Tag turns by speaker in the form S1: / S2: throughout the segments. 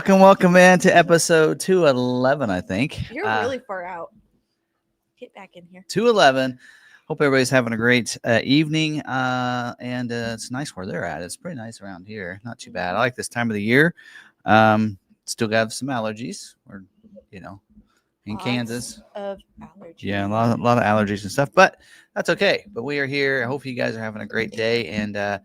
S1: Welcome, man, to episode 211, I think.
S2: You're really far out. Get back in here.
S1: 211. Hope everybody's having a great evening. And it's nice where they're at. It's pretty nice around here. Not too bad. I like this time of the year. Still got some allergies. We're, in Kansas.
S2: Of allergies.
S1: Yeah, a lot of allergies and stuff. But that's okay. But we are here. I hope you guys are having a great day. And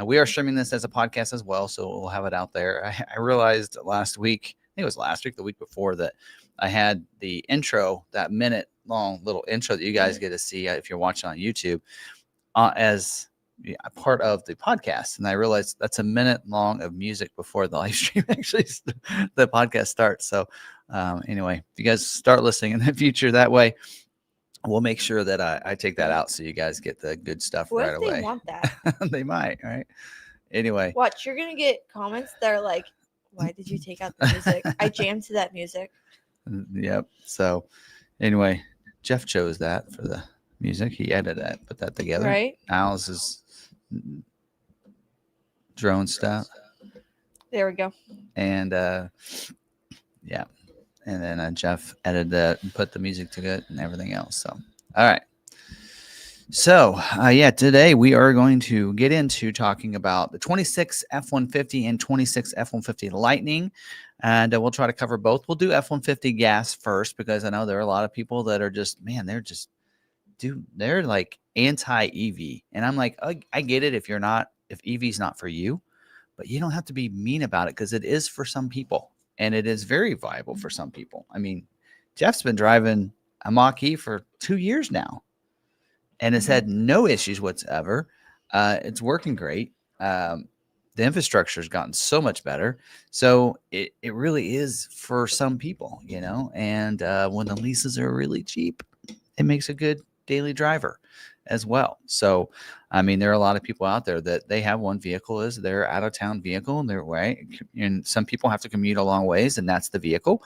S1: we are streaming this as a podcast as well, so we'll have it out there. I realized last week, I think it was last week, the week before, that I had the intro, that minute-long little intro that you guys get to see if you're watching on YouTube, as a part of the podcast. And I realized that's a minute long of music before the live stream actually, the podcast starts. So anyway, if you guys start listening in the future that way, we'll make sure that I take that out so you guys get the good stuff
S2: what
S1: right
S2: if
S1: away.
S2: They want that.
S1: They might, right? Anyway.
S2: Watch, you're going to get comments that are like, why did you take out the music? I jammed to that music.
S1: Yep. So anyway, Jeff chose that for the music. He edited that, put that together.
S2: Right.
S1: Al's is drone stuff.
S2: There we go.
S1: And yeah. And then Jeff edited that and put the music to it and everything else. So, all right. So, today we are going to get into talking about the 26 F-150 and 26 F-150 Lightning. And we'll try to cover both. We'll do F-150 gas first because I know there are a lot of people that are just, man, they're like anti-EV. And I'm like, I get it if EV's not for you, but you don't have to be mean about it because it is for some people. And it is very viable for some people. I mean, Jeff's been driving a mach-e for 2 years now and has had no issues whatsoever. It's working great. the infrastructure has gotten so much better. So it really is for some people, and when the leases are really cheap, it makes a good daily driver as well. So, I mean, there are a lot of people out there that they have one vehicle as their out of town vehicle and their way. And some people have to commute a long ways, and that's the vehicle.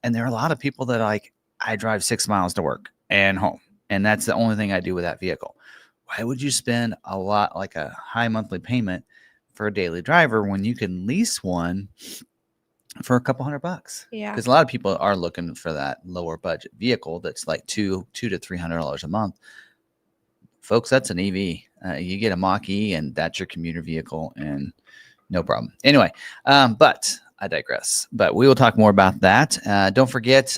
S1: And there are a lot of people that I drive 6 miles to work and home, and that's the only thing I do with that vehicle. Why would you spend a lot, like a high monthly payment for a daily driver when you can lease one for a couple $100?
S2: Yeah.
S1: Because a lot of people are looking for that lower budget vehicle that's like $200 to $300 a month. Folks, that's an EV. You get a Mach-E, and that's your commuter vehicle, and no problem. Anyway, but I digress. But we will talk more about that. Don't forget.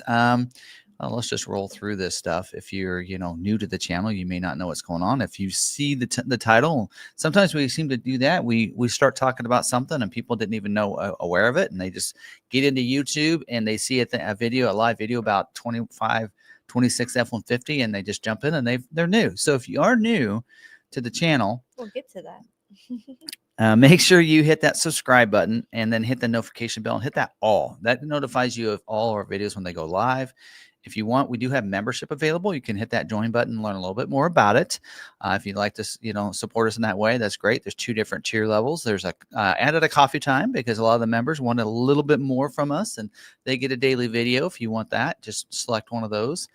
S1: Let's just roll through this stuff. If you're, new to the channel, you may not know what's going on. If you see the title, sometimes we seem to do that. We start talking about something and people didn't even know aware of it, and they just get into YouTube and they see a live video about 26 F-150, and they just jump in and they're new. So if you are new to the channel,
S2: we'll get to that.
S1: Make sure you hit that subscribe button and then hit the notification bell and hit that all. That notifies you of all our videos when they go live. If you want, we do have membership available. You can hit that join button and learn a little bit more about it. If you'd like to, support us in that way, that's great. There's 2 different tier levels. There's added a coffee time because a lot of the members want a little bit more from us, and they get a daily video. If you want that, just select one of those.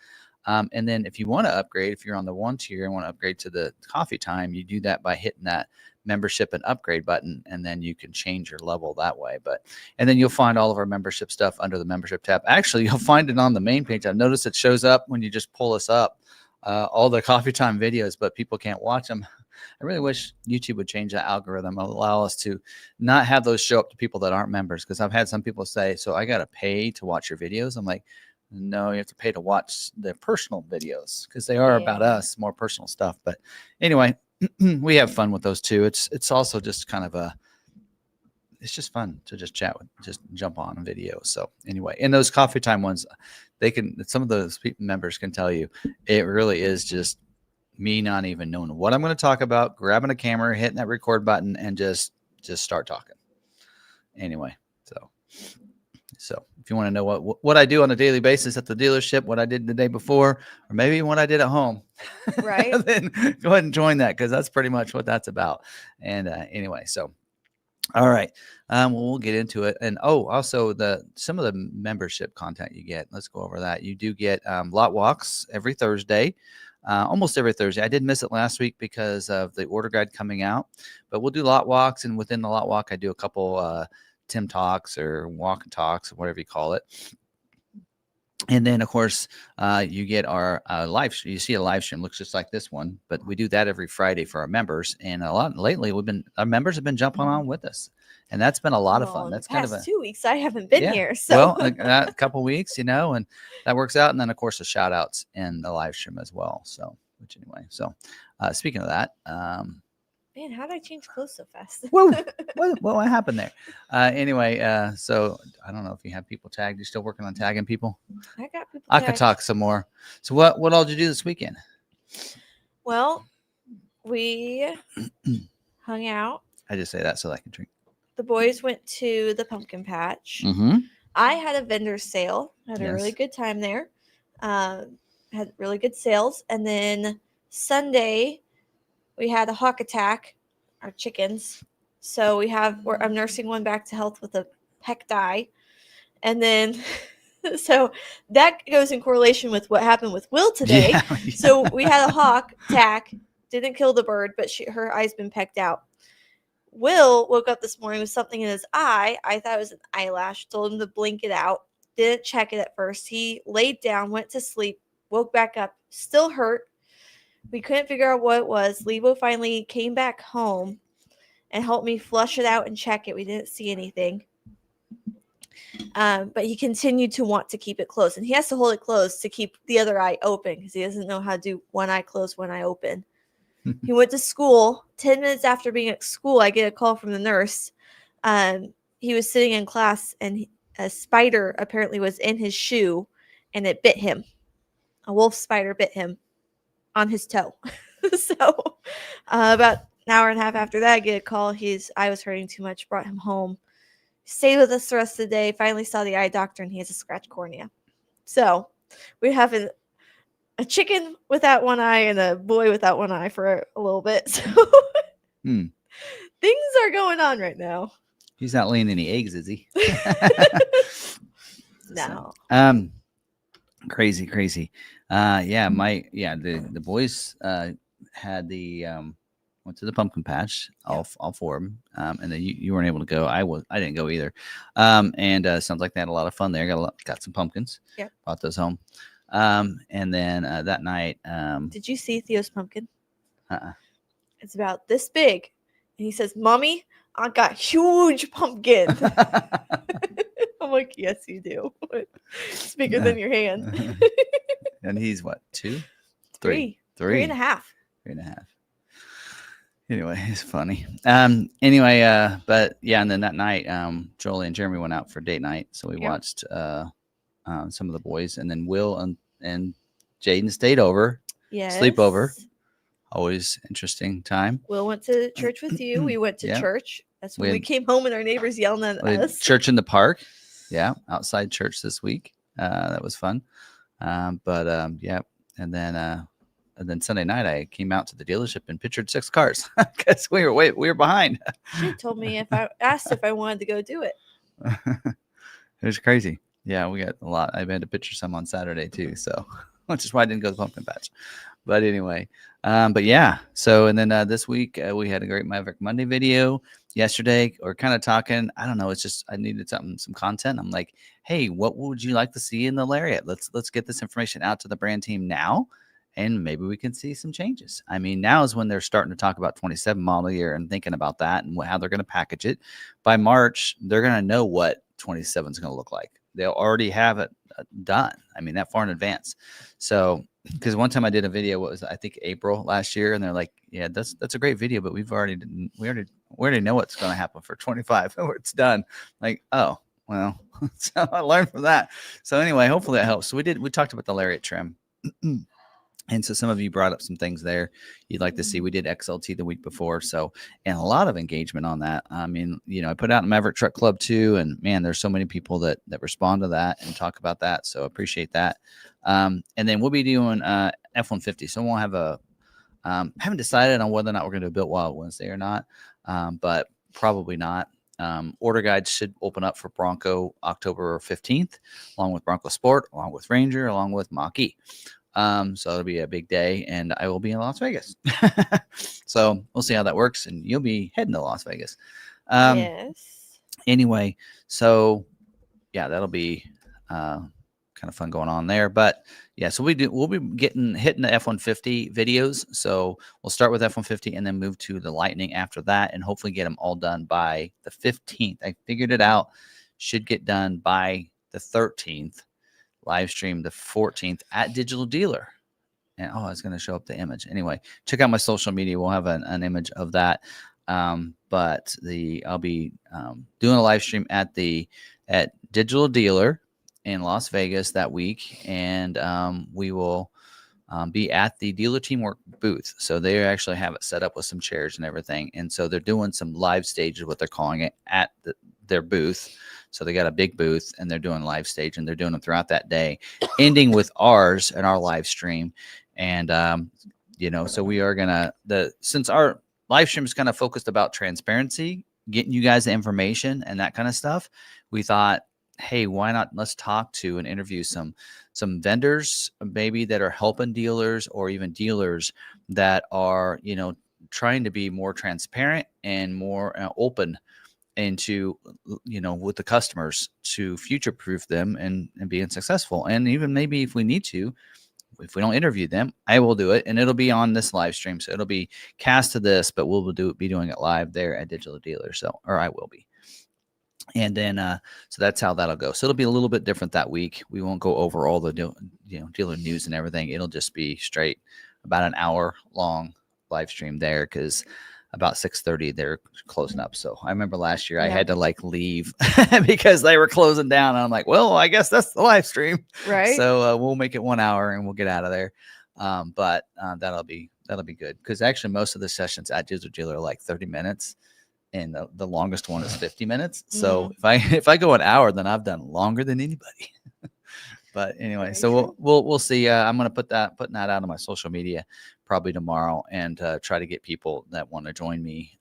S1: And then if you want to upgrade, if you're on the 1 tier and want to upgrade to the coffee time, you do that by hitting that membership and upgrade button, and then you can change your level that way. And then you'll find all of our membership stuff under the membership tab. Actually, you'll find it on the main page. I've noticed it shows up when you just pull us up, all the coffee time videos, but people can't watch them. I really wish YouTube would change that algorithm, allow us to not have those show up to people that aren't members. Because I've had some people say, so I got to pay to watch your videos. I'm like, no, you have to pay to watch the personal videos because they are about us, more personal stuff. But anyway, we have fun with those too. It's also just kind of it's just fun to just chat with, just jump on a video. So anyway, in those coffee time ones, some of those members can tell you, it really is just me not even knowing what I'm going to talk about, grabbing a camera, hitting that record button, and just start talking. Anyway, so if you want to know what I do on a daily basis at the dealership, what I did the day before, or maybe what I did at home,
S2: right?
S1: Then go ahead and join that, because that's pretty much what that's about. And anyway, so all right, we'll get into it. And also some of the membership content you get. Let's go over that. You do get lot walks every Thursday. Almost every Thursday. I did miss it last week because of the order guide coming out, but we'll do lot walks, and within the lot walk, I do a couple Tim Talks or Walk and Talks, or whatever you call it. And then, of course, you get our live stream. You see a live stream, looks just like this one, but we do that every Friday for our members. And lately, our members have been jumping on with us, and that's been a lot of fun. That's
S2: kind of 2 weeks I haven't been here. So
S1: well, a couple weeks, and that works out. And then, of course, the shout outs in the live stream as well. So, speaking of that,
S2: man, how did I change clothes so fast?
S1: Whoa, what happened there? Anyway, so I don't know if you have people tagged. You're still working on tagging people?
S2: I got people
S1: I
S2: tagged.
S1: could talk some more. So what all did you do this weekend?
S2: Well, we hung out.
S1: I just say that so I can drink.
S2: The boys went to the pumpkin patch.
S1: Mm-hmm.
S2: I had a vendor sale. Had a really good time there. Had really good sales. And then Sunday, we had a hawk attack, our chickens. So I'm nursing one back to health with a pec dye. And then, so that goes in correlation with what happened with Will today.
S1: Yeah.
S2: So we had a hawk attack, didn't kill the bird, but her eye's been pecked out. Will woke up this morning with something in his eye. I thought it was an eyelash, told him to blink it out. Didn't check it at first. He laid down, went to sleep, woke back up, still hurt. We couldn't figure out what it was. Lebo finally came back home and helped me flush it out and check it. We didn't see anything. But he continued to want to keep it closed. And he has to hold it closed to keep the other eye open because he doesn't know how to do one eye closed, one eye open. He went to school. 10 minutes after being at school, I get a call from the nurse. He was sitting in class, and a spider apparently was in his shoe, and it bit him. A wolf spider bit him on his toe. So about An hour and a half after that, I get a call. His eye was hurting too much. Brought him home. Stayed with us the rest of the day. Finally saw the eye doctor, and he has a scratch cornea. So we have a chicken without one eye and a boy without one eye for a little bit. So things are going on right now.
S1: He's not laying any eggs, is he?
S2: No.
S1: So, crazy. The boys had the went to the pumpkin patch, all four of them, and then you weren't able to go. I didn't go either, and sounds like they had a lot of fun there. Got some pumpkins.
S2: Yeah,
S1: brought those home, and then that night.
S2: Did you see Theo's pumpkin?
S1: Uh-uh.
S2: It's about this big, and he says, "Mommy, I got huge pumpkin." I'm like, "Yes, you do. It's bigger than your hand."
S1: And he's what, 2,
S2: 3,
S1: 3
S2: and a half.
S1: 3.5. Anyway, it's funny. But yeah, and then that night, Jolie and Jeremy went out for date night, so we watched some of the boys, and then Will and Jaden stayed over.
S2: Yes.
S1: Sleepover. Always interesting time.
S2: Will went to church with you. We went to church. That's when we came home and our neighbors yelling at us.
S1: Church in the park. Yeah, outside church this week. That was fun. And then Sunday night I came out to the dealership and pictured 6 cars because we were behind.
S2: She told me if I wanted to go do it.
S1: It was crazy. Yeah, we got a lot. I had to picture some on Saturday too, so which is why I didn't go to the pumpkin patch. But anyway, So and then this week we had a great Maverick Monday video. Yesterday, we're kind of talking. I don't know. It's just I needed some content. I'm like, hey, what would you like to see in the Lariat? Let's get this information out to the brand team now, and maybe we can see some changes. I mean, now is when they're starting to talk about 27 model year and thinking about that and how they're going to package it. By March, they're going to know what 27 is going to look like. They'll already have it done. I mean, that far in advance. So, because one time I did a video, I think April last year, and they're like, "Yeah, that's a great video, but we already know what's going to happen for 25 where it's done." Like, oh well, so I learned from that. So anyway, hopefully that helps. So we talked about the Lariat trim. And so some of you brought up some things there you'd like to see. We did XLT the week before. So, and a lot of engagement on that. I mean, I put out in Maverick Truck Club too. And man, there's so many people that respond to that and talk about that. So appreciate that. And then we'll be doing F-150. So we'll have haven't decided on whether or not we're going to do a Built Wild Wednesday or not. But probably not. Order guides should open up for Bronco October 15th, along with Bronco Sport, along with Ranger, along with mach-e. So it'll be a big day, and I will be in Las Vegas. So we'll see how that works, and you'll be heading to Las Vegas.
S2: Yes.
S1: Anyway, so yeah, that'll be kind of fun going on there. But yeah, so we'll be hitting the F-150 videos. So we'll start with F-150 and then move to the Lightning after that, and hopefully get them all done by the 15th. I figured it out. Should get done by the 13th. Live stream the 14th at Digital Dealer. And I was going to show up the image. Anyway, check out my social media. We'll have an image of that. But I'll be doing a live stream at Digital Dealer in Las Vegas that week, and we will be at the Dealer Teamwork booth. So they actually have it set up with some chairs and everything, and so they're doing some live stages, what they're calling it, at their booth. So they got a big booth, and they're doing live stage, and they're doing them throughout that day, ending with ours and our live stream. And so we are gonna since our live stream is kind of focused about transparency, getting you guys the information and that kind of stuff. We thought, hey, why not? Let's talk to and interview some vendors, maybe that are helping dealers, or even dealers that are trying to be more transparent and more open into with the customers to future proof them and being successful. And even maybe if we need to, if we don't interview them, I will do it, and it'll be on this live stream. So it'll be cast to this, but we'll be doing it live there at Digital Dealer. So, or I will be. And then, so that's how that'll go. So it'll be a little bit different that week. We won't go over all the dealer news and everything. It'll just be straight about an hour long live stream there, because about 6:30 they're closing up. So I remember last year I had to leave because they were closing down, and I'm like, well, I guess that's the live stream,
S2: right?
S1: So we'll make it 1 hour and we'll get out of there. But that'll be that'll be good. Because actually, most of the sessions at Digital Dealer are like 30 minutes, and the longest one is 50 minutes. So if I go an hour, then I've done longer than anybody. But anyway,
S2: Very
S1: so
S2: true.
S1: we'll see. I'm gonna putting that out on my social media probably tomorrow, and try to get people that want to join me.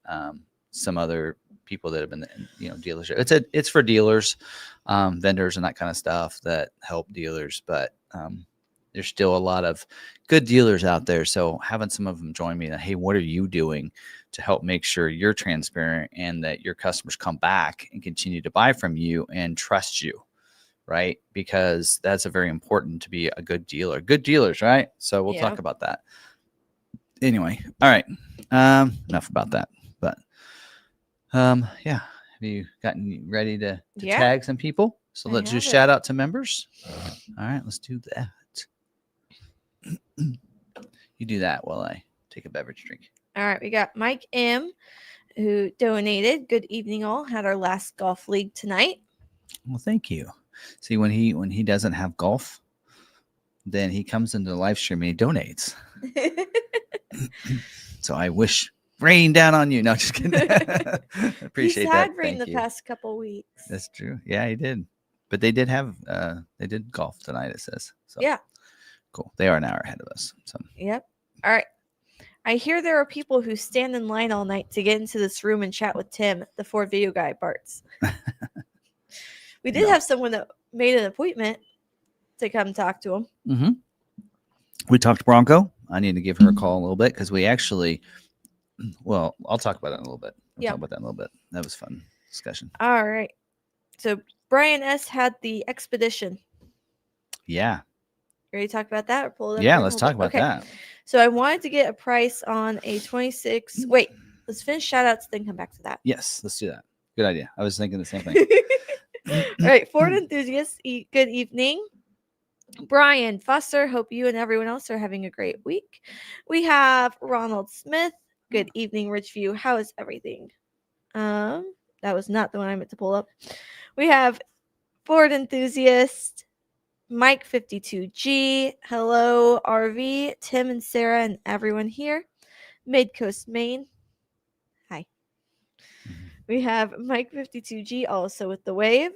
S1: Some other people that have been, dealership. It's for dealers, vendors, and that kind of stuff that help dealers. But there's still a lot of good dealers out there. So having some of them join me, and hey, what are you doing to help make sure you're transparent and that your customers come back and continue to buy from you and trust you, right? Because that's a very important to be a good dealer. Good dealers, right? So we'll talk about that. Anyway, all right. Enough about that. But yeah. Have you gotten ready to tag some people? So let's just shout out to members. All right, let's do that. You do that while I take a beverage drink.
S2: All right, we got Mike M, who donated. Good evening, all. Had our last golf league tonight.
S1: Well, thank you. See, when he doesn't have golf, then he comes into the live stream and he donates. So I wish rain down on you. No, just kidding. Appreciate
S2: He's
S1: that.
S2: had rain the past couple weeks.
S1: That's true. Yeah, he did. But they did have they did golf tonight, it says. So
S2: yeah.
S1: Cool. They are an hour ahead of us. So
S2: yep. All right. I hear there are people who stand in line all night to get into this room and chat with Tim, the Ford video guy, Bart's. We did have someone that made an appointment to come talk to him.
S1: Mm-hmm. We talked to Bronco. I need to give her a call a little bit because we actually, well, I'll talk about it in a little bit. Talk about that in a little bit. That was fun discussion.
S2: All right. So Brian S. had the Expedition.
S1: Yeah.
S2: Ready to talk about that or pull it up?
S1: Yeah, let's talk about that.
S2: So I wanted to get a price on a 26. Wait, let's finish shout outs, then come back to that.
S1: Yes, let's do that. Good idea. I was thinking the same thing.
S2: All right, Ford enthusiasts, good evening. Brian Foster, hope you and everyone else are having a great week. We have Ronald Smith. Good evening, Ridgeview. How is everything? That was not the one I meant to pull up. We have Ford enthusiast, Mike 52G. Hello, RV, Tim and Sarah and everyone here. Midcoast, Maine. Hi. We have Mike 52G also with the wave.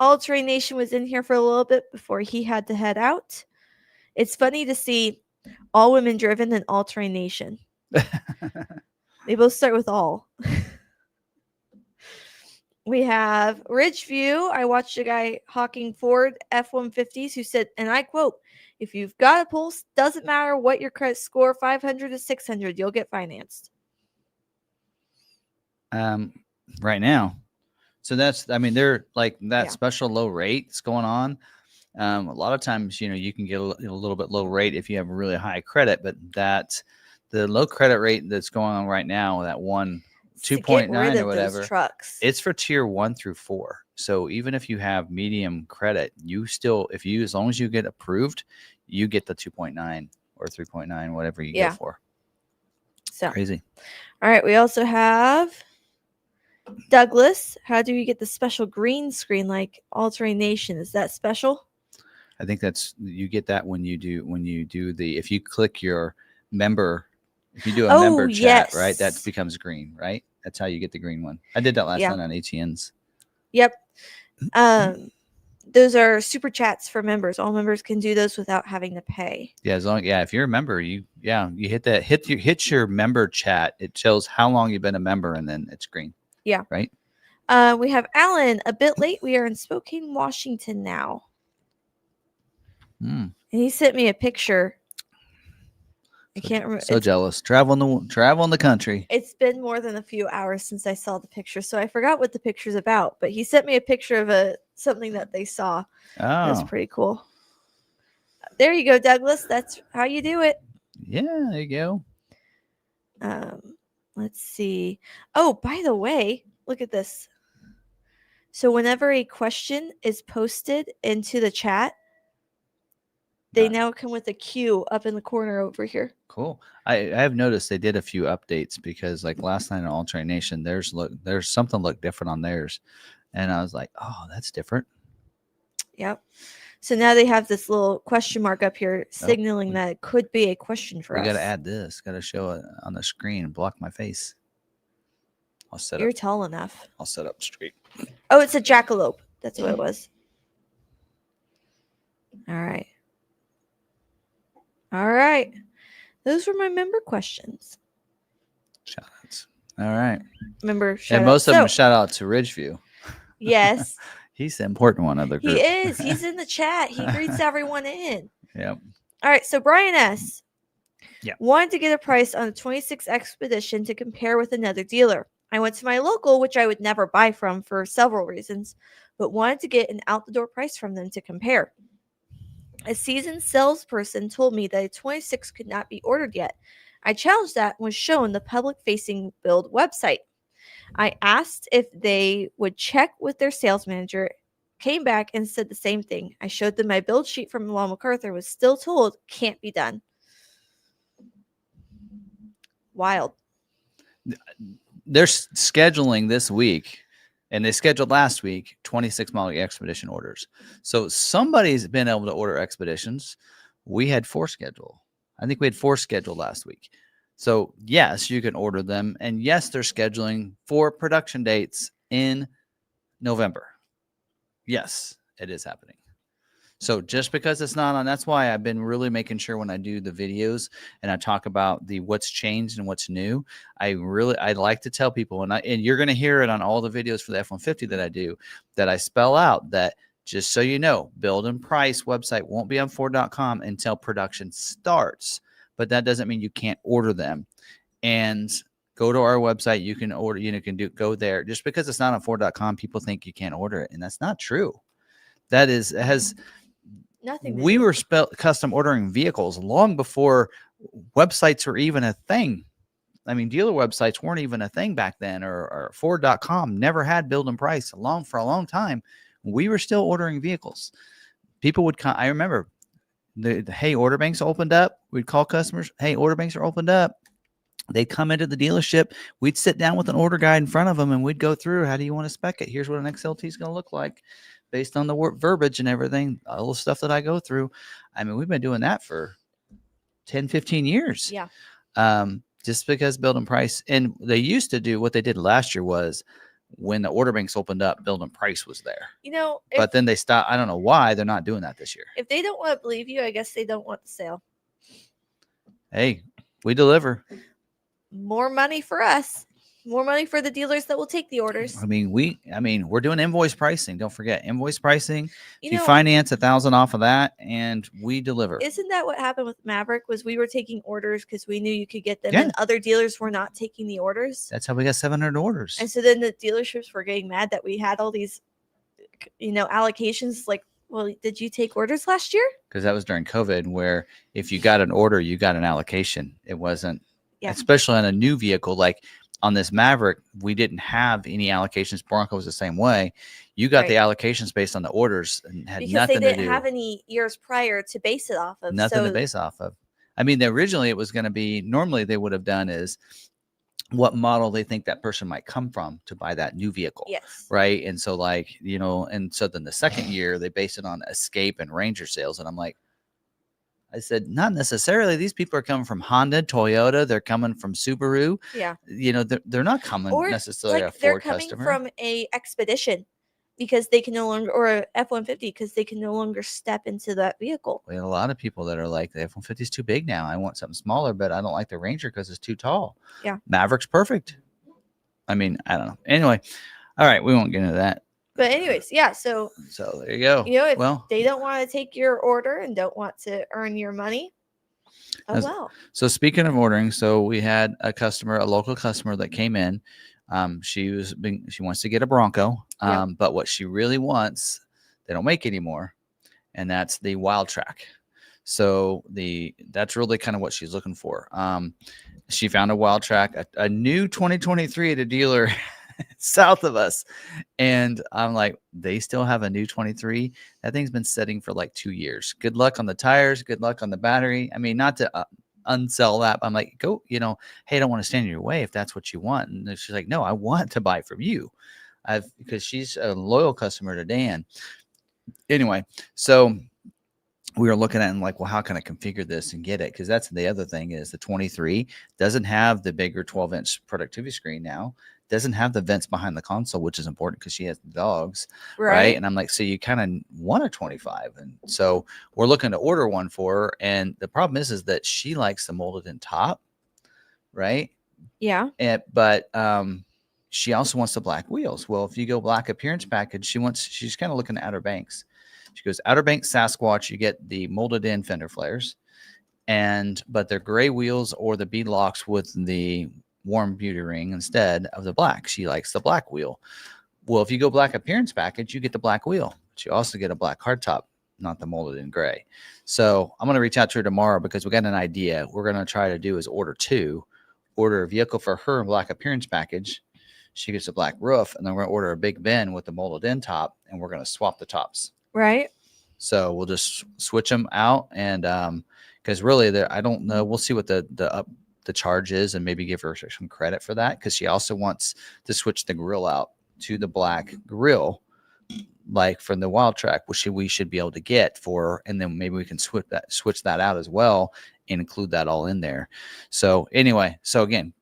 S2: All Terrain Nation was in here for a little bit before he had to head out. It's funny to see All Women Driven and All Terrain Nation. They both start with all. We have Ridgeview. I watched a guy hawking Ford F-150s who said, and I quote, if you've got a pulse, doesn't matter what your credit score, 500 to 600, you'll get financed.
S1: Right now. So that's, I mean, they're like that special low rate that's going on. A lot of times, you can get a little bit low rate if you have really high credit, but the low credit rate that's going on right now, that 2.9 or whatever,
S2: trucks.
S1: It's for tier 1 through 4. So even if you have medium credit, you still, as long as you get approved, you get the 2.9 or 3.9, whatever you go for.
S2: So
S1: crazy.
S2: All right. We also have Douglas. How do you get the special green screen like All Terrain Nation? Is that special?
S1: I think you get that when you do if you click your member, if you do a member chat, right? That becomes green, right? That's how you get the green one. I did that last night on ATNs.
S2: Yep. Those are super chats for members. All members can do those without having to pay.
S1: Yeah, if you're a member, you hit that, hit your member chat. It shows how long you've been a member, and then it's green.
S2: Yeah.
S1: Right.
S2: We have Alan. A bit late. We are in Spokane, Washington now. And he sent me a picture. I can't remember.
S1: So jealous. Travel in the country.
S2: It's been more than a few hours since I saw the picture, so I forgot what the picture's about. But he sent me a picture of something that they saw.
S1: Oh,
S2: that's pretty cool. There you go, Douglas. That's how you do it.
S1: Yeah, there you
S2: go. Let's see. Oh, by the way, look at this. So whenever a question is posted into the chat, they now come with a Q up in the corner over here.
S1: Cool. I have noticed they did a few updates because like last night on All Terrain Nation, there's something looked different on theirs. And I was like, oh, that's different.
S2: Yep. So now they have this little question mark up here signaling
S1: we-
S2: that it could be a question for
S1: We
S2: us.
S1: got to add this. Got to show it on the screen and block my face. I'll set
S2: You're
S1: up.
S2: tall enough.
S1: I'll set up straight.
S2: Oh, it's a jackalope. That's what it was. All right. All right. Those were my member questions.
S1: Shout outs. All right.
S2: Member shout
S1: And most of them
S2: So,
S1: shout out to Ridgeview.
S2: yes,
S1: He's the important one of the
S2: he
S1: group.
S2: is. He's in the chat. He greets everyone in.
S1: Yep.
S2: All right. So Brian S.
S1: Yeah.
S2: wanted to get a price on a 26 Expedition to compare with another dealer. I went to my local, which I would never buy from for several reasons, but wanted to get an out-the-door price from them to compare. A seasoned salesperson told me that a 26 could not be ordered yet. I challenged that and was shown the public-facing build website. I asked if they would check with their sales manager, came back and said the same thing. I showed them my build sheet from McArthur, was still told can't be done. Wild.
S1: They're scheduling this week, and they scheduled last week 26 model Expedition orders. So somebody's been able to order Expeditions. We had 4 scheduled. I think we had 4 scheduled last week. So yes, you can order them, and yes, they're scheduling 4 production dates in November. Yes, it is happening. So just because it's not on, that's why I've been really making sure when I do the videos and I talk about the what's changed and what's new, I like to tell people, and you're going to hear it on all the videos for the F-150 that I do, that I spell out that just so you know, build and price website won't be on Ford.com until production starts, but that doesn't mean you can't order them. And go to our website, you can order, go there. Just because it's not on Ford.com, people think you can't order it, and that's not true. That is, it has
S2: nothing.
S1: We were custom ordering vehicles long before websites were even a thing. I mean, dealer websites weren't even a thing back then, or Ford.com never had build and price for a long time. We were still ordering vehicles. People would I remember the hey, order banks opened up. We'd call customers, hey, order banks are opened up. They'd come into the dealership. We'd sit down with an order guide in front of them, and we'd go through, how do you want to spec it? Here's what an XLT is going to look like based on the verbiage and everything, all the stuff that I go through. I mean, we've been doing that for 10, 15 years.
S2: Yeah.
S1: Just because build and price, and they used to do what they did last year was when the order banks opened up, build and price was there. But then they stopped. I don't know why they're not doing that this year.
S2: If they don't want to believe you, I guess they don't want the sale.
S1: Hey, we deliver.
S2: More money for us. More money for the dealers that will take the orders.
S1: I mean, we're doing invoice pricing. Don't forget invoice pricing.
S2: You
S1: if you finance 1,000 off of that, and we deliver.
S2: Isn't that what happened with Maverick? Was we were taking orders because we knew you could get them, and other dealers were not taking the orders.
S1: That's how we got 700 orders.
S2: And so then the dealerships were getting mad that we had all these, allocations. Like, well, did you take orders last year?
S1: Because that was during COVID, where if you got an order, you got an allocation. It wasn't, especially on a new vehicle like. On this Maverick, we didn't have any allocations. Bronco was the same way. You got the allocations based on the orders and had
S2: because
S1: nothing to do.
S2: They didn't have any years prior to base it off of.
S1: Nothing to base off of. I mean, originally it was going to be, normally they would have done is what model they think that person might come from to buy that new vehicle.
S2: Yes.
S1: Right. And so and so then the second year they base it on Escape and Ranger sales. And I'm like, I said, not necessarily. These people are coming from Honda, Toyota. They're coming from Subaru.
S2: Yeah.
S1: They're not coming necessarily a Ford
S2: they're coming
S1: customer.
S2: From a Expedition because they can no longer, or a F-150 because they can no longer step into that vehicle.
S1: We have a lot of people that are like, the F-150 is too big now. I want something smaller, but I don't like the Ranger because it's too tall.
S2: Yeah.
S1: Maverick's perfect. I mean, I don't know. Anyway, all right, we won't get into that.
S2: But anyways, yeah, so
S1: there you go.
S2: If they don't want to take your order and don't want to earn your money,
S1: So speaking of ordering, so we had a local customer that came in. She wants to get a Bronco, but what she really wants, they don't make anymore, and that's the Wild Track. So that's really kind of what she's looking for. She found a Wild Track, a new 2023 at a dealer south of us, and I'm like, they still have a new 23. That thing's been sitting for like 2 years. Good luck on the tires, good luck on the battery. I mean, not to unsell that, but I'm like, go, hey, I don't want to stand in your way if that's what you want. And she's like, no, I want to buy from you. Because she's a loyal customer to Dan. Anyway, so we were looking at and like, well, how can I configure this and get it? Because that's the other thing is the 23 doesn't have the bigger 12-inch productivity screen now. Doesn't have the vents behind the console, which is important because she has dogs, right? And I'm like, so you kind of want a 25, and so we're looking to order one for her. And the problem is that she likes the molded in top, right?
S2: Yeah.
S1: But she also wants the black wheels. Well, if you go black appearance package, she's kind of looking at Outer Banks. She goes Outer Banks Sasquatch. You get the molded in fender flares, but they're gray wheels or the bead locks with the warm beauty ring instead of the black. She likes the black wheel. Well, if you go black appearance package, you get the black wheel, but you also get a black hardtop, not the molded in gray. So I'm going to reach out to her tomorrow because we got an idea. We're going to try to do is order a vehicle for her in black appearance package. She gets a black roof, and then we're going to order a big bin with the molded in top, and we're going to swap the tops.
S2: Right.
S1: So we'll just switch them out, and because really, I don't know. We'll see what the charge is, and maybe give her some credit for that because she also wants to switch the grill out to the black grill, like from the Wild Track, which we should be able to get for, and then maybe we can switch that out as well and include that all in there. So anyway, again,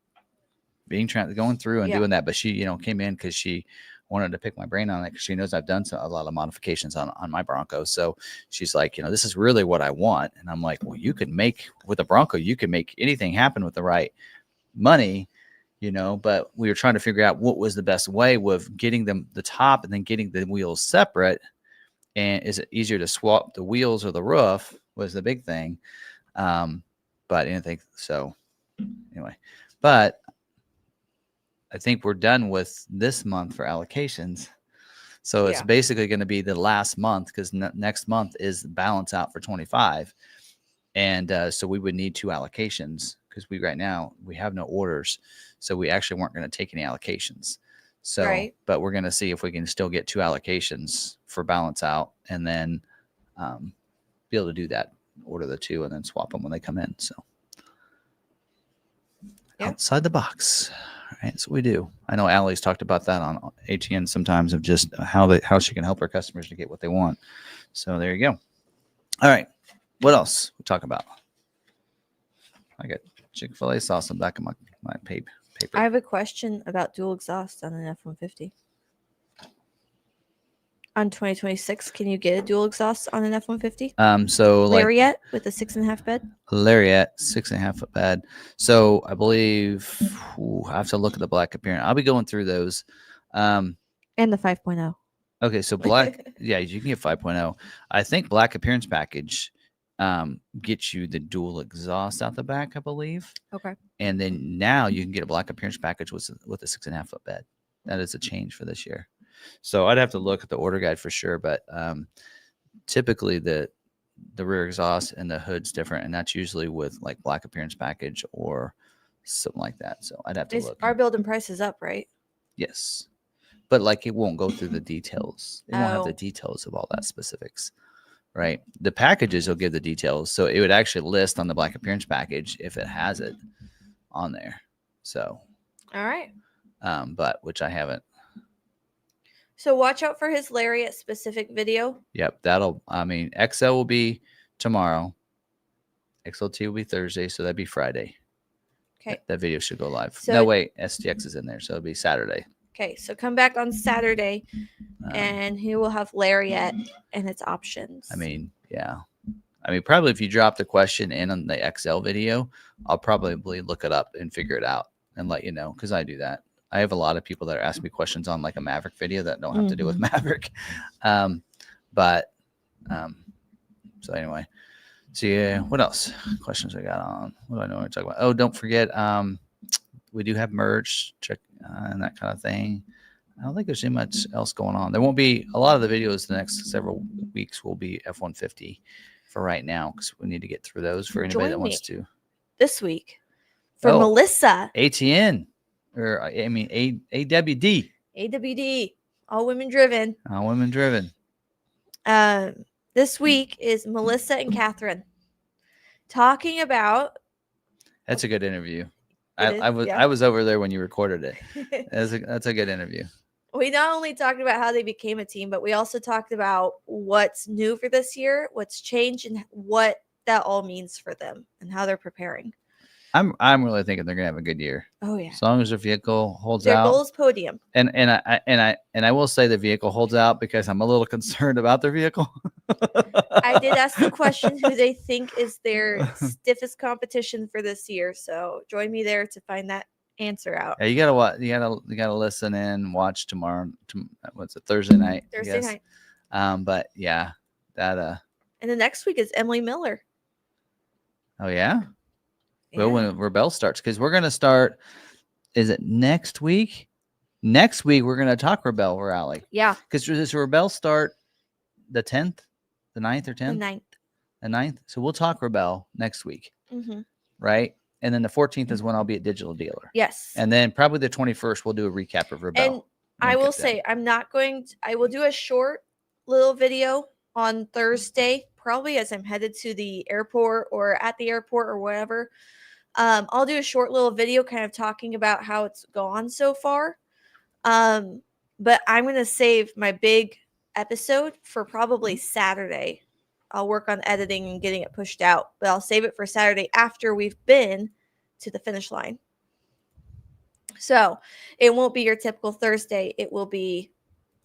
S1: going through and doing that, but she came in because she wanted to pick my brain on it because she knows I've done a lot of modifications on my Bronco. So she's like, this is really what I want. And I'm like, well, you can make with a Bronco, you can make anything happen with the right money, but we were trying to figure out what was the best way with getting the top and then getting the wheels separate. And is it easier to swap the wheels or the roof was the big thing. But anything. So anyway, but I think we're done with this month for allocations. So it's basically going to be the last month because next month is balance out for 25. And so we would need 2 allocations because right now we have no orders. So we actually weren't going to take any allocations. So, but we're going to see if we can still get 2 allocations for balance out and then be able to do that, order the 2 and then swap them when they come in. So outside the box. Right, so we do. I know Allie's talked about that on ATN sometimes of just how she can help her customers to get what they want. So there you go. All right, what else we talk about? I got Chick-fil-A sauce on the back of my paper.
S2: I have a question about dual exhaust on an F-150. On 2026, can you get a dual exhaust on an F-150?
S1: So
S2: Lariat with a 6.5 bed.
S1: Lariat 6.5 foot bed. So I believe I have to look at the black appearance. I'll be going through those.
S2: And the 5.0.
S1: Okay, so black, yeah, you can get 5.0. I think black appearance package gets you the dual exhaust out the back, I believe.
S2: Okay.
S1: And then now you can get a black appearance package with a 6.5 foot bed. That is a change for this year. So I'd have to look at the order guide for sure, but typically the rear exhaust and the hood's different, and that's usually with like black appearance package or something like that. So I'd have to look.
S2: Our build and price is up, right?
S1: Yes, but like it won't go through the details. It won't have the details of all that specifics, right? The packages will give the details, so it would actually list on the black appearance package if it has it on there. So,
S2: all right,
S1: but which I haven't.
S2: So watch out for his Lariat specific video.
S1: Yep, XL will be tomorrow. XLT will be Thursday, so that'd be Friday.
S2: Okay.
S1: That video should go live.
S2: So,
S1: no, wait, STX is in there, so it'll be Saturday.
S2: Okay, so come back on Saturday, and he will have Lariat and its options.
S1: Yeah. Probably if you drop the question in on the XL video, I'll probably look it up and figure it out and let you know because I do that. I have a lot of people that are asking me questions on like a Maverick video that don't have to do with Maverick. So anyway, so yeah, what else? Questions I got on? What do I know what to talk about? Oh, don't forget, we do have merch, check and that kind of thing. I don't think there's too much else going on. There won't be a lot of the videos the next several weeks will be F-150 for right now because we need to get through those for anybody that wants to.
S2: This week for Melissa.
S1: ATN. Or AWD.
S2: AWD. All women driven.
S1: All women driven.
S2: This week is Melissa and Catherine talking about.
S1: That's a good interview. I was over there when you recorded it. That's a good interview.
S2: We not only talked about how they became a team, but we also talked about what's new for this year, what's changed, and what that all means for them and how they're preparing.
S1: I'm really thinking they're gonna have a good year.
S2: Oh yeah.
S1: As long as their vehicle holds
S2: Their
S1: out.
S2: goal is podium.
S1: And I will say the vehicle holds out because I'm a little concerned about their vehicle.
S2: I did ask the question who they think is their stiffest competition for this year. So join me there to find that answer out.
S1: Yeah, you gotta watch. You gotta listen and watch tomorrow. What's it? Thursday night. I
S2: Thursday
S1: guess.
S2: night.
S1: But yeah, that.
S2: And the next week is Emily Miller.
S1: Oh yeah.
S2: Yeah.
S1: Well, when Rebel starts, because we're gonna start. Is it next week? Next week we're gonna talk Rebel Rally.
S2: Yeah.
S1: Because does Rebel start the 10th, the 9th or 10th?
S2: The
S1: 9th. So we'll talk Rebel next week,
S2: Mm-hmm.
S1: right? And then the 14th is when I'll be at Digital Dealer.
S2: Yes.
S1: And then probably the 21st we'll do a recap of Rebel.
S2: And I will say I'm not going to, I will do a short little video on Thursday, probably as I'm headed to the airport or at the airport or whatever. I'll do a short little video kind of talking about how it's gone so far. But I'm going to save my big episode for probably Saturday. I'll work on editing and getting it pushed out, but I'll save it for Saturday after we've been to the finish line. So it won't be your typical Thursday. It will be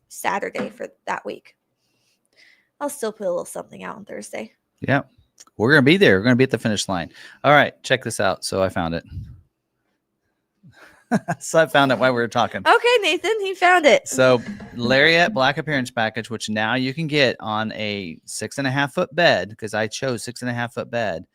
S2: Saturday for that week. I'll still put a little something out on Thursday.
S1: Yeah. We're going to be there. We're going to be at the finish line. All right. Check this out. So I found it. So I found it while we were talking.
S2: Okay, Nathan, he found it.
S1: So Lariat Black Appearance Package, which now you can get on a 6.5 foot bed, because I chose 6.5 foot bed.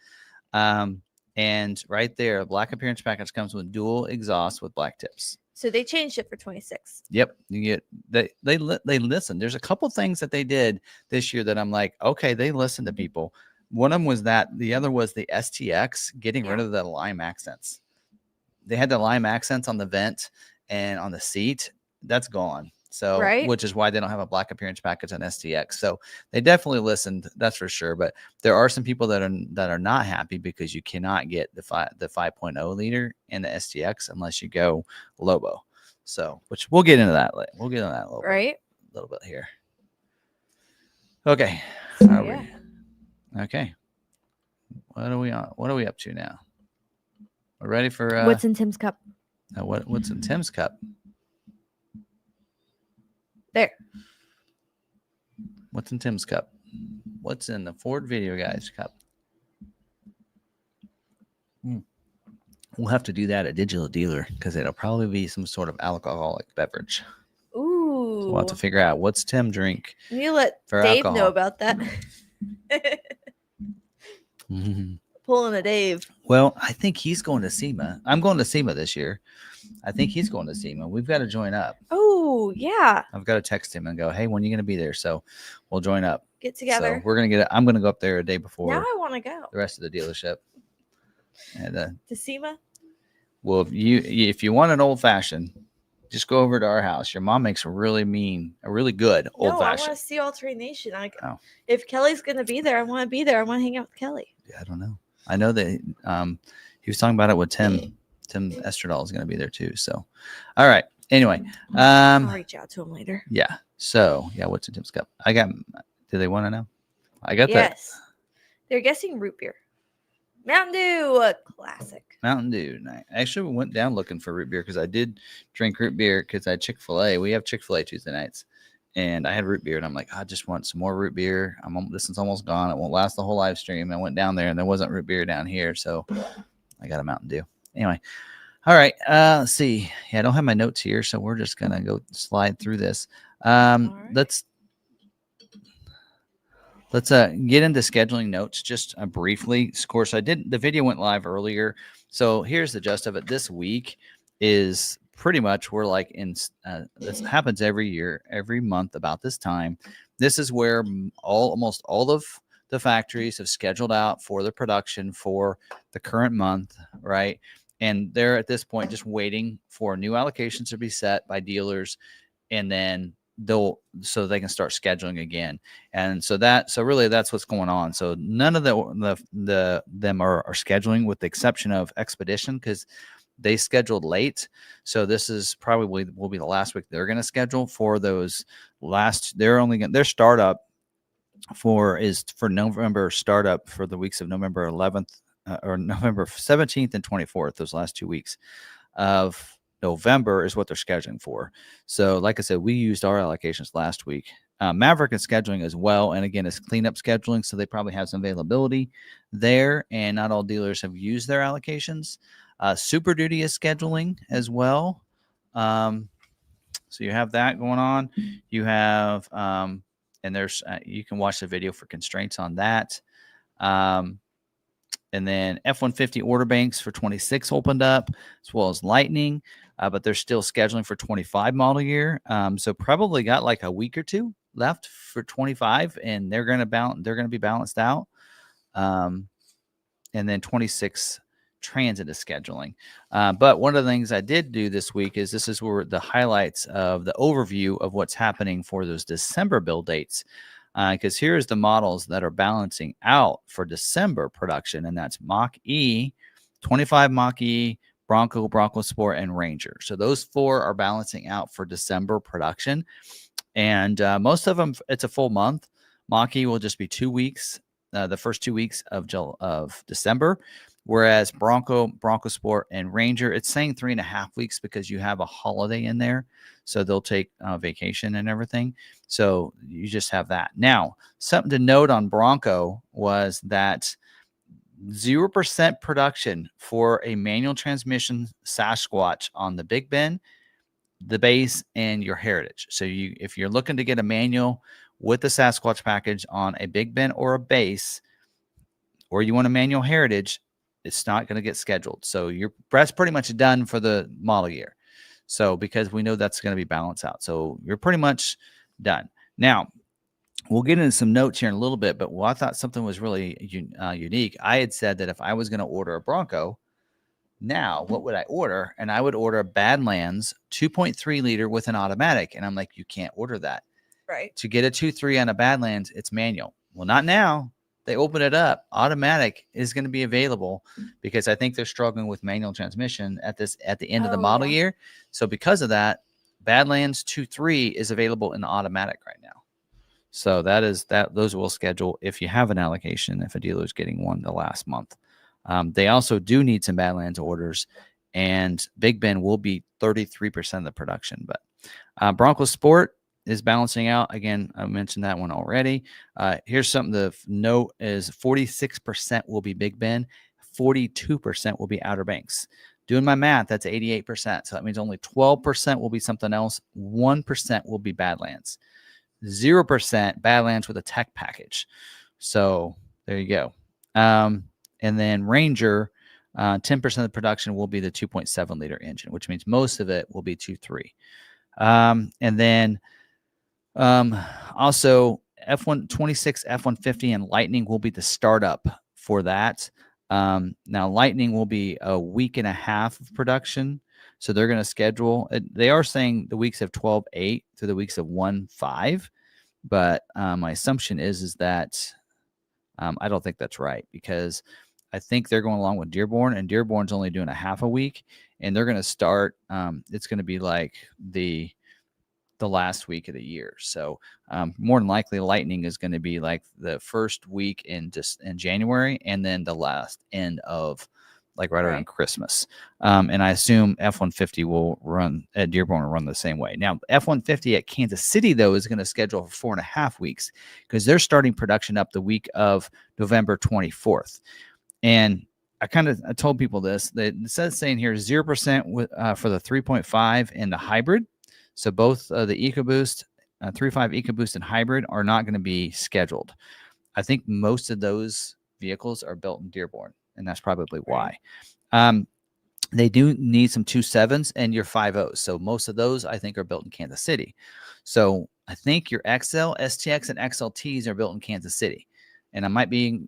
S1: And right there, Black Appearance Package comes with dual exhaust with black tips.
S2: So they changed it for 26.
S1: Yep, you get they listen. There's a couple things that they did this year that I'm like, okay, they listen to people. One of them was that. The other was the STX getting rid of the lime accents. They had the lime accents on the vent and on the seat. That's gone. So, which is why they don't have a Black Appearance Package on STX. So they definitely listened. That's for sure. But there are some people that are not happy because you cannot get the 5.0 liter and the STX unless you go Lobo. So, which we'll get into that. We'll get into that a little bit here. Okay.
S2: So,
S1: okay. What are we on? What are we up to now? We're ready for
S2: what's in Tim's cup?
S1: What's in Tim's cup?
S2: There.
S1: What's in Tim's cup? What's in the Ford Video Guys cup? We'll have to do that at Digital Dealer because it'll probably be some sort of alcoholic beverage.
S2: Ooh.
S1: So we'll have to figure out what's Tim drink.
S2: You let Dave know about that. Pulling a Dave.
S1: Well, I think he's going to SEMA. I'm going to SEMA this year. I think he's going to SEMA. We've got to join up.
S2: Oh, yeah.
S1: I've got to text him and go, hey, when are you going to be there? So we'll join up.
S2: Get together.
S1: So we're going to get I'm going to go up there a day before.
S2: Now I want to go.
S1: The rest of the dealership. And
S2: to SEMA?
S1: Well, if you want an old fashioned, just go over to our house. Your mom makes a really good old fashioned.
S2: I want to see All Terrain Nation. If Kelly's going to be there, I want to be there. I want to hang out with Kelly.
S1: Yeah, I don't know. I know that he was talking about it with Tim. Tim Estradal is going to be there too. So, all right. Anyway,
S2: I'll reach out to him later.
S1: Yeah. So, yeah, what's in Tim's cup? Do they want to know? I got that.
S2: Yes. They're guessing root beer. Mountain Dew, a classic.
S1: Mountain Dew. I actually went down looking for root beer because I did drink root beer because I had Chick-fil-A. We have Chick-fil-A Tuesday nights. And I had root beer, and I'm like, I just want some more root beer. This is almost gone. It won't last the whole live stream. I went down there, and there wasn't root beer down here, so I got a Mountain Dew. Anyway, all right. Let's see. Yeah, I don't have my notes here, so we're just gonna go slide through this. Right. Let's get into scheduling notes just briefly. Of course, the video went live earlier, so here's the gist of it. This week is pretty much we're like this happens every year, every month about this time. This is where almost all of the factories have scheduled out for the production for the current month, right? And they're at this point just waiting for new allocations to be set by dealers, and then so they can start scheduling again. And so really that's what's going on. So none of them are scheduling with the exception of Expedition, because they scheduled late. So this is probably will be the last week they're going to schedule for those last. Their startup is for November startup for the weeks of November 11th or November 17th and 24th. Those last 2 weeks of November is what they're scheduling for. So, like I said, we used our allocations last week. Maverick is scheduling as well, and again, it's cleanup scheduling, so they probably have some availability there, and not all dealers have used their allocations. Super Duty is scheduling as well. So you have that going on. You have, and there's you can watch the video for constraints on that. And then F-150 order banks for 26 opened up, as well as Lightning, but they're still scheduling for 25 model year. So probably got like a week or two left for 25, and they're going to be balanced out. And then 26 Transit is scheduling. But one of the things I did do this week is this is where the highlights of the overview of what's happening for those December build dates. Because here's the models that are balancing out for December production, and that's Mach-E, 25 Mach-E, Bronco Sport, and Ranger. So those 4 are balancing out for December production, and most of them, it's a full month. Mach-E will just be 2 weeks, the first 2 weeks of December, whereas Bronco Sport, and Ranger, it's saying 3.5 weeks because you have a holiday in there. So they'll take vacation and everything. So you just have that. Now, something to note on Bronco was that 0% production for a manual transmission Sasquatch on the Big Ben, the base, and your Heritage. So if you're looking to get a manual with the Sasquatch package on a Big Ben or a base, or you want a manual Heritage, it's not going to get scheduled. So that's pretty much done for the model year. So because we know that's going to be balanced out. So you're pretty much done. Now, we'll get into some notes here in a little bit, but I thought something was really unique. I had said that if I was going to order a Bronco, now what would I order? And I would order a Badlands 2.3 liter with an automatic. And I'm like, you can't order that.
S2: Right.
S1: To get a 2.3 on a Badlands, it's manual. Well, not now. They open it up. Automatic is going to be available because I think they're struggling with manual transmission at the end of the model year. So because of that, Badlands 2.3 is available in the automatic right now. So those will schedule if you have an allocation, if a dealer is getting one the last month. They also do need some Badlands orders, and Big Ben will be 33% of the production. But Bronco Sport is balancing out. Again, I mentioned that one already. Here's something to note is 46% will be Big Ben, 42% will be Outer Banks. Doing my math, that's 88%. So that means only 12% will be something else. 1% will be Badlands. 0% Badlands with a tech package. So there you go. And then Ranger, 10% of the production will be the 2.7 liter engine, which means most of it will be 2.3. And then also F-126, F-150, and Lightning will be the startup for that. Now Lightning will be a week and a half of production. So they're going to schedule it. They are saying the weeks of 12/8 through the weeks of 1/5. But my assumption is that I don't think that's right, because I think they're going along with Dearborn, and Dearborn's only doing a half a week, and they're going to start. It's going to be like the last week of the year. So more than likely, Lightning is going to be like the first week in January, and then the last end of like right around Christmas. And I assume F-150 will run at Dearborn will run the same way. Now, F-150 at Kansas City, though, is going to schedule for 4.5 weeks because they're starting production up the week of November 24th. And I told people this. It says saying here 0% for the 3.5 and the hybrid. So both the EcoBoost, 3.5 EcoBoost and hybrid are not going to be scheduled. I think most of those vehicles are built in Dearborn, and that's probably why. They do need some 2.7s and your 5.0s. So most of those, I think, are built in Kansas City. So I think your XL, STX, and XLTs are built in Kansas City. And I might be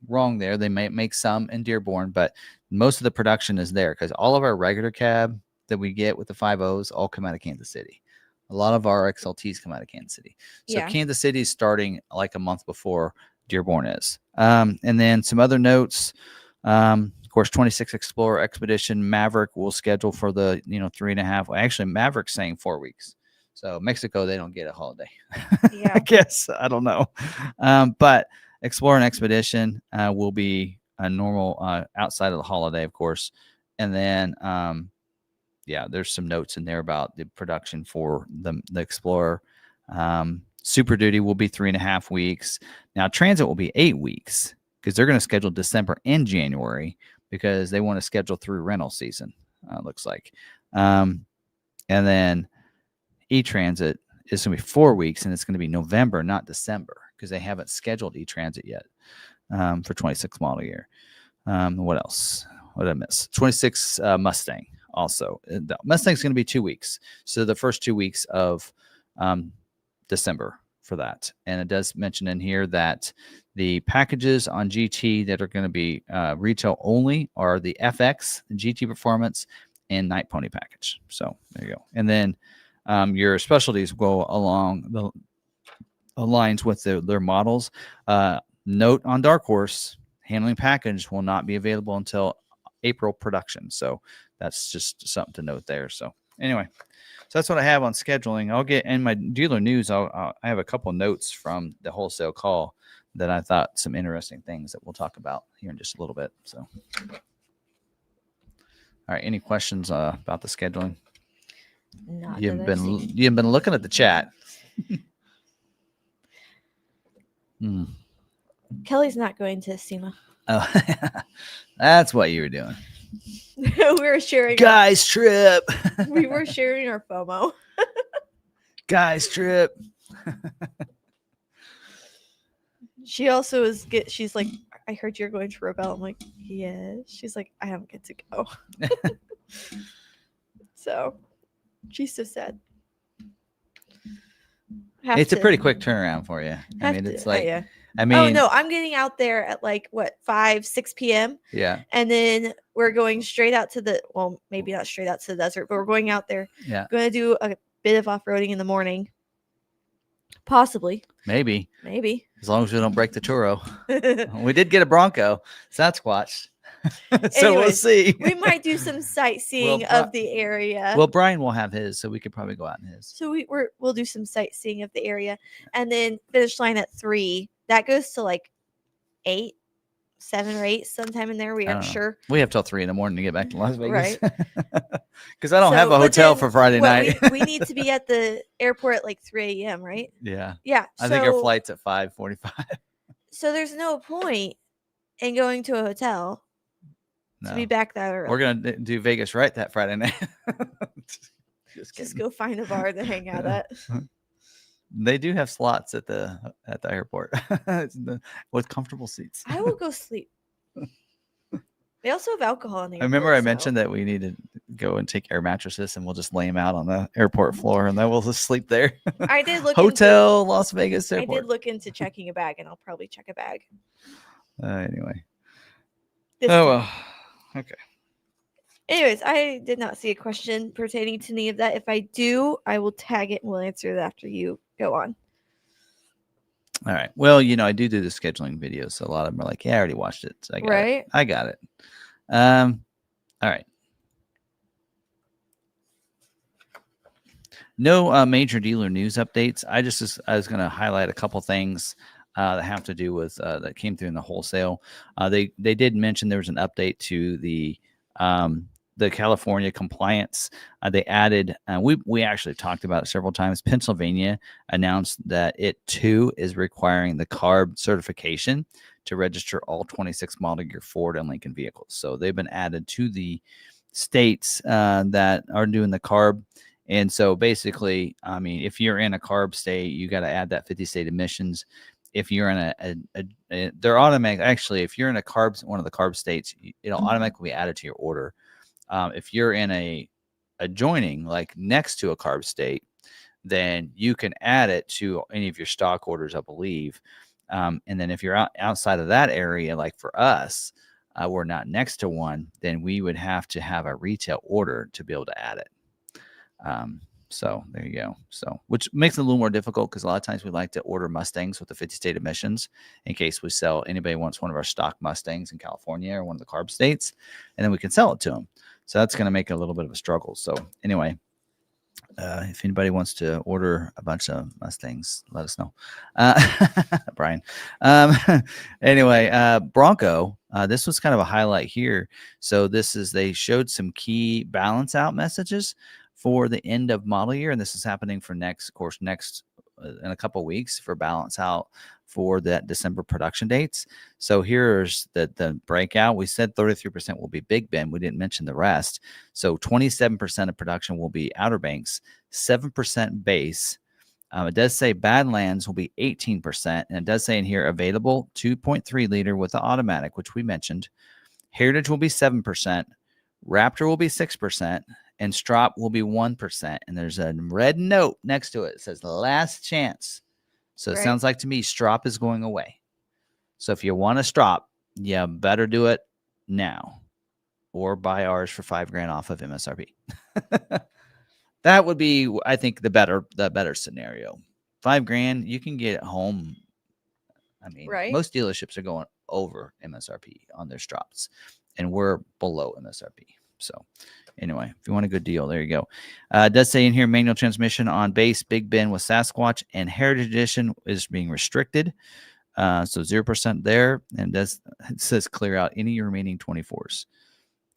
S1: wrong there. They might make some in Dearborn, but most of the production is there because all of our regular cab that we get with the 5.0s all come out of Kansas City. A lot of our XLTs come out of Kansas City. So Kansas City is starting like a month before Dearborn is. And then some other notes. Of course, 26 Explorer Expedition Maverick will schedule for the 3.5. Well, actually, Maverick's saying 4 weeks. So Mexico, they don't get a holiday.
S2: Yeah.
S1: I guess I don't know, but Explorer and Expedition will be a normal outside of the holiday, of course, and then there's some notes in there about the production for the Explorer. Super Duty will be 3.5 weeks. Now Transit will be 8 weeks because they're going to schedule December and January because they want to schedule through rental season. Looks like, and then E-Transit is going to be 4 weeks, and it's going to be November, not December, because they haven't scheduled E-Transit yet for 26 model year. What else? What did I miss? 26 Mustang also. The Mustang's going to be 2 weeks. So the first 2 weeks of December for that. And it does mention in here that the packages on GT that are going to be retail only are the FX, GT Performance, and Night Pony package. So there you go. And then your specialties go along the lines with their models. Note on Dark Horse, handling package will not be available until April production. So that's just something to note there. So anyway, so that's what I have on scheduling. I'll get in my dealer news. I have a couple notes from the wholesale call that I thought some interesting things that we'll talk about here in just a little bit. So, all right, any questions about the scheduling?
S2: Not
S1: You've
S2: that I've seen.
S1: been looking at the chat.
S2: Kelly's not going to SEMA.
S1: Oh, that's what you were doing.
S2: We were sharing.
S1: Guys trip.
S2: We were sharing our FOMO.
S1: Guys trip.
S2: She also is. She's like, I heard you're going to Rebel. I'm like, yes. She's like, I don't get to go. So she's so sad.
S1: It's a pretty quick turnaround for you. I mean, it's like,
S2: yeah.
S1: I mean,
S2: oh no, I'm getting out there at like what 5-6 p.m.
S1: Yeah.
S2: And then we're going straight out to the, well, maybe not straight out to the desert, but we're going out there.
S1: Yeah.
S2: Going to do a bit of off-roading in the morning. Possibly.
S1: Maybe.
S2: Maybe.
S1: As long as we don't break the Turo. We did get a Bronco Sasquatch. So
S2: Anyways,
S1: we'll see.
S2: We might do some sightseeing of the area.
S1: Well, Brian will have his, so we could probably go out in his.
S2: So we'll do some sightseeing of the area, and then finish line at 3. That goes to like 8, 7 or 8, sometime in there. We aren't sure.
S1: We have till 3 a.m. to get back to Las Vegas,
S2: right?
S1: Because I don't have a hotel for Friday night.
S2: we need to be at the airport at like 3 a.m. Right?
S1: Yeah.
S2: Yeah.
S1: I think our flight's at 5:45. So
S2: there's no point in going to a hotel. To be back that early.
S1: We're gonna do Vegas right that Friday night.
S2: Just go find a bar to hang out at.
S1: They do have slots at the airport with comfortable seats.
S2: I will go sleep. They also have alcohol in the airport.
S1: I remember I mentioned that we need to go and take air mattresses and we'll just lay them out on the airport floor and then we'll just sleep there.
S2: I did look
S1: Hotel Las Vegas Airport.
S2: I did look into checking a bag, and I'll probably check a bag.
S1: Anyway.
S2: Well.
S1: Okay.
S2: Anyways, I did not see a question pertaining to any of that. If I do, I will tag it and we'll answer it after you go on.
S1: All right. Well, I do the scheduling videos, so a lot of them are like, "Yeah, I already watched it. So I got it. I got it." All right. No major dealer news updates. I was going to highlight a couple things that have to do with that came through in the wholesale. They did mention there was an update to the California compliance. They added, we actually talked about it several times. Pennsylvania announced that it too is requiring the CARB certification to register all 26 model year Ford and Lincoln vehicles. So they've been added to the states that are doing the CARB. And so basically, I mean, if you're in a CARB state, you got to add that 50 state emissions. If you're in they're automatic. Actually, if you're in one of the CARB states, it'll automatically be added to your order. If you're in a adjoining, like next to a CARB state, then you can add it to any of your stock orders, I believe. And then if you're outside of that area, like for us, we're not next to one, then we would have to have a retail order to be able to add it. So there you go. So which makes it a little more difficult because a lot of times we like to order Mustangs with the 50 state emissions in case we sell anybody wants one of our stock Mustangs in California or one of the CARB states, and then we can sell it to them. So that's going to make it a little bit of a struggle. So anyway, if anybody wants to order a bunch of Mustangs, let us know. Brian. Anyway, Bronco, this was kind of a highlight here. So they showed some key balance out messages for the end of model year. And this is happening for next in a couple of weeks for balance out for that December production dates. So here's the breakout. We said 33% will be Big Bend. We didn't mention the rest. So 27% of production will be Outer Banks, 7% base. It does say Badlands will be 18%. And it does say in here available 2.3 liter with the automatic, which we mentioned. Heritage will be 7%. Raptor will be 6%. And Strop will be 1%. And there's a red note next to it. It says last chance. So it sounds like to me Strop is going away. So if you want a Strop, you better do it now or buy ours for $5,000 off of MSRP. That would be, I think, the better scenario. $5,000, you can get it home. I mean, most dealerships are going over MSRP on their Strops, and we're below MSRP. So anyway, if you want a good deal, there you go. It does say in here manual transmission on base, Big Bend with Sasquatch, and Heritage Edition is being restricted. So 0% there. And it says clear out any remaining 24s.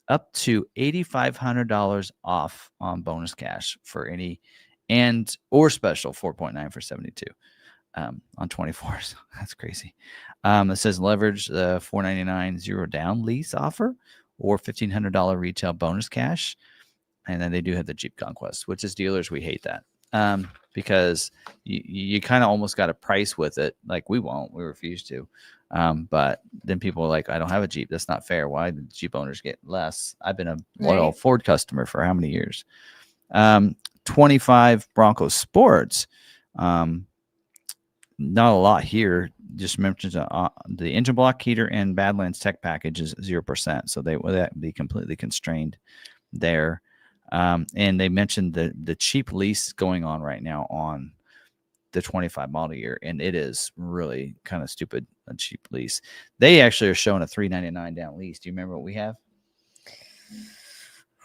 S1: Up to $8,500 off on bonus cash for any or special 4.9 for 72 on 24s. That's crazy. It says leverage the $499 zero down lease offer or $1,500 retail bonus cash. And then they do have the Jeep Conquest, which is dealers. We hate that because you kind of almost got a price with it. Like we refuse to. But then people are like, I don't have a Jeep. That's not fair. Why did Jeep owners get less? I've been a loyal Ford customer for how many years? 25 Bronco Sports. Not a lot here. Just mentions the engine block heater and Badlands Tech package is 0%. So they would be completely constrained there. And they mentioned the cheap lease going on right now on the 25 model year, and it is really kind of stupid, a cheap lease. They actually are showing a $399 down lease. Do you remember what we have?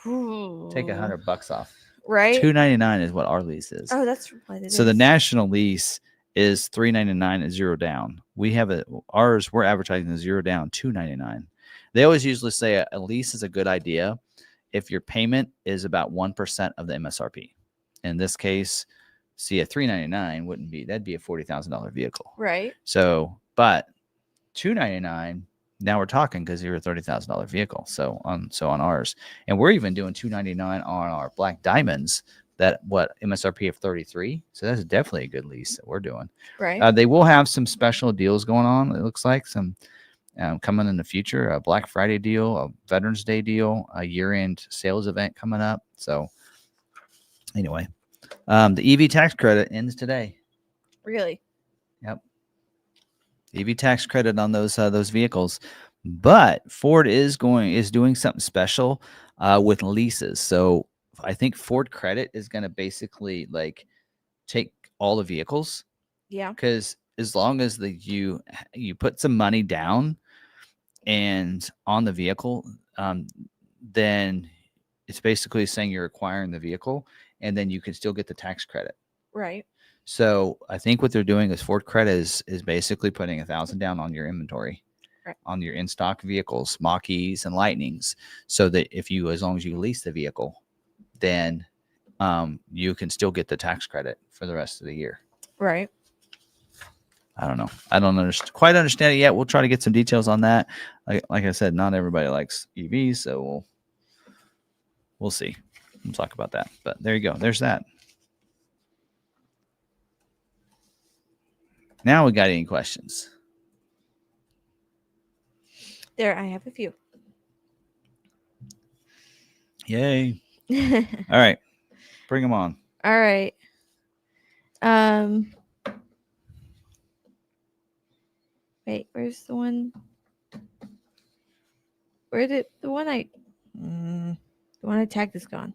S2: Ooh.
S1: Take $100 off.
S2: Right.
S1: $299 is what our lease is.
S2: Oh, that's what it is.
S1: So the national lease is $399 and zero down. We have ours. We're advertising the zero down $299. They always usually say a lease is a good idea if your payment is about 1% of the MSRP. In this case, see, a $399 that'd be a $40,000 vehicle.
S2: Right.
S1: So, but $299, now we're talking because you're a $30,000 vehicle. So on ours, and we're even doing $299 on our Black Diamonds. That MSRP of 33. So that's definitely a good lease that we're doing.
S2: Right.
S1: They will have some special deals going on. It looks like some coming in the future, a Black Friday deal, a Veterans Day deal, a year-end sales event coming up. So anyway, the EV tax credit ends today.
S2: Really?
S1: Yep. EV tax credit on those vehicles, but Ford is doing something special with leases. So I think Ford Credit is going to basically like take all the vehicles.
S2: Yeah.
S1: Because as long as you put some money down and on the vehicle, then it's basically saying you're acquiring the vehicle, and then you can still get the tax credit.
S2: Right.
S1: So I think what they're doing is Ford Credit is basically putting $1,000 down on your inventory, on your in stock vehicles, Mach-E's and Lightnings, so that as long as you lease the vehicle, then you can still get the tax credit for the rest of the year.
S2: Right.
S1: I don't know. I don't quite understand it yet. We'll try to get some details on that. Like I said, not everybody likes EVs, so we'll see. We'll talk about that. But there you go. There's that. Now we got any questions?
S2: There, I have a few.
S1: Yay. All right. Bring them on.
S2: All right. Wait, where's the one? Where did the one I tagged is gone?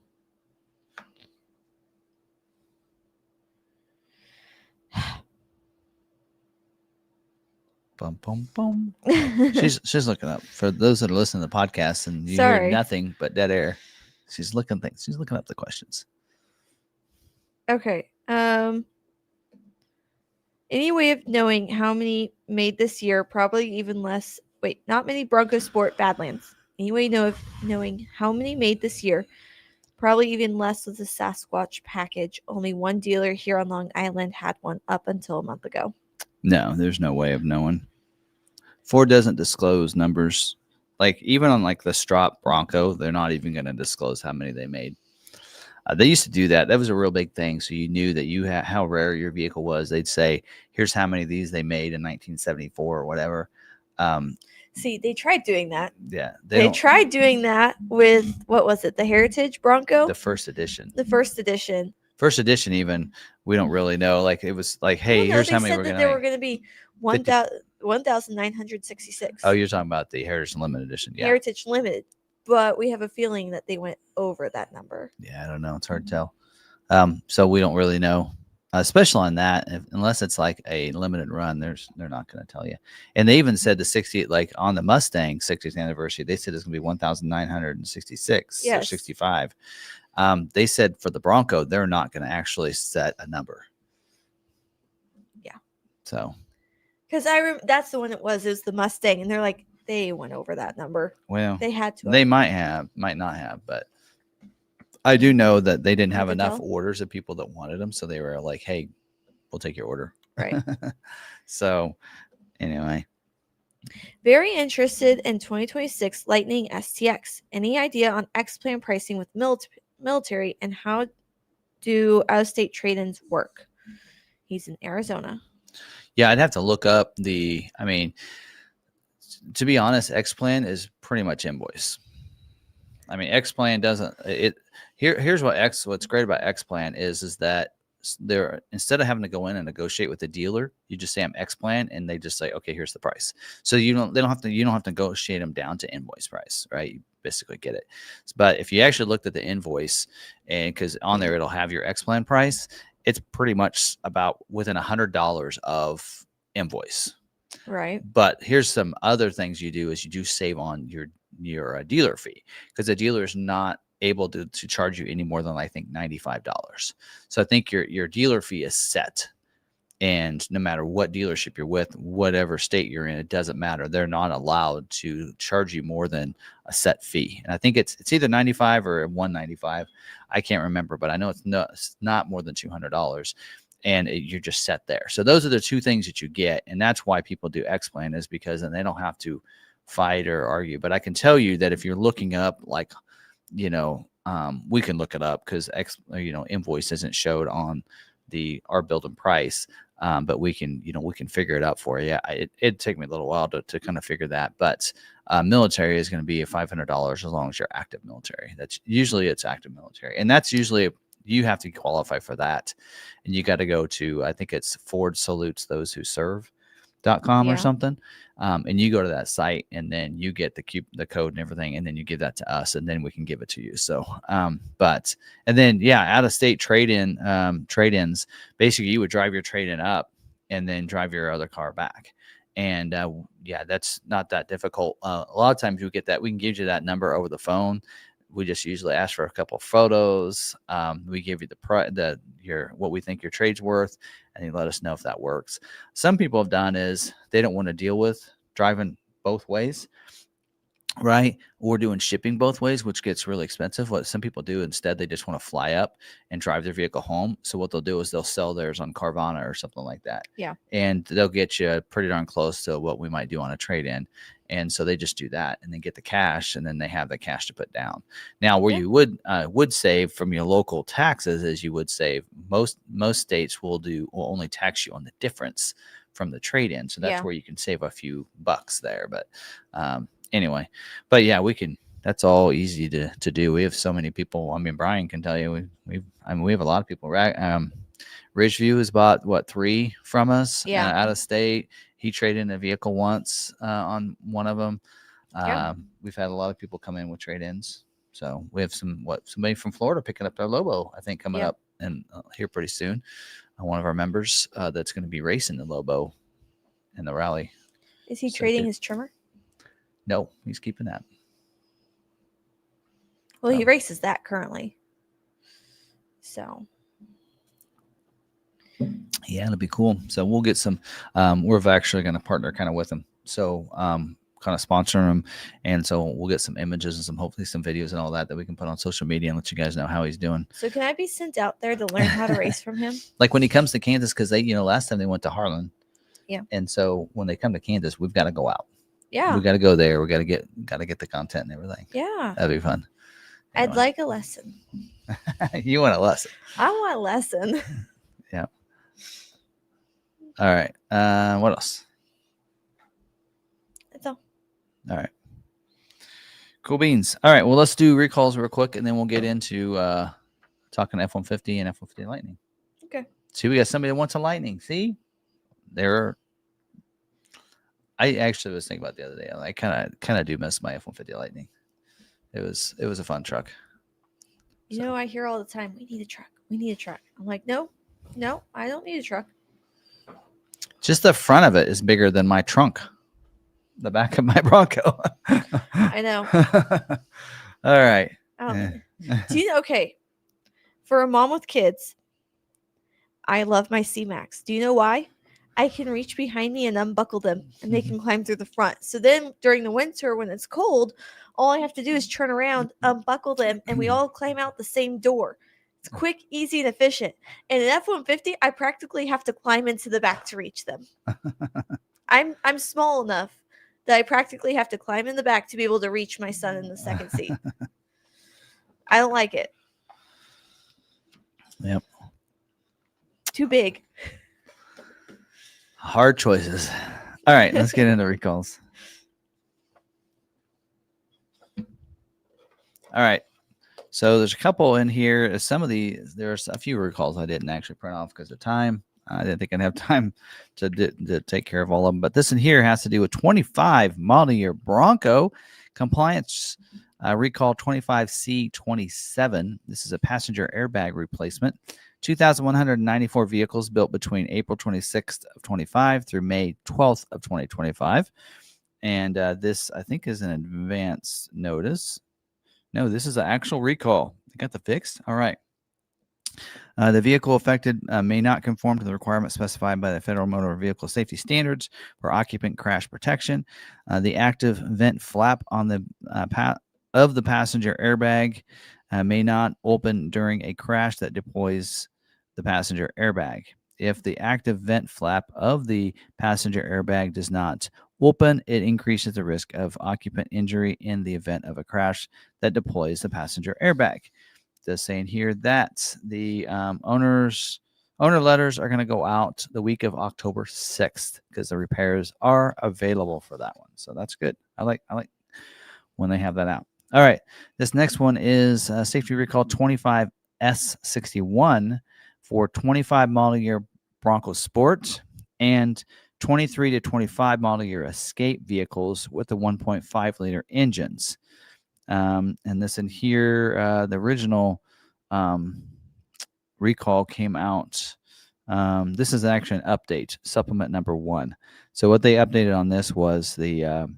S1: Bum, bum, bum. She's looking up. For those that are listening to the podcast and you hear
S2: Sorry.
S1: nothing but dead air, she's looking up the questions.
S2: Okay. Any way of knowing how many made this year? Probably even less. Wait, not many Bronco Sport Badlands. Any way of knowing how many made this year? Probably even less with the Sasquatch package. Only one dealer here on Long Island had one up until a month ago.
S1: No, there's no way of knowing. Ford doesn't disclose numbers. Like even on like the Strop Bronco, they're not even going to disclose how many they made. They used to do that. That was a real big thing. So you knew that you had how rare your vehicle was. They'd say, "Here's how many of these they made in 1974 or whatever."
S2: See, they tried doing that.
S1: Yeah,
S2: They tried doing that with what was it? The Heritage Bronco,
S1: the first edition.
S2: the first edition.
S1: First edition, even we don't really know. Like it was like, hey,
S2: Well, no,
S1: here's
S2: they
S1: how many
S2: said
S1: we're
S2: that
S1: gonna
S2: there
S1: make.
S2: were going to be 1,966.
S1: Oh, you're talking about the Heritage Limited Edition. Yeah.
S2: Heritage Limited, but we have a feeling that they went over that number.
S1: Yeah, I don't know. It's hard to tell. So we don't really know, especially on that. Unless it's like a limited run, they're not going to tell you. And they even said the 60, like on the Mustang 60th anniversary, they said it's going to be 1,966 or 65. They said for the Bronco, they're not going to actually set a number.
S2: Yeah.
S1: So.
S2: Because that's the one it was the Mustang, and they're like, they went over that number.
S1: Well,
S2: they had to.
S1: They might not have, but I do know that they didn't have enough
S2: tell?
S1: orders of people that wanted them, so they were like, "Hey, we'll take your order."
S2: Right.
S1: So, anyway,
S2: very interested in 2026 Lightning STX. Any idea on X-Plan pricing with military, and how do out-of-state trade-ins work? He's in Arizona.
S1: Yeah, I'd have to look up the. I mean, to be honest, X-Plan is pretty much invoice. I mean, X-Plan doesn't it. Here's what's great about X-Plan is that they're instead of having to go in and negotiate with the dealer, you just say I'm X-Plan, and they just say, okay, here's the price. So you don't have to negotiate them down to invoice price, right? You basically get it. But if you actually looked at the invoice, and because on there it'll have your X-Plan price, it's pretty much about within $100 of invoice.
S2: Right.
S1: But here's some other things you do is you do save on your dealer fee, because the dealer is not able to charge you any more than I think $95. So I think your dealer fee is set, and no matter what dealership you're with, whatever state you're in, it doesn't matter. They're not allowed to charge you more than a set fee. And I think it's either 95 or 195. I can't remember, but I know it's not more than $200. And you're just set there. So those are the two things that you get. And that's why people do X-Plan, is because then they don't have to fight or argue. But I can tell you that if you're looking up, like, we can look it up, because invoice isn't showed on our build and price. But we can figure it out for you. It'd take me a little while to kind of figure that. But military is going to be $500 as long as you're active military. That's usually it's active military. And that's usually you have to qualify for that, and you got to go to, I think it's Ford salutes those who serve.com or something. And you go to that site, and then you get the code and everything, and then you give that to us, and then we can give it to you. So, and then out of state trade-ins, basically you would drive your trade-in up and then drive your other car back. And that's not that difficult. A lot of times we get that. We can give you that number over the phone. We just usually ask for a couple of photos. We give you what we think your trade's worth, and you let us know if that works. Some people have done is they don't want to deal with driving both ways, right? Or doing shipping both ways, which gets really expensive. What some people do instead, they just want to fly up and drive their vehicle home. So what they'll do is they'll sell theirs on Carvana or something like that.
S2: Yeah. And
S1: they'll get you pretty darn close to what we might do on a trade-in. And so they just do that and then get the cash, and then they have the cash to put down. Now, where you would save from your local taxes is you would save. Most states will only tax you on the difference from the trade-in. So that's where you can save a few bucks there. But anyway, but we can. That's all easy to do. We have so many people. I mean, Brian can tell you we have a lot of people. Ridgeview has bought 3 from us out of state. He traded in a vehicle once on one of them. We've had a lot of people come in with trade-ins. So we have somebody from Florida picking up their Lobo, I think, coming up and here pretty soon. One of our members that's going to be racing the Lobo in the rally.
S2: Is he
S1: So
S2: trading
S1: good.
S2: his trimmer?
S1: No, he's keeping that.
S2: Well, he
S1: Oh.
S2: races that currently. So
S1: Yeah, it'll be cool. So we'll get some. We're actually going to partner kind of with him. So kind of sponsor him, and so we'll get some images and hopefully some videos and all that we can put on social media and let you guys know how he's doing.
S2: So can I be sent out there to learn how to race from him?
S1: Like when he comes to Kansas, because they, last time they went to Harlan.
S2: Yeah.
S1: And so when they come to Kansas, we've got to go out.
S2: Yeah.
S1: We got to go there. We got to get the content and everything.
S2: Yeah.
S1: That'd be fun.
S2: Anyway. I'd like a lesson.
S1: You want a lesson?
S2: I want a lesson.
S1: Yeah. All right. What else?
S2: That's all.
S1: All right. Cool beans. All right. Well, let's do recalls real quick, and then we'll get into talking F-150 and F-150 Lightning.
S2: Okay.
S1: See, we got somebody that wants a Lightning. See, I actually was thinking about the other day. I kind of do miss my F-150 Lightning. It was a fun truck.
S2: You know, I hear all the time, we need a truck. We need a truck. I'm like, no, I don't need a truck.
S1: Just the front of it is bigger than my trunk. The back of my Bronco.
S2: I know.
S1: All right.
S2: Do you know, okay, for a mom with kids, I love my C-Max. Do you know why? I can reach behind me and unbuckle them, and they can climb through the front. So then during the winter when it's cold, all I have to do is turn around, unbuckle them, and we all climb out the same door. It's quick, easy, and efficient. And an F-150, I practically have to climb into the back to reach them. I'm small enough that I practically have to climb in the back to be able to reach my son in the second seat. I don't like it.
S1: Yep.
S2: Too big.
S1: Hard choices. All right, let's get into recalls. All right. So there's a couple in here. There's a few recalls I didn't actually print off because of time. I didn't think I'd have time to take care of all of them. But this in here has to do with 25 model year Bronco compliance recall 25C27. This is a passenger airbag replacement. 2,194 vehicles built between April 26th of 25 through May 12th of 2025. And this, I think, is an advance notice. No, this is an actual recall. You got the fixed? All right. The vehicle affected may not conform to the requirements specified by the Federal Motor Vehicle Safety Standards for occupant crash protection. The active vent flap on the of the passenger airbag may not open during a crash that deploys the passenger airbag. If the active vent flap of the passenger airbag does not open, it increases the risk of occupant injury in the event of a crash that deploys the passenger airbag. Does saying here that the owner letters are going to go out the week of October 6th because the repairs are available for that one. So that's good. I like when they have that out. All right. This next one is safety recall 25S61 for 25 model year Bronco Sport and 23 to 25 model year Escape vehicles with the 1.5 liter engines. And this in here, the original recall came out. This is actually an update, supplement number 1. So what they updated on this was the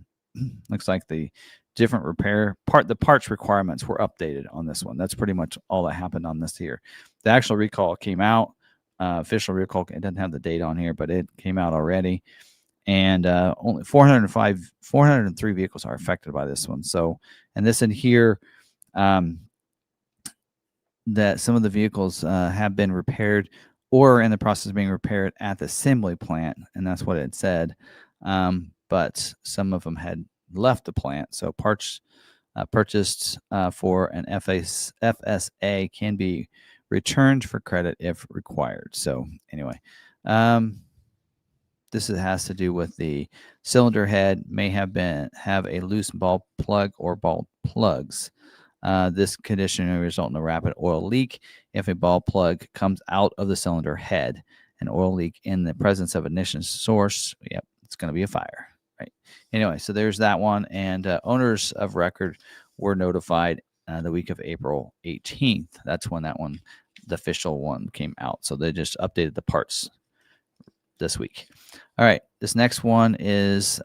S1: looks like the different the parts requirements were updated on this one. That's pretty much all that happened on this here. The actual recall came out. Official recall, it doesn't have the date on here, but it came out already. And only 403 vehicles are affected by this one. So, and this in here, that some of the vehicles have been repaired or in the process of being repaired at the assembly plant, and that's what it said. But some of them had left the plant, so parts purchased for an FSA can be returned for credit if required. So anyway, this has to do with the cylinder head may have a loose ball plug or ball plugs. This condition may result in a rapid oil leak if a ball plug comes out of the cylinder head. An oil leak in the presence of ignition source, yep, it's going to be a fire. Right. Anyway, so there's that one. And owners of record were notified the week of April 18th. That's when that one, the official one, came out. So they just updated the parts this week. All right. This next one is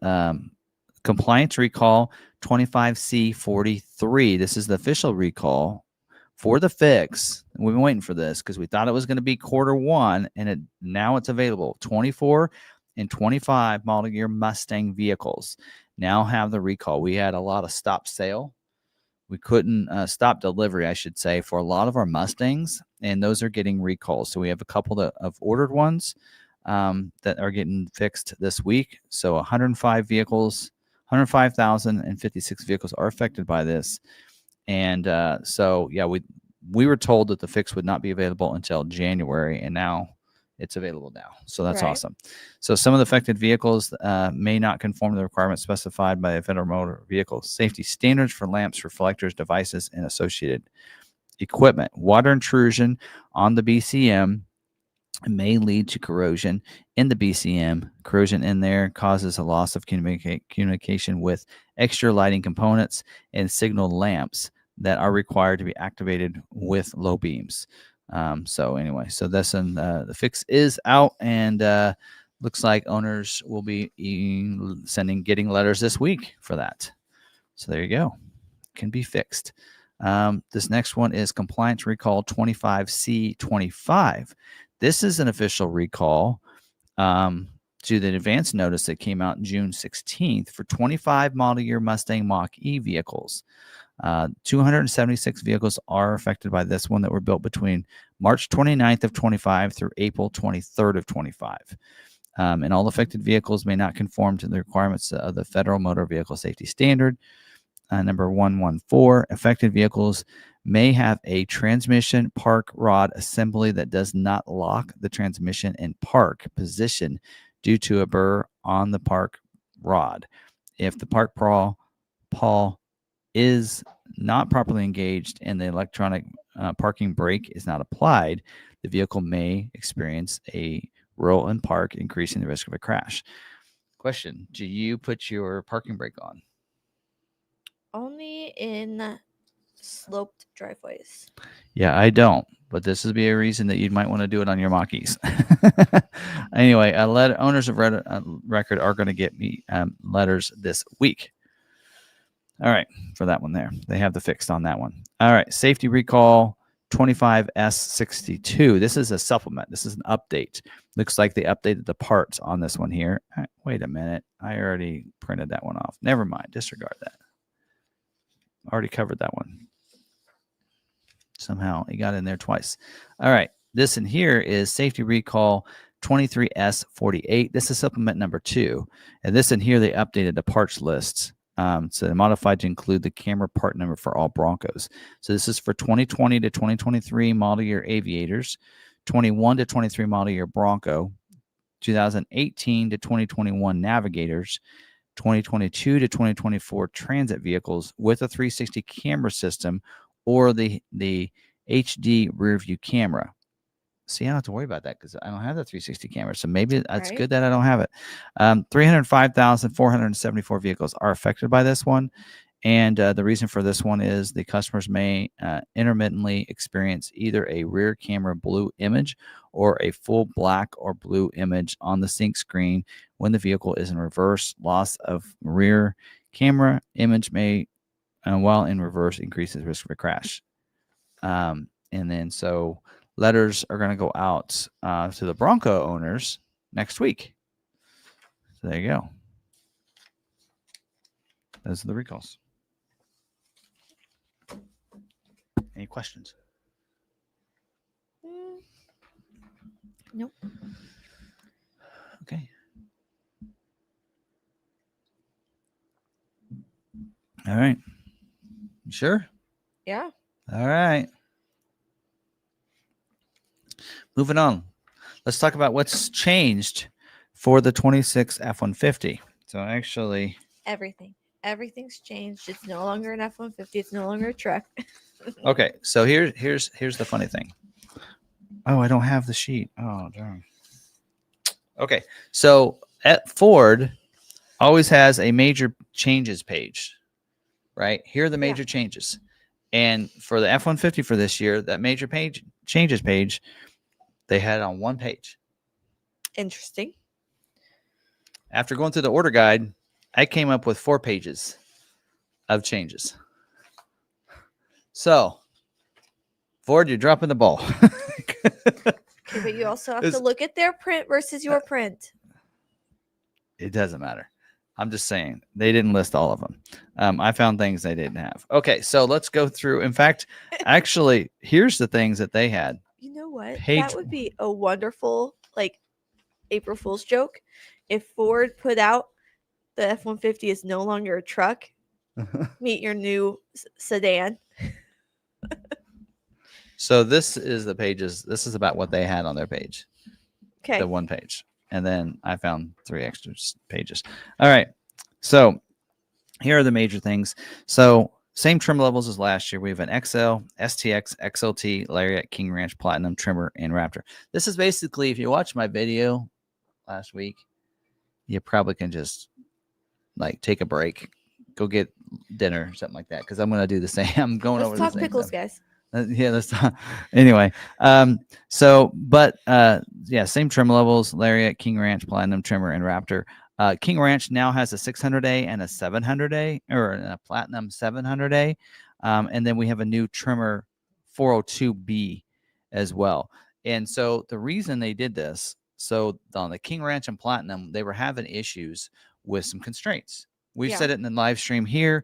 S1: compliance recall 25C43. This is the official recall for the fix. We've been waiting for this because we thought it was going to be Q1, and now it's available. 24 and 25 model year Mustang vehicles now have the recall. We had a lot of stop sale. We couldn't stop delivery, I should say, for a lot of our Mustangs, and those are getting recalls. So we have a couple of ordered ones that are getting fixed this week. So 105 vehicles, 105,056 vehicles are affected by this. And so, yeah, we were told that the fix would not be available until January, and now it's available now. So that's awesome. So some of the affected vehicles may not conform to the requirements specified by the Federal Motor Vehicle Safety Standards for lamps, reflectors, devices, and associated equipment. Water intrusion on the BCM may lead to corrosion in the BCM. Corrosion in there causes a loss of communication with extra lighting components and signal lamps that are required to be activated with low beams. So anyway, so this and the fix is out, and looks like owners will be getting letters this week for that. So there you go, can be fixed. This next one is compliance recall 25C25. This is an official recall to the advance notice that came out June 16th for 25 model year Mustang Mach-E vehicles. 276 vehicles are affected by this one that were built between March 29th of 25 through April 23rd of 25. And all affected vehicles may not conform to the requirements of the Federal Motor Vehicle Safety Standard. Number 114, affected vehicles may have a transmission park rod assembly that does not lock the transmission in park position due to a burr on the park rod. If the park pawl is not properly engaged and the electronic parking brake is not applied, the vehicle may experience a roll and park, increasing the risk of a crash. Question: do you put your parking brake on?
S2: Only in sloped driveways.
S1: Yeah, I don't, but this would be a reason that you might want to do it on your Mach-E's. Anyway, owners of record are going to get me letters this week. All right, for that one there. They have the fixed on that one. All right, safety recall 25S62. This is a supplement. This is an update. Looks like they updated the parts on this one here. Wait a minute. I already printed that one off. Never mind. Disregard that. Already covered that one. Somehow it got in there twice. All right. This in here is safety recall 23S48. This is supplement number 2. And this in here, they updated the parts lists. So they modified to include the camera part number for all Broncos. So this is for 2020 to 2023 model year Aviators, 21 to 23 model year Bronco, 2018 to 2021 Navigators, 2022 to 2024 transit vehicles with a 360 camera system or the HD rear view camera. See, I don't have to worry about that because I don't have the 360 camera. So maybe that's good that I don't have it. 305,474 vehicles are affected by this one. And the reason for this one is the customers may intermittently experience either a rear camera blue image or a full black or blue image on the sync screen when the vehicle is in reverse. Loss of rear camera image may, while in reverse, increases risk of a crash. And then so letters are going to go out to the Bronco owners next week. So there you go. Those are the recalls. Any questions?
S2: Nope.
S1: Okay. All right. You sure?
S2: Yeah.
S1: All right. Moving on. Let's talk about what's changed for the 26 F-150. So actually,
S2: everything's changed. It's no longer an F-150. It's no longer a truck.
S1: Okay, so here's the funny thing. Oh, I don't have the sheet. Oh, darn. Okay, so at Ford always has a major changes page, right? Here are the major changes. And for the F-150 for this year, that major changes page, they had it on one page.
S2: Interesting.
S1: after going through the order guide, I came up with 4 pages of changes. So, Ford, you're dropping the ball.
S2: Okay, but you also have to look at their print versus your print.
S1: It doesn't matter. I'm just saying they didn't list all of them. I found things they didn't have. Okay, so let's go through. In fact, actually, here's the things that they had.
S2: You know what?
S1: Page-
S2: That would be a wonderful April Fool's joke if Ford put out the F-150 is no longer a truck. Meet your new sedan.
S1: So this is the pages. This is about what they had on their page.
S2: Okay.
S1: The 1 page. And then I found 3 extra pages. All right. So here are the major things. So same trim levels as last year. We have an XL, STX, XLT, Lariat, King Ranch, Platinum, Trimmer, and Raptor. This is basically, if you watch my video last week, you probably can just take a break, go get dinner, something like that. Because I'm going to do the same. I'm going over the same.
S2: Let's talk pickles,
S1: stuff.
S2: guys.
S1: Yeah, let's talk. Anyway, same trim levels: Lariat, King Ranch, Platinum, Trimmer, and Raptor. King Ranch now has a 600A and a 700A, or a Platinum 700A, and then we have a new Trimmer 402B as well. And so the reason they did this, so on the King Ranch and Platinum, they were having issues with some constraints. We've said it in the live stream here.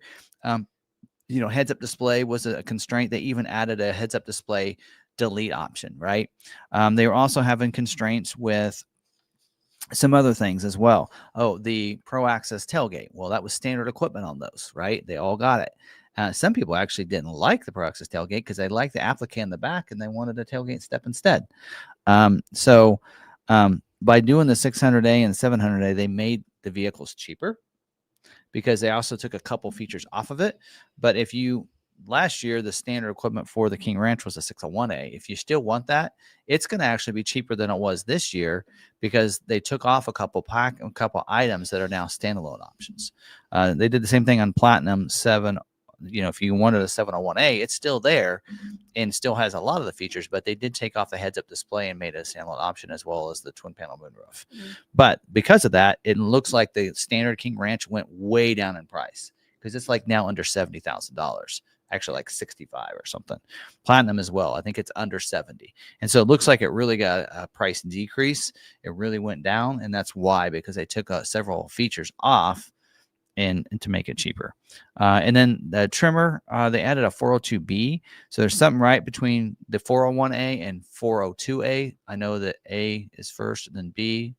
S1: Heads-up display was a constraint. They even added a heads-up display delete option, right? They were also having constraints with some other things as well. Oh, the Pro Access tailgate. Well, that was standard equipment on those, right? They all got it. Some people actually didn't like the Pro Access tailgate because they liked the applique in the back and they wanted a tailgate step instead. By doing the 600A and 700A, they made the vehicles cheaper, because they also took a couple features off of it. But last year, the standard equipment for the King Ranch was a 601A. If you still want that, it's going to actually be cheaper than it was this year, because they took off a couple items that are now standalone options. They did the same thing on Platinum 7. If you wanted a 701A, it's still there and still has a lot of the features, but they did take off the heads-up display and made it a standalone option, as well as the twin panel moonroof. But because of that, it looks like the standard King Ranch went way down in price, because it's now under $70,000, actually like 65 or something. Platinum as well, I think it's under 70. And so it looks like it really got a price decrease. It really went down, and that's why, because they took several features off and to make it cheaper. And then the Trimmer, they added a 402B. So there's something right between the 401A and 402A. I know that A is first and then B.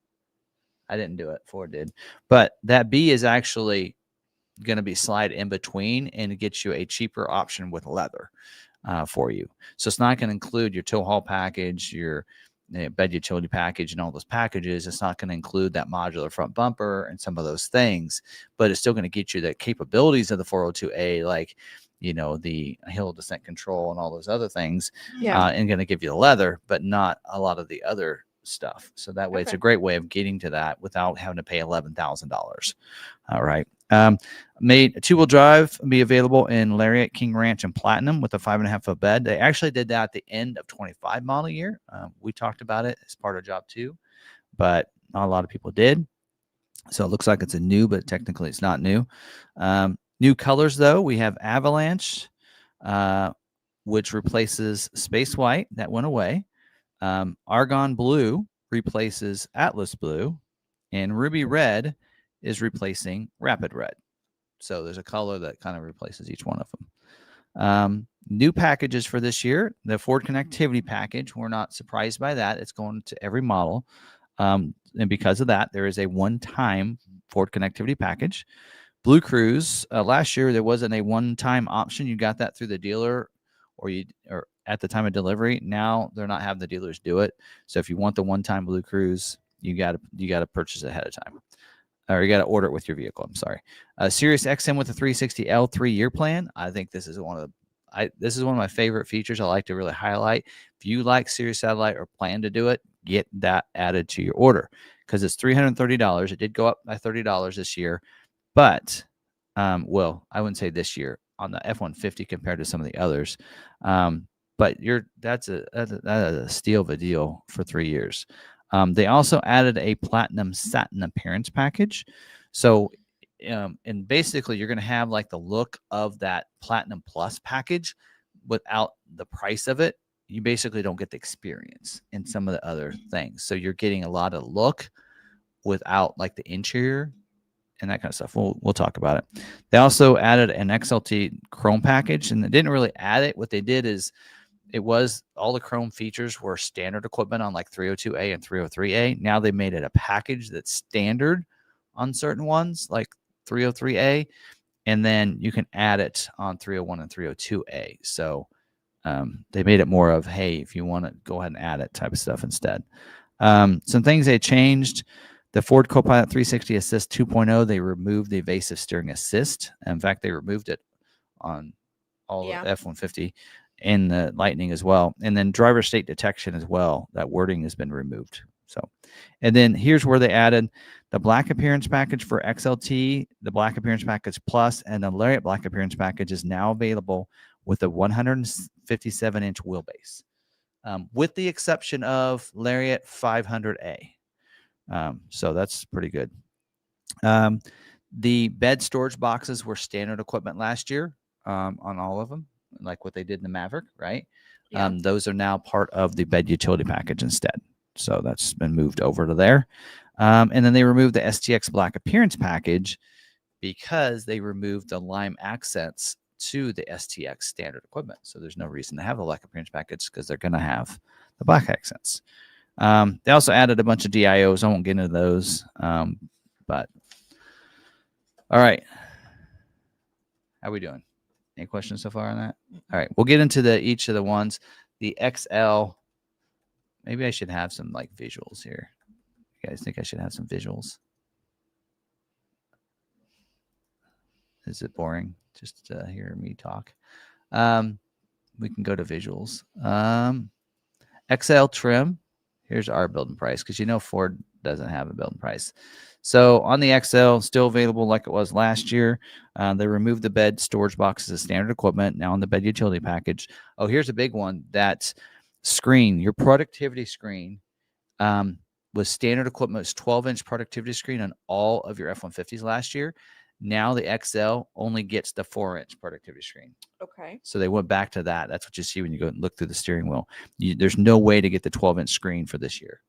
S1: I didn't do it. Ford did. But that B is actually going to be slide in between, and it gets you a cheaper option with leather for you. So it's not going to include your tow haul package, your bed utility package, and all those packages. It's not going to include that modular front bumper and some of those things, but it's still going to get you the capabilities of the 402A, like the hill descent control and all those other things, and going to give you the leather, but not a lot of the other stuff. So that way, it's a great way of getting to that without having to pay $11,000. All right. Made a 2-wheel drive be available in Lariat, King Ranch, and Platinum with a 5.5-foot bed. They actually did that at the end of 25 model year. We talked about it as part of job 2, but not a lot of people did. So it looks like it's a new, but technically it's not new. New colors, though, we have Avalanche, which replaces Space White. That went away. Argon Blue replaces Atlas Blue, and Ruby Red is replacing Rapid Red. So there's a color that kind of replaces each one of them. New packages for this year, the Ford Connectivity package. We're not surprised by that. It's going to every model. And because of that, there is a one-time Ford Connectivity package. Blue Cruise, last year there wasn't a one-time option. You got that through the dealer or at the time of delivery. Now they're not having the dealers do it. So if you want the one-time Blue Cruise, you got to purchase it ahead of time. Or you got to order it with your vehicle. I'm sorry. Sirius XM with a 360L 3-year plan. I think this is one of my favorite features I like to really highlight. If you like Sirius Satellite or plan to do it, get that added to your order, because it's $330. It did go up by $30 this year, but I wouldn't say this year on the F-150 compared to some of the others. But that's a steal of a deal for 3 years. They also added a platinum satin appearance package. So, and basically, you're going to have like the look of that platinum plus package without the price of it. You basically don't get the experience in some of the other things. So you're getting a lot of look without like the interior and that kind of stuff. We'll talk about it. They also added an XLT Chrome package, and they didn't really add it. What they did is it was all the Chrome features were standard equipment on like 302A and 303A. Now they made it a package that's standard on certain ones like 303A, and then you can add it on 301 and 302A. So they made it more of, hey, if you want to go ahead and add it type of stuff instead. Some things they changed. The Ford Copilot 360 Assist 2.0, they removed the evasive steering assist. In fact, they removed it on all of the F-150 and the Lightning as well. And then driver state detection as well. That wording has been removed. So, and then here's where they added the black appearance package for XLT, the black appearance package plus, and the Lariat black appearance package is now available with a 157-inch wheelbase, with the exception of Lariat 500A. So that's pretty good. The bed storage boxes were standard equipment last year on all of them, like what they did in the Maverick, right?
S2: Yeah.
S1: Those are now part of the bed utility package instead. So that's been moved over to there. And then they removed the STX Black Appearance package because they removed the lime accents to the STX standard equipment. So there's no reason to have the Black Appearance package because they're going to have the black accents. They also added a bunch of DIOs. I won't get into those. But all right. How are we doing? Any questions so far on that? All right. We'll get into each of the ones. The XL. Maybe I should have some like visuals here. You guys think I should have some visuals? Is it boring just to hear me talk? We can go to visuals. XL trim. Here's our building price because you know Ford doesn't have a building price. So on the XL, still available like it was last year. They removed the bed storage boxes as standard equipment. Now on the bed utility package. Oh, here's a big one. That screen, your productivity screen, was standard equipment. It's 12-inch productivity screen on all of your F-150s last year. Now the XL only gets the 4-inch productivity screen.
S2: Okay.
S1: So they went back to that. That's what you see when you go and look through the steering wheel. There's no way to get the 12-inch screen for this year.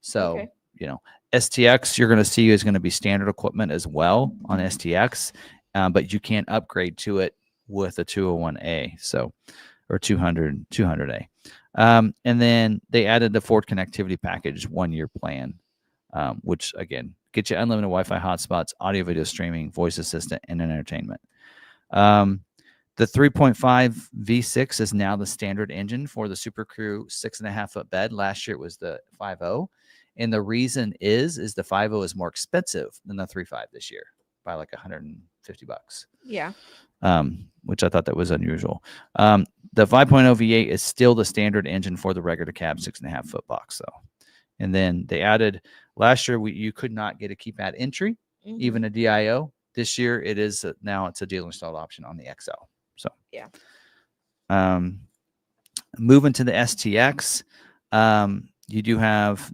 S1: So, you know, STX, you're going to see is going to be standard equipment as well on STX, but you can't upgrade to it with a 201A. So, or 200A. And then they added the Ford connectivity package 1-year plan, which again, get you unlimited Wi-Fi hotspots, audio video streaming, voice assistant, and entertainment. The 3.5 V6 is now the standard engine for the Super Crew 6.5-foot bed. Last year it was the 5.0. And the reason is the 5.0 is more expensive than the 3.5 this year by like $150.
S2: Yeah.
S1: Which I thought that was unusual. The 5.0 V8 is still the standard engine for the regular cab 6.5-foot box, though. And then they added last year you could not get a keypad entry, even a DIO. This year it is now it's a dealer installed option on the XL. So
S2: yeah.
S1: Moving to the STX, you do have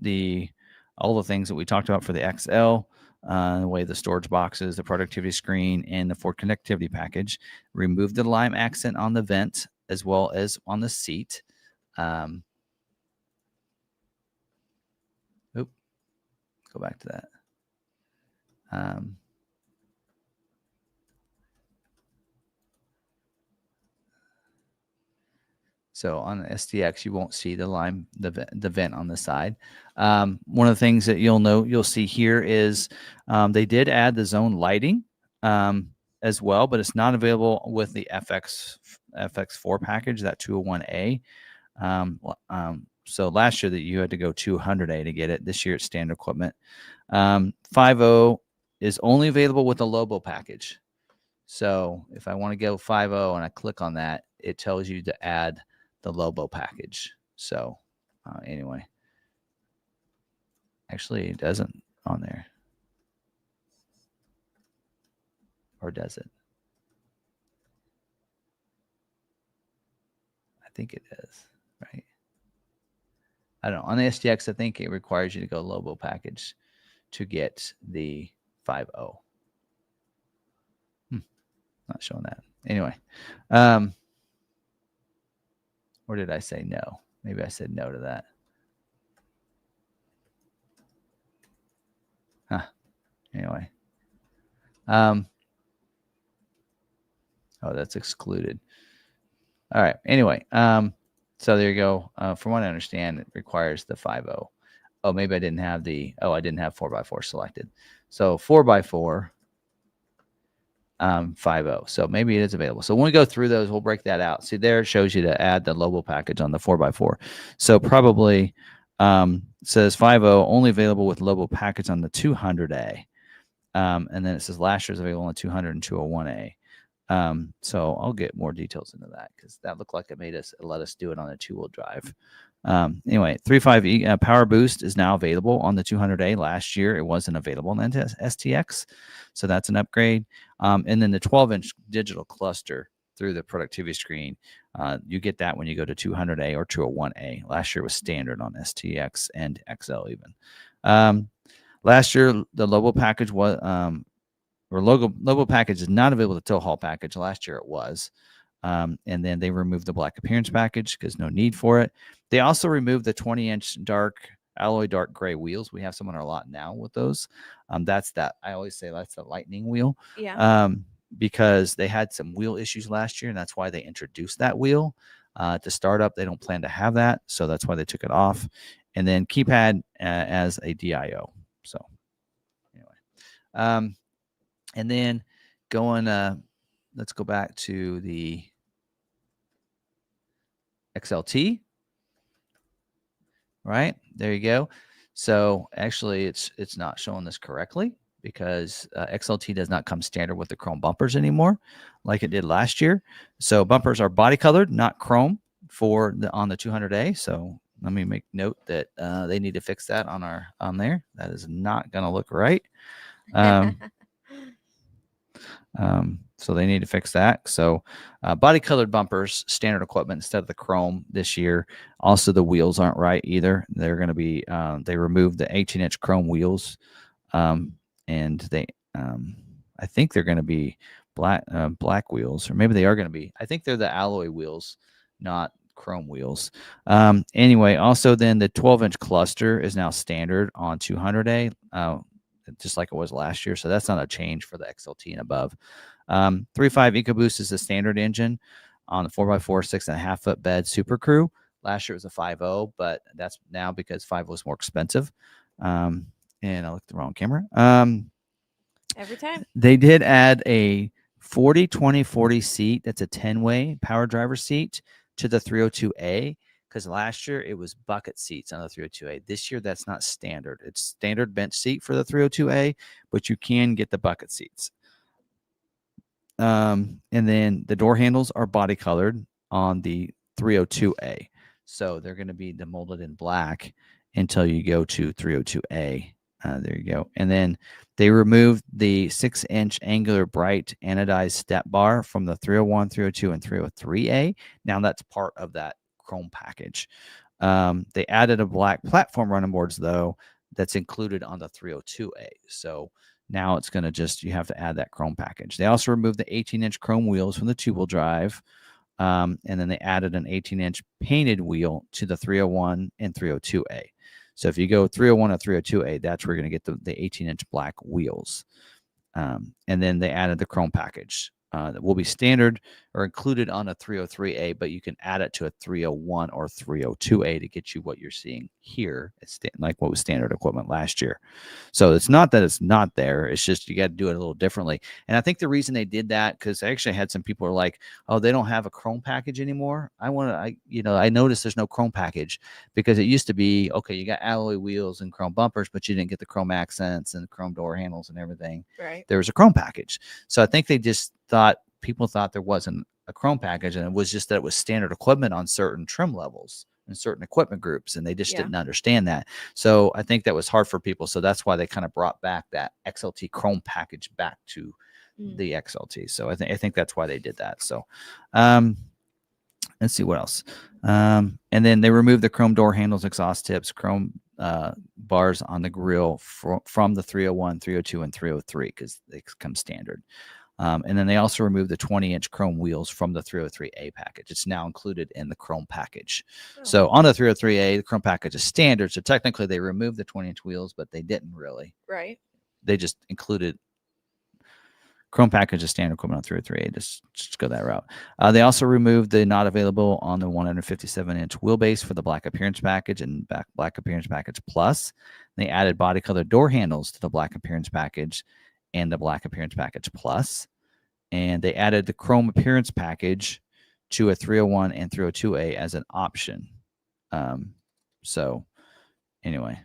S1: all the things that we talked about for the XL. The way the storage boxes, the productivity screen, and the Ford connectivity package. Remove the lime accent on the vent as well as on the seat. Go back to that. So on the STX, you won't see the lime, the vent on the side. One of the things that you'll see here is they did add the zone lighting as well, but it's not available with the FX4 package, that 201A. So last year that you had to go 200A to get it. This year it's standard equipment. 5.0 is only available with the Lobo package. So if I want to go 5.0 and I click on that, it tells you to add the Lobo package. So anyway, actually it doesn't on there. Or does it? I think it does, right? I don't know. On the STX, I think it requires you to go Lobo package to get the 5.0. Not showing that. Anyway. Or did I say no? Maybe I said no to that. Huh. Anyway. Oh, that's excluded. All right. Anyway. So there you go. From what I understand, it requires the 5.0. Oh, maybe I didn't have I didn't have 4x4 selected. So 4x4, 5.0. So maybe it is available. So when we go through those, we'll break that out. See, there it shows you to add the Lobo package on the 4x4. So probably says 5.0 only available with Lobo package on the 200A. And then it says last year's available on the 200 and 201A. So I'll get more details into that because that looked like it let us do it on a 2-wheel drive. Anyway, 3.5 power boost is now available on the 200A. Last year it wasn't available on the STX, so that's an upgrade. And then the 12-inch digital cluster through the productivity screen, you get that when you go to 200A or 201A. Last year was standard on STX and XL even. Last year the Lobo package was Lobo package is not available. The tow haul package last year it was. And then they removed the black appearance package because no need for it. They also removed the 20-inch alloy dark gray wheels. We have some on our lot now with those. That's that. I always say that's the lightning wheel.
S2: Yeah.
S1: Because they had some wheel issues last year, and that's why they introduced that wheel. To start up, they don't plan to have that, so that's why they took it off. And then keypad as a DIO. So anyway, and then going. Let's go back to the XLT. Right, there you go. So actually it's not showing this correctly because XLT does not come standard with the chrome bumpers anymore like it did last year. So bumpers are body colored, not chrome on the 200A. So let me make note that they need to fix that on there. That is not going to look right. So they need to fix that. So body colored bumpers, standard equipment instead of the chrome this year. Also, the wheels aren't right either. They're going to be, they removed the 18-inch chrome wheels. And they, I think they're going to be black wheels, or maybe they are going to be, I think they're the alloy wheels, not chrome wheels. Anyway, also then the 12-inch cluster is now standard on 200A. Just like it was last year. So that's not a change for the XLT and above. 3.5 EcoBoost is the standard engine on the 4x4 6.5 foot bed Super Crew. Last year it was a 5.0, but that's now because 5 was more expensive. And I looked at the wrong camera.
S2: Every time.
S1: They did add a 40-20-40 seat. That's a 10-way power driver seat to the 302A. Because last year it was bucket seats on the 302A. This year that's not standard. It's standard bench seat for the 302A, but you can get the bucket seats. And then the door handles are body colored on the 302A. So they're going to be demolded in black until you go to 302A. There you go. And then they removed the 6-inch angular bright anodized step bar from the 301, 302, and 303A. Now that's part of that chrome package. They added a black platform running boards though that's included on the 302A. So now it's going to you have to add that chrome package. They also removed the 18-inch chrome wheels from the 2-wheel drive. And then they added an 18-inch painted wheel to the 301 and 302A. So if you go 301 or 302A, that's where you're going to get the 18-inch black wheels. And then they added the chrome package that will be standard or included on a 303A, but you can add it to a 301 or 302A to get you what you're seeing here. It's like what was standard equipment last year. So it's not that it's not there. It's just you got to do it a little differently. And I think the reason they did that, because I actually had some people who are like, oh, they don't have a chrome package anymore. I noticed there's no chrome package because it used to be, okay, you got alloy wheels and chrome bumpers, but you didn't get the chrome accents and the chrome door handles and everything.
S2: Right.
S1: There was a chrome package. So I think they just people thought there wasn't a chrome package, and it was just that it was standard equipment on certain trim levels and certain equipment groups, and they just didn't understand that. So I think that was hard for people. So that's why they kind of brought back that XLT chrome package back to the XLT. So I think that's why they did that. So let's see what else. And then they removed the chrome door handles, exhaust tips, chrome bars on the grill from the 301, 302, and 303 because they come standard. And then they also removed the 20-inch chrome wheels from the 303A package. It's now included in the chrome package.
S2: Oh.
S1: So on the 303A, the chrome package is standard. So technically they removed the 20-inch wheels, but they didn't really.
S2: Right.
S1: They just included chrome package is standard equipment on 303A. Just go that route. They also removed the not available on the 157-inch wheelbase for the black appearance package and black appearance package plus. They added body color door handles to the black appearance package and the black appearance package plus. And they added the chrome appearance package to a 301 and 302A as an option. So anyway,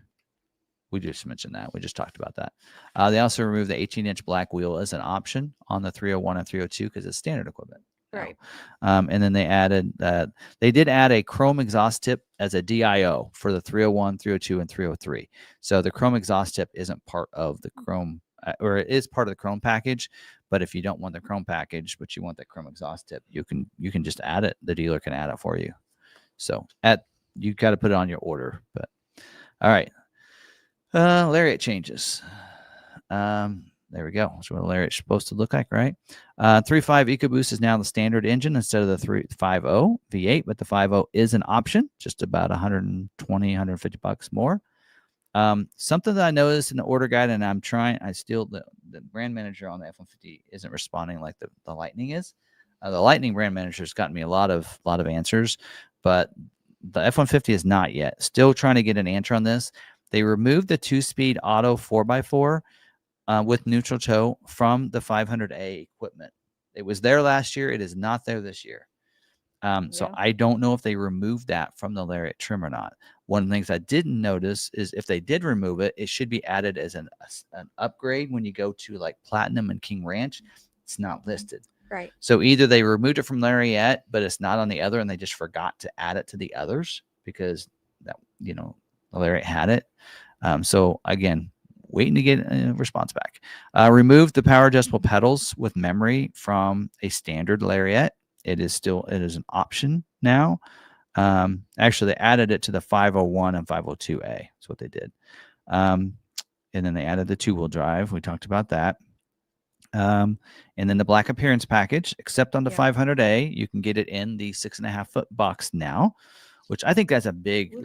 S1: we just mentioned that. We just talked about that. They also removed the 18-inch black wheel as an option on the 301 and 302 because it's standard equipment.
S2: Right.
S1: And then they did add a chrome exhaust tip as a DIO for the 301, 302, and 303. So the chrome exhaust tip isn't part of the chrome, or it is part of the chrome package. But if you don't want the chrome package, but you want that chrome exhaust tip, you can just add it. The dealer can add it for you. So you got to put it on your order. But all right. Lariat changes. There we go. That's what a Lariat's supposed to look like, right? 3.5 EcoBoost is now the standard engine instead of the 3.50 V8, but the 5.0 is an option, just about $150 more. Something that I noticed in the order guide, and the brand manager on the F-150 isn't responding like the Lightning is. The Lightning brand manager has gotten me a lot of answers, but the F-150 is not yet. Still trying to get an answer on this. They removed the 2-speed auto 4x4 with neutral tow from the 500A equipment. It was there last year. It is not there this year. So I don't know if they removed that from the Lariat trim or not. One of the things I didn't notice is if they did remove it, it should be added as an upgrade when you go to like Platinum and King Ranch. It's not listed.
S2: Right.
S1: So either they removed it from Lariat, but it's not on the other, and they just forgot to add it to the others because the Lariat had it. So again, waiting to get a response back. Removed the power adjustable pedals with memory from a standard Lariat. It is an option now. Actually, they added it to the 501 and 502A. That's what they did. And then they added the 2-wheel drive. We talked about that. And then the black appearance package, except on the 500A, you can get it in the 6.5-foot box now, which I think that's a big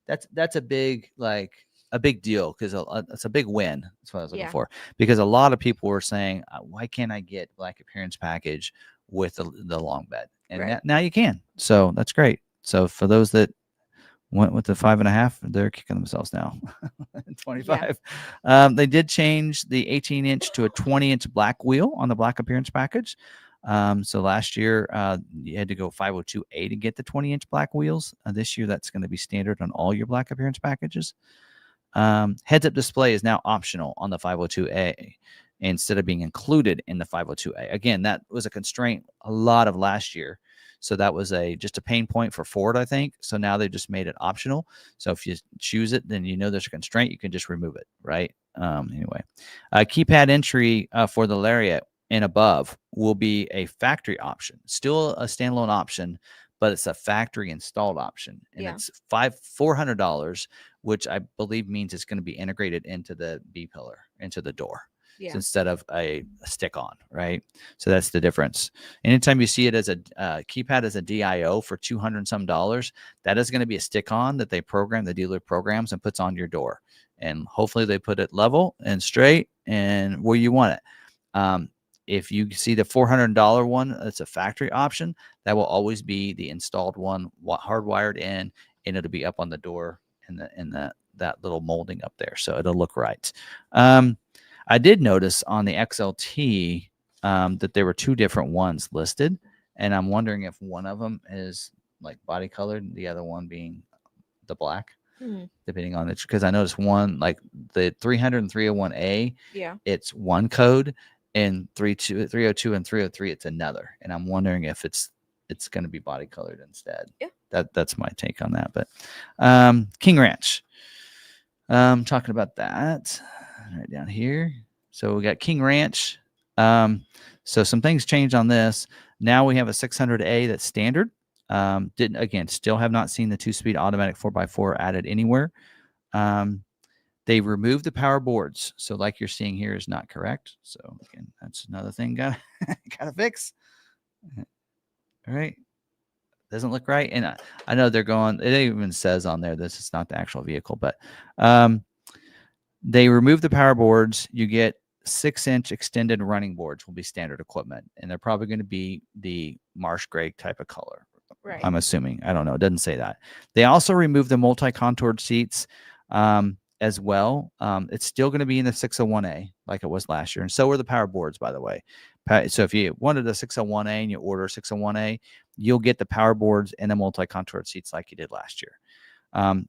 S1: that's a big deal because it's a big win. That's what I was looking for, because a lot of people were saying, why can't I get black appearance package with the long bed? And now you can. So that's great. So for those that went with the 5.5, they're kicking themselves now. 25. They did change the 18-inch to a 20-inch black wheel on the black appearance package. So last year you had to go 502A to get the 20-inch black wheels. This year that's going to be standard on all your black appearance packages. Heads-up display is now optional on the 502A instead of being included in the 502A. Again, that was a constraint a lot of last year. So that was just a pain point for Ford, I think. So now they just made it optional. So if you choose it, then there's a constraint. You can just remove it, right? Anyway, keypad entry for the Lariat and above will be a factory option. Still a standalone option, but it's a factory installed option. And it's $400, which I believe means it's going to be integrated into the B-pillar, into the door. So instead of a stick-on, right? So that's the difference. Anytime you see it as a keypad as a DIO for $200 and some, that is going to be a stick-on that the dealer programs and puts on your door. And hopefully they put it level and straight and where you want it. If you see the $400 one, it's a factory option. That will always be the installed one, hardwired in, and it'll be up on the door in that little molding up there. So it'll look right. I did notice on the XLT that there were 2 different ones listed, and I'm wondering if one of them is like body colored, and the other one being the black, depending on it. Because I noticed one, like the 300 and 301A, it's one code, and 302 and 303, it's another. And I'm wondering if it's going to be body colored instead. Yeah, that's my take on that. But King Ranch, talking about that. Right down here. So we got King Ranch. So some things changed on this. Now we have a 600A that's standard. Still have not seen the 2-speed automatic 4x4 added anywhere. They removed the power boards. So like you're seeing here is not correct. So again, that's another thing gotta fix. All right. Doesn't look right. And I know they're going, it even says on there, this is not the actual vehicle, but they removed the power boards. You get 6-inch extended running boards will be standard equipment. And they're probably going to be the marsh gray type of color.
S2: Right.
S1: I'm assuming. I don't know. It doesn't say that. They also removed the multi-contoured seats as well. It's still going to be in the 601A like it was last year. And so are the power boards, by the way. So if you wanted a 601A and you order a 601A, you'll get the power boards and the multi-contoured seats like you did last year.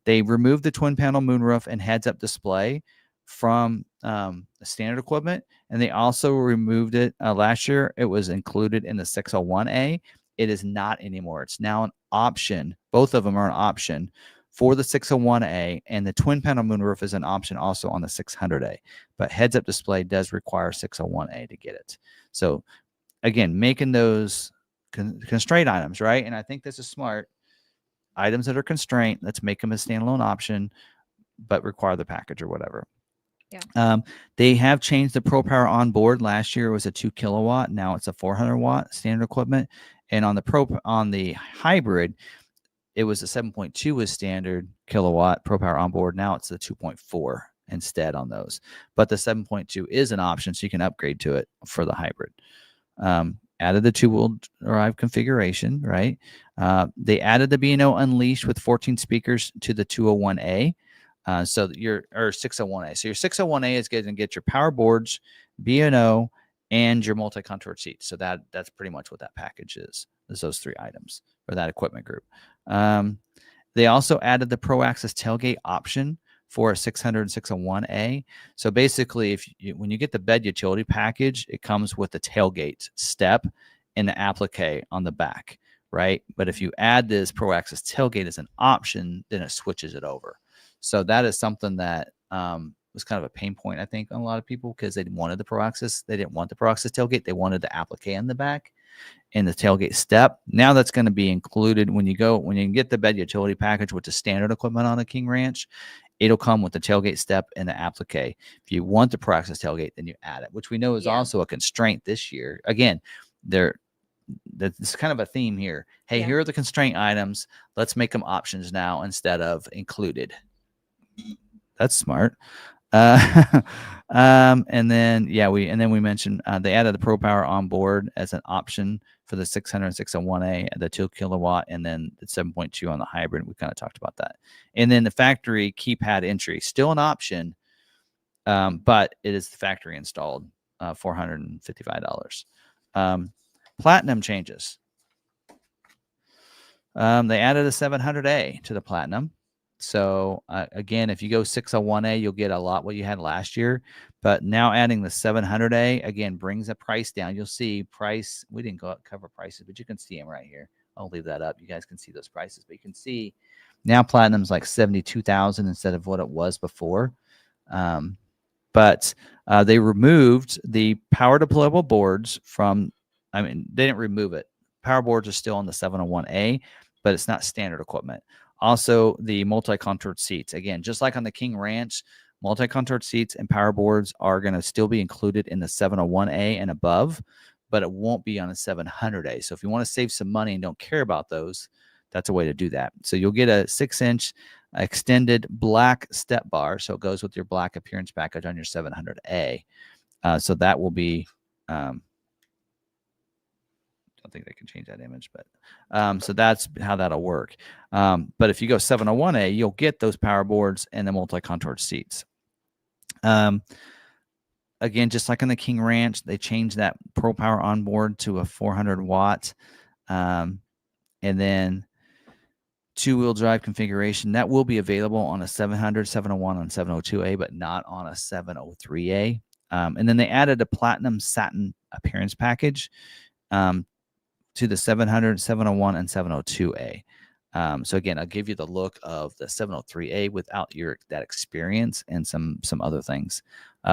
S1: They removed the twin panel moonroof and heads-up display from the standard equipment, and they also removed it last year. It was included in the 601A. It is not anymore. It's now an option. Both of them are an option for the 601A, and the twin panel moonroof is an option also on the 600A. But heads-up display does require 601A to get it. So again, making those constraint items, right? And I think this is smart. Items that are constrained, let's make them a standalone option, but require the package or whatever.
S2: Yeah.
S1: They have changed the Pro Power on board. Last year it was a 2 kilowatt. Now it's a 400 watt standard equipment. And on the hybrid, it was a 7.2 was standard kilowatt Pro Power on board. Now it's the 2.4 instead on those. But the 7.2 is an option, so you can upgrade to it for the hybrid. Added the 2-wheel drive configuration, right? They added the B&O Unleashed with 14 speakers to the 201A. So your 601A. So your 601A is going to get your power boards, B&O, and your multi-contoured seats. So that's pretty much what that package is those 3 items for that equipment group. They also added the Pro Access tailgate option for a 600 601A. So basically, when you get the bed utility package, it comes with the tailgate step and the applique on the back, right? But if you add this Pro Access tailgate as an option, then it switches it over. So that is something that was kind of a pain point, I think, on a lot of people because they wanted the Pro Access. They didn't want the Pro Access tailgate. They wanted the applique in the back and the tailgate step. Now that's going to be included when you get the bed utility package with the standard equipment on the King Ranch. It'll come with the tailgate step and the applique. If you want the Pro Access tailgate, then you add it, which we know is also a constraint this year. Again, that's kind of a theme here. Hey, here are the constraint items. Let's make them options now instead of included. That's smart. And then we mentioned they added the Pro Power on board as an option for the 600 and 601A, the 2 kilowatt, and then the 7.2 on the hybrid. We kind of talked about that. And then the factory keypad entry, still an option, but it is the factory installed, $455. Platinum changes. They added a 700A to the Platinum. So again, if you go 601A, you'll get a lot what you had last year. But now adding the 700A, again, brings the price down. You'll see price. We didn't cover prices, but you can see them right here. I'll leave that up. You guys can see those prices. But you can see now Platinum's like $72,000 instead of what it was before. But they removed the power deployable boards from, they didn't remove it. Power boards are still on the 701A, but it's not standard equipment. Also, the multi-contoured seats. Again, just like on the King Ranch, multi-contoured seats and power boards are going to still be included in the 701A and above, but it won't be on a 700A. So if you want to save some money and don't care about those, that's a way to do that. So you'll get a 6-inch extended black step bar. So it goes with your black appearance package on your 700A. So that will be... I think they can change that image, but so that's how that'll work. But if you go 701A, you'll get those power boards and the multi-contoured seats. Again, just like in the King Ranch, they changed that Pro Power on board to a 400 watt, and then 2-wheel drive configuration that will be available on a 700, 701, and 702A, but not on a 703A. And then they added a platinum satin appearance package to the 700, 701, and 702A. So again, I'll give you the look of the 703A without that experience and some other things.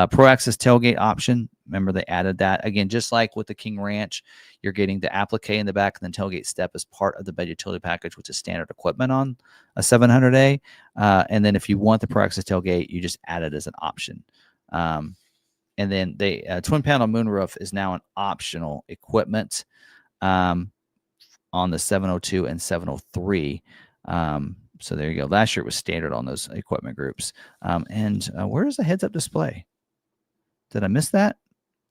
S1: Pro Access tailgate option. Remember, they added that. Again, just like with the King Ranch, you're getting the applique in the back and then tailgate step as part of the bed utility package, which is standard equipment on a 700A. And then if you want the Pro Access tailgate, you just add it as an option. And then the twin panel moonroof is now an optional equipment on the 702 and 703. So there you go. Last year it was standard on those equipment groups. And where is the heads-up display? Did I miss that?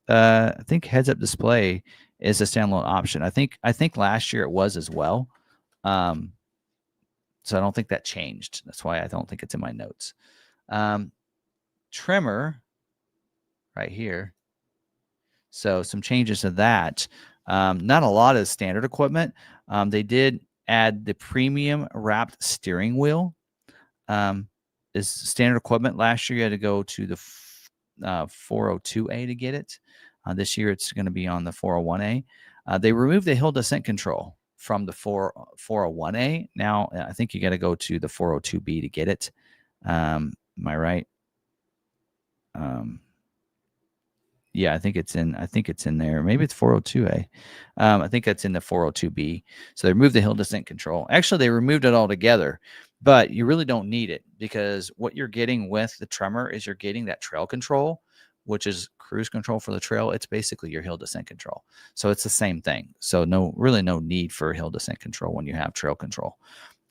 S1: I think heads-up display is a standalone option. I think last year it was as well. So I don't think that changed. That's why I don't think it's in my notes. Trimmer right here. So some changes to that. Not a lot of standard equipment. They did add the premium wrapped steering wheel. Is standard equipment. Last year you had to go to the 402A to get it. This year it's going to be on the 401A. They removed the hill descent control from the 401A. Now I think you got to go to the 402B to get it. Am I right? Yeah, I think it's in there. Maybe it's 402A. I think that's in the 402B. So they removed the hill descent control. Actually, they removed it altogether, but you really don't need it because what you're getting with the Tremor is you're getting that trail control, which is cruise control for the trail. It's basically your hill descent control. So it's the same thing. So no need for hill descent control when you have trail control.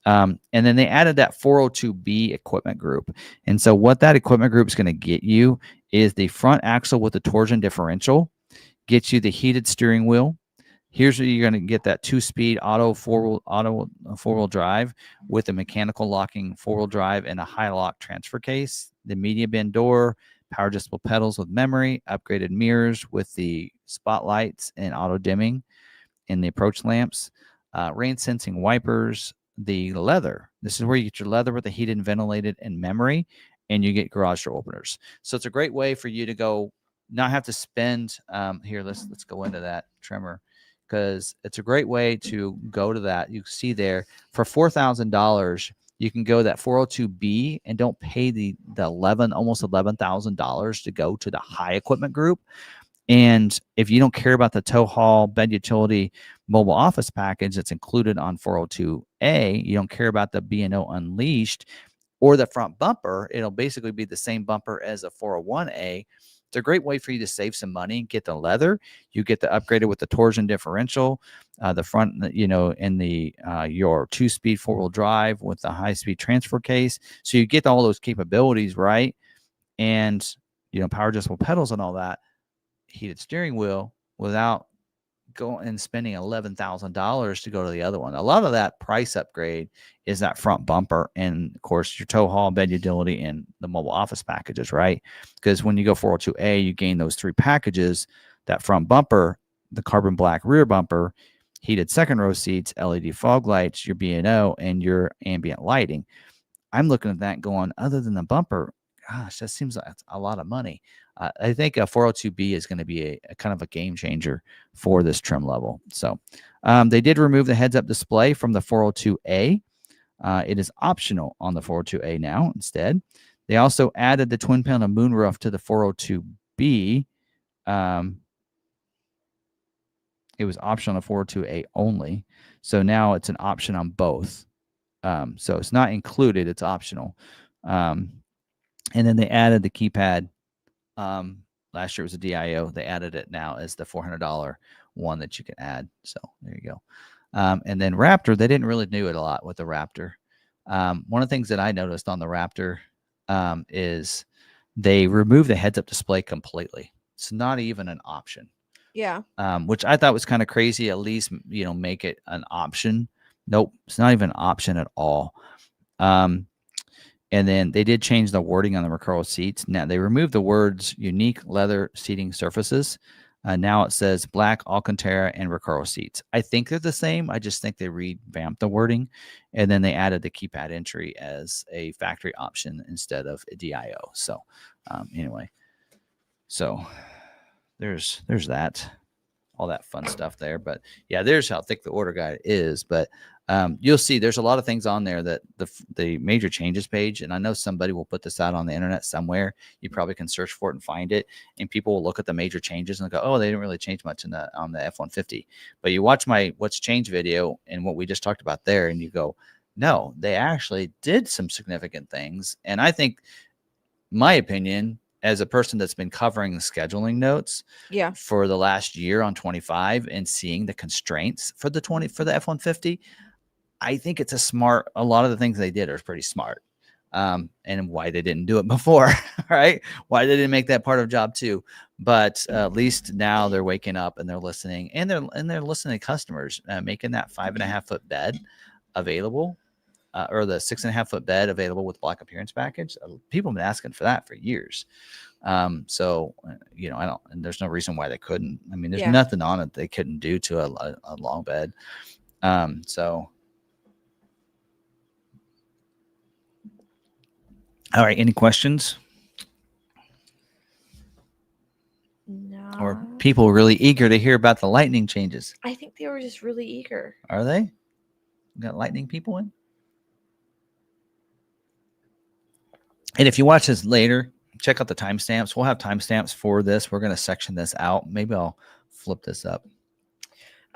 S1: And then they added that 402B equipment group. And so what that equipment group is going to get you is the front axle with the torsion differential, gets you the heated steering wheel. Here's where you're going to get that 2-speed auto four-wheel drive with a mechanical locking 4-wheel drive and a high lock transfer case, the media bin door, power adjustable pedals with memory, upgraded mirrors with the spotlights and auto dimming and the approach lamps, rain sensing wipers, the leather. This is where you get your leather with the heated and ventilated and memory, and you get garage door openers. So it's a great way for you to go, not have to spend here. Let's go into that Tremor, because it's a great way to go to that. You see there for $4,000, you can go that 402B and don't pay the almost $11,000 to go to the high equipment group. And if you don't care about the tow haul, bed utility, mobile office package that's included on 402A, you don't care about the B&O Unleashed or the front bumper, it'll basically be the same bumper as a 401A. It's a great way for you to save some money, get the leather. You get the upgraded with the torsion differential, the front, and the your 2-speed 4-wheel drive with the high-speed transfer case. So you get all those capabilities, right? And, power adjustable pedals and all that. Heated steering wheel without going and spending $11,000 to go to the other one. A lot of that price upgrade is that front bumper and, of course, your tow haul, bed utility, and the mobile office packages, right? Because when you go 402A, you gain those 3 packages: that front bumper, the carbon black rear bumper, heated second row seats, LED fog lights, your B&O, and your ambient lighting. I'm looking at that going, other than the bumper, gosh, that seems like a lot of money. I think a 402B is going to be a kind of a game changer for this trim level. So they did remove the heads-up display from the 402A. It is optional on the 402A now instead. They also added the twin panel moonroof to the 402B. It was optional on the 402A only. So now it's an option on both. So it's not included, it's optional. And then they added the keypad. Last year it was a DIO. They added it now as the $400 one that you can add. So there you go. And then Raptor, they didn't really do it a lot with the Raptor. One of the things that I noticed on the Raptor is they removed the heads-up display completely. It's not even an option.
S2: Yeah.
S1: Which I thought was kind of crazy. At least, make it an option. Nope, it's not even an option at all. And then they did change the wording on the McArthur seats. Now they removed the words unique leather seating surfaces. Now it says black Alcantara and Recaro seats. I think they're the same. I just think they revamped the wording. And then they added the keypad entry as a factory option instead of a DIO. So anyway, so there's that, all that fun stuff there. But yeah, there's how thick the order guide is. But you'll see there's a lot of things on there that the major changes page, and I know somebody will put this out on the internet somewhere. You probably can search for it and find it, and people will look at the major changes and go, oh, they didn't really change much on the F-150. But you watch my What's Changed video and what we just talked about there, and you go, no, they actually did some significant things. And I think, my opinion, as a person that's been covering the scheduling notes
S2: Yeah.
S1: for the last year on 25 and seeing the constraints for the F-150, I think it's a lot of the things they did are pretty smart. And why they didn't do it before, right? Why they didn't make that part of job too. But at least now they're waking up and they're listening, and they're listening to customers, making that 5.5-foot bed available, or the 6.5-foot bed available with block appearance package. People have been asking for that for years. So and there's no reason why they couldn't. I mean, there's nothing on it they couldn't do to a long bed. So. All right. Any questions?
S2: No.
S1: Or people really eager to hear about the lightning changes?
S2: I think they were just really eager.
S1: Are they? Got lightning people in? And if you watch this later, check out the timestamps. We'll have timestamps for this. We're going to section this out. Maybe I'll flip this up.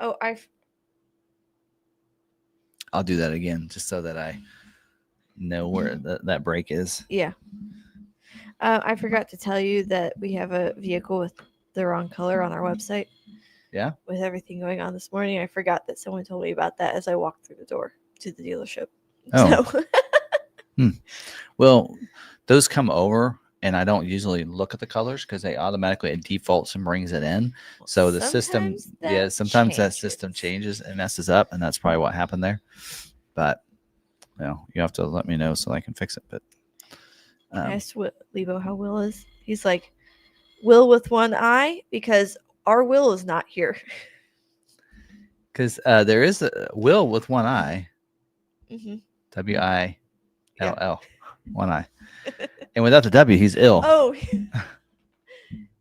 S2: Oh,
S1: I'll do that again just so that I know where that break is.
S2: Yeah. I forgot to tell you that we have a vehicle with the wrong color on our website.
S1: Yeah.
S2: With everything going on this morning, I forgot that someone told me about that as I walked through the door to the dealership.
S1: Oh.
S2: So.
S1: Well, those come over, and I don't usually look at the colors because they automatically, it defaults and brings it in. So the system, sometimes that system changes and messes up, and that's probably what happened there. But you have to let me know so I can fix it. But
S2: I asked Lebo how Will is. He's like, Will with one eye, because our Will is not here.
S1: Because there is a Will with one eye.
S2: Mm-hmm.
S1: W-I-L-L. One eye. And without the W, he's ill.
S2: Oh,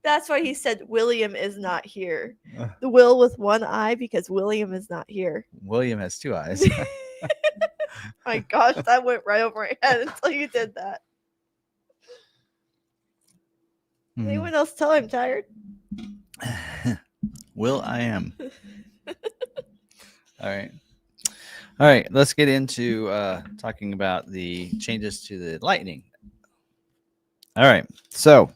S2: that's why he said William is not here. The Will with one eye, because William is not here.
S1: William has two eyes.
S2: My gosh, that went right over my head until you did that. Anyone else tell I'm tired?
S1: Will, I am. All right. Let's get into talking about the changes to the Lightning. All right. So,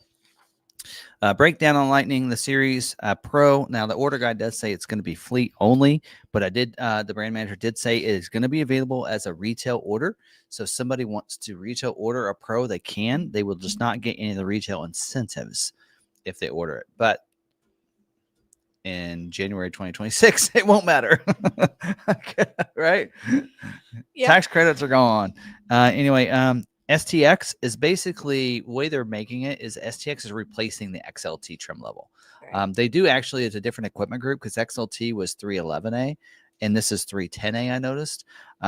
S1: breakdown on Lightning, the Series Pro. Now, the order guide does say it's going to be fleet only, but the brand manager did say it is going to be available as a retail order. So, if somebody wants to retail order a Pro, they can. They will just not get any of the retail incentives if they order it. But in January 2026, it won't matter. Right? Yeah. Tax credits are gone. Anyway, STX is basically, the way they're making it is STX is replacing the XLT trim level. Right. They do actually, it's a different equipment group because XLT was 311A and this is 310A, I noticed.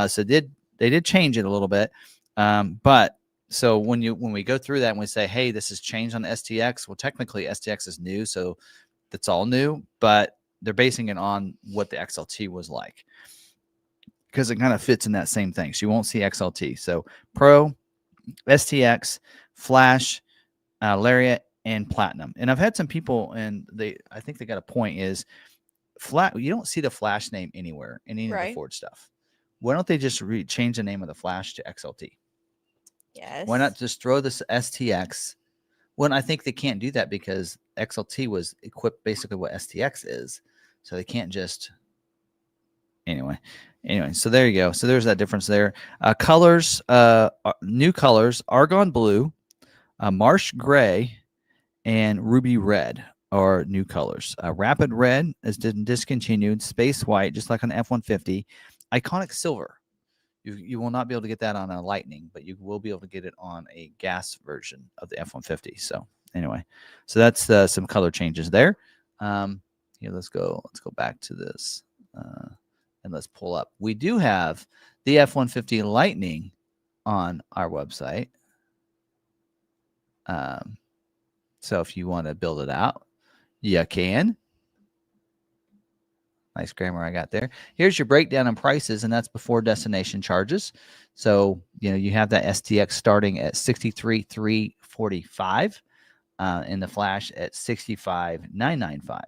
S1: So they did change it a little bit. But so when we go through that and we say, hey, this has changed on STX, well, technically STX is new, so that's all new, but they're basing it on what the XLT was like because it kind of fits in that same thing. So you won't see XLT. So Pro, STX, Flash, Lariat, and Platinum. And I've had some people, and I think they got a point, is you don't see the Flash name anywhere in any of the Ford stuff. Why don't they just change the name of the Flash to XLT?
S2: Yes.
S1: Why not just throw this STX? Well, I think they can't do that because XLT was equipped basically what STX is. So they can't just... Anyway, so there you go. So there's that difference there. Colors, new colors, Argon Blue, Marsh Gray, and Ruby Red are new colors. Rapid Red is discontinued. Space White, just like on F-150. Iconic Silver. You will not be able to get that on a Lightning, but you will be able to get it on a gas version of the F-150. So anyway, so that's some color changes there. Here, let's go back to this and let's pull up. We do have the F-150 Lightning on our website. So if you want to build it out, you can. Nice grammar I got there. Here's your breakdown in prices, and that's before destination charges. So, you have that STX starting at $63,345, and the Flash at $65,995.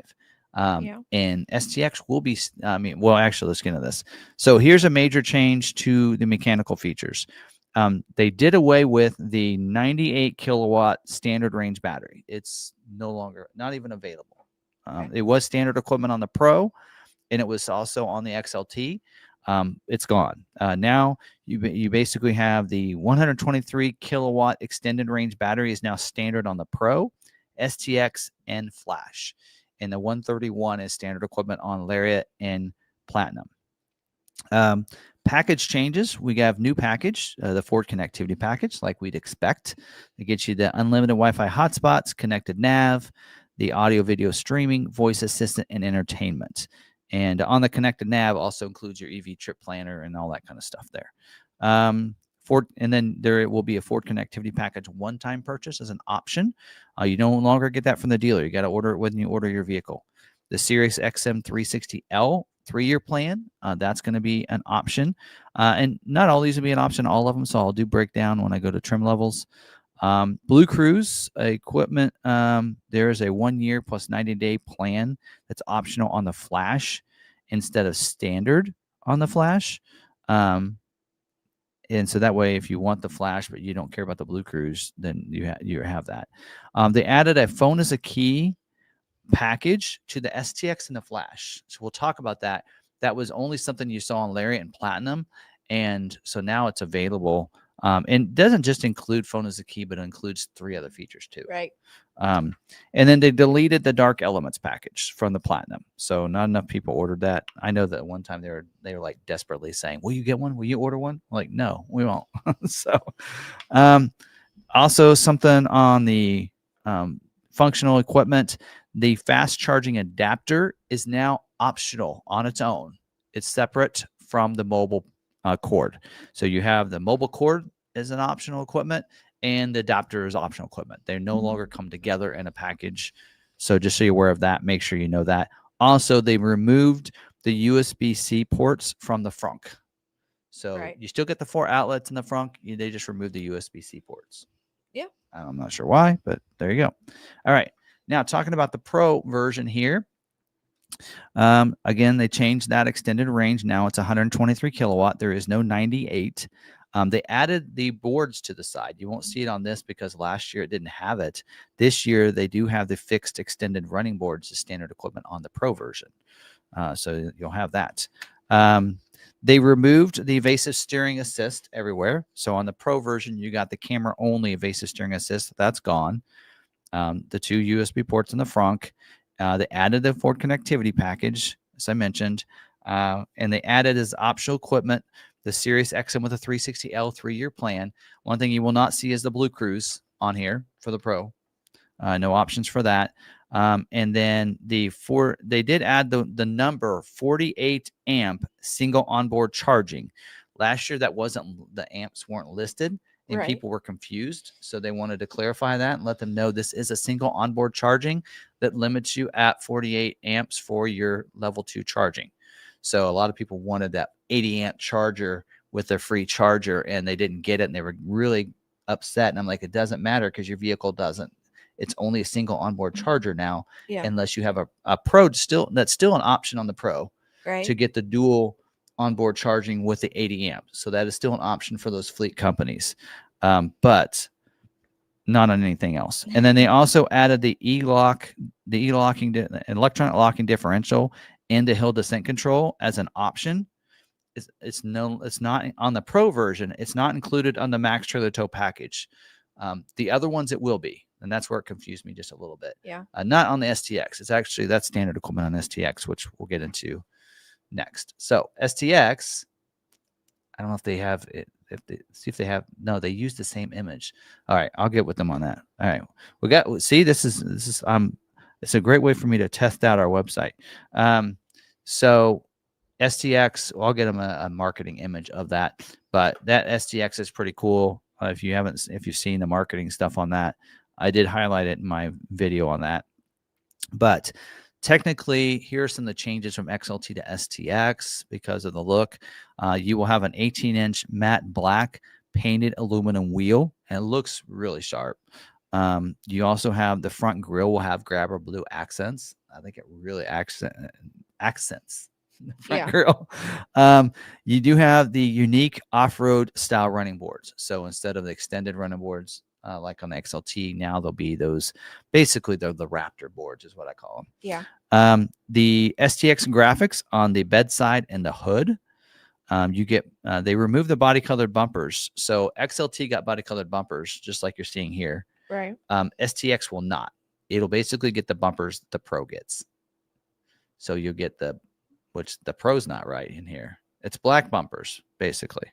S1: And STX will be, actually, let's get into this. So here's a major change to the mechanical features. They did away with the 98 kilowatt standard range battery. It's no longer, not even available. It was standard equipment on the Pro, and it was also on the XLT. It's gone. Now you basically have the 123 kilowatt extended range battery is now standard on the Pro, STX, and Flash. And the 131 is standard equipment on Lariat and Platinum. Package changes. We have new package, the Ford connectivity package, like we'd expect. It gets you the unlimited Wi-Fi hotspots, connected nav, the audio video streaming, voice assistant, and entertainment. And on the connected nav also includes your EV trip planner and all that kind of stuff there. Ford, and then there will be a Ford connectivity package one-time purchase as an option. You no longer get that from the dealer. You got to order it when you order your vehicle. The Sirius XM 360L 3-year plan, that's going to be an option. And not all these will be an option, all of them. So I'll do breakdown when I go to trim levels. Blue Cruise equipment, there is a 1-year plus 90-day plan that's optional on the Flash instead of standard on the Flash. And so that way, if you want the Flash but you don't care about the Blue Cruise, then you have that. They added a phone as a key package to the STX and the Flash. So we'll talk about that. That was only something you saw on Lariat and Platinum. And so now it's available. And doesn't just include phone as a key, but it includes 3 other features too.
S2: Right.
S1: And then they deleted the Dark Elements package from the Platinum. So not enough people ordered that. I know that one time they were like desperately saying, "Will you get one? Will you order one?" I'm like, no, we won't. So also something on the functional equipment, the fast charging adapter is now optional on its own. It's separate from the mobile cord. So you have the mobile cord as an optional equipment, and the adapter is optional equipment. They no longer come together in a package. So just so you're aware of that, make sure you know that. Also, they removed the USB-C ports from the frunk. So you still get the 4 outlets in the frunk. They just removed the USB-C ports.
S2: Yeah.
S1: I'm not sure why, but there you go. All right. Now, talking about the Pro version here. Again, they changed that extended range. Now it's 123 kilowatt. There is no 98. They added the boards to the side. You won't see it on this because last year it didn't have it. This year, they do have the fixed extended running boards as standard equipment on the Pro version. So you'll have that. They removed the evasive steering assist everywhere. So on the Pro version, you got the camera only evasive steering assist. That's gone. The 2 USB ports in the frunk. They added the Ford connectivity package, as I mentioned, and they added as optional equipment the Sirius XM with a 360L 3-year plan. One thing you will not see is the Blue Cruise on here for the Pro. No options for that. And then they did add the number 48 amp single onboard charging. Last year, that wasn't, the amps weren't listed. And people were confused. So they wanted to clarify that and let them know this is a single onboard charging that limits you at 48 amps for your level 2 charging. So a lot of people wanted that 80 amp charger with their free charger, and they didn't get it. And they were really upset. And I'm like, it doesn't matter because your vehicle doesn't. It's only a single onboard charger now, unless you have a Pro that's still an option on the Pro to get the dual onboard charging with the 80 amps. So that is still an option for those fleet companies, but not on anything else. And then they also added the electronic locking differential and the hill descent control as an option. It's not on the Pro version. It's not included on the Max Trailer Tow package. The other ones it will be, and that's where it confused me just a little bit.
S2: Yeah.
S1: Not on the STX. It's actually that's standard equipment on STX, which we'll get into next. So STX, I don't know if they have it. See if they have. No, they use the same image. All right, I'll get with them on that. All right, see, this is it's a great way for me to test out our website. So STX, I'll get them a marketing image of that. But that STX is pretty cool. If you've seen the marketing stuff on that, I did highlight it in my video on that. But Technically, here are some of the changes from XLT to STX because of the look. You will have an 18-inch matte black painted aluminum wheel, and it looks really sharp. You also have the front grille will have grabber blue accents. I think it really accents the front grille. You do have the unique off-road style running boards. So instead of the extended running boards, like on the XLT, now they'll be those, basically they're the Raptor boards is what I call them.
S2: Yeah.
S1: The STX graphics on the bedside and the hood, you get, they removed the body colored bumpers. So XLT got body colored bumpers, just like you're seeing here.
S2: Right.
S1: STX will not. It'll basically get the bumpers the Pro gets. So you'll get which the Pro's not right in here. It's black bumpers, basically.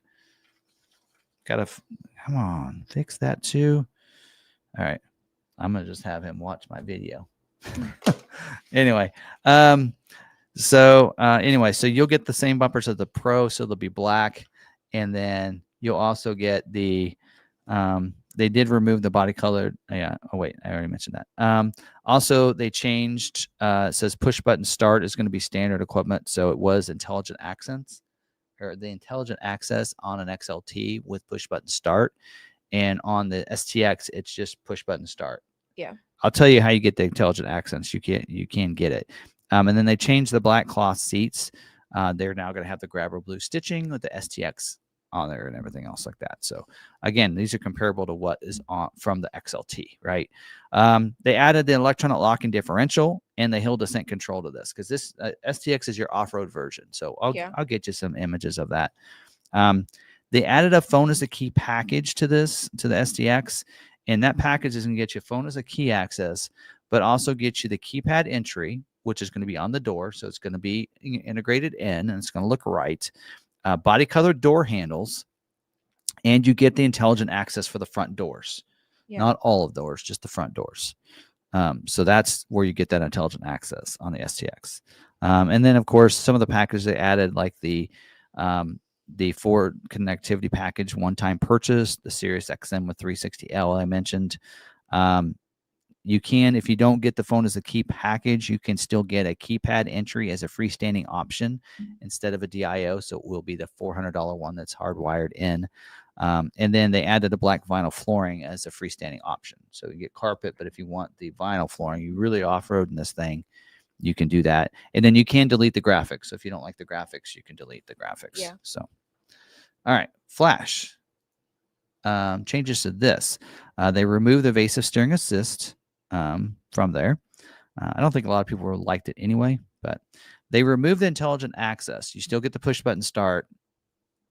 S1: Come on, fix that too. All right. I'm going to just have him watch my video. Anyway. So you'll get the same bumpers as the Pro. So they'll be black. And then you'll also get the, they did remove the body colored. Yeah. Oh, wait. I already mentioned that. Also, they changed, it says push button start is going to be standard equipment. So it was intelligent accents or the intelligent access on an XLT with push button start. And on the STX, it's just push button start.
S2: Yeah.
S1: I'll tell you how you get the intelligent accents. You can get it. And then they changed the black cloth seats. They're now going to have the grabber blue stitching with the STX on there and everything else like that. So again, these are comparable to what is on from the XLT, right? They added the electronic locking differential and the hill descent control to this because this STX is your off-road version. So I'll get you some images of that. They added a phone as a key package to the STX, and that package is going to get you phone as a key access, but also get you the keypad entry, which is going to be on the door. So it's going to be integrated in, and it's going to look right. Body colored door handles, and you get the intelligent access for the front doors. Yeah. Not all of doors, just the front doors. So that's where you get that intelligent access on the STX. And then, of course, some of the packages they added, like the Ford connectivity package, one-time purchase, the Sirius XM with 360L I mentioned. You can, if you don't get the phone as a key package, you can still get a keypad entry as a freestanding option instead of a DIO. So it will be the $400 one that's hardwired in. And then they added a black vinyl flooring as a freestanding option. So you get carpet, but if you want the vinyl flooring, you really off-road in this thing, you can do that. And then you can delete the graphics. So if you don't like the graphics, you can delete the graphics. Yeah. So, all right, flash. Changes to this. They removed the evasive steering assist from there. I don't think a lot of people liked it anyway, but they removed the intelligent access. You still get the push button start.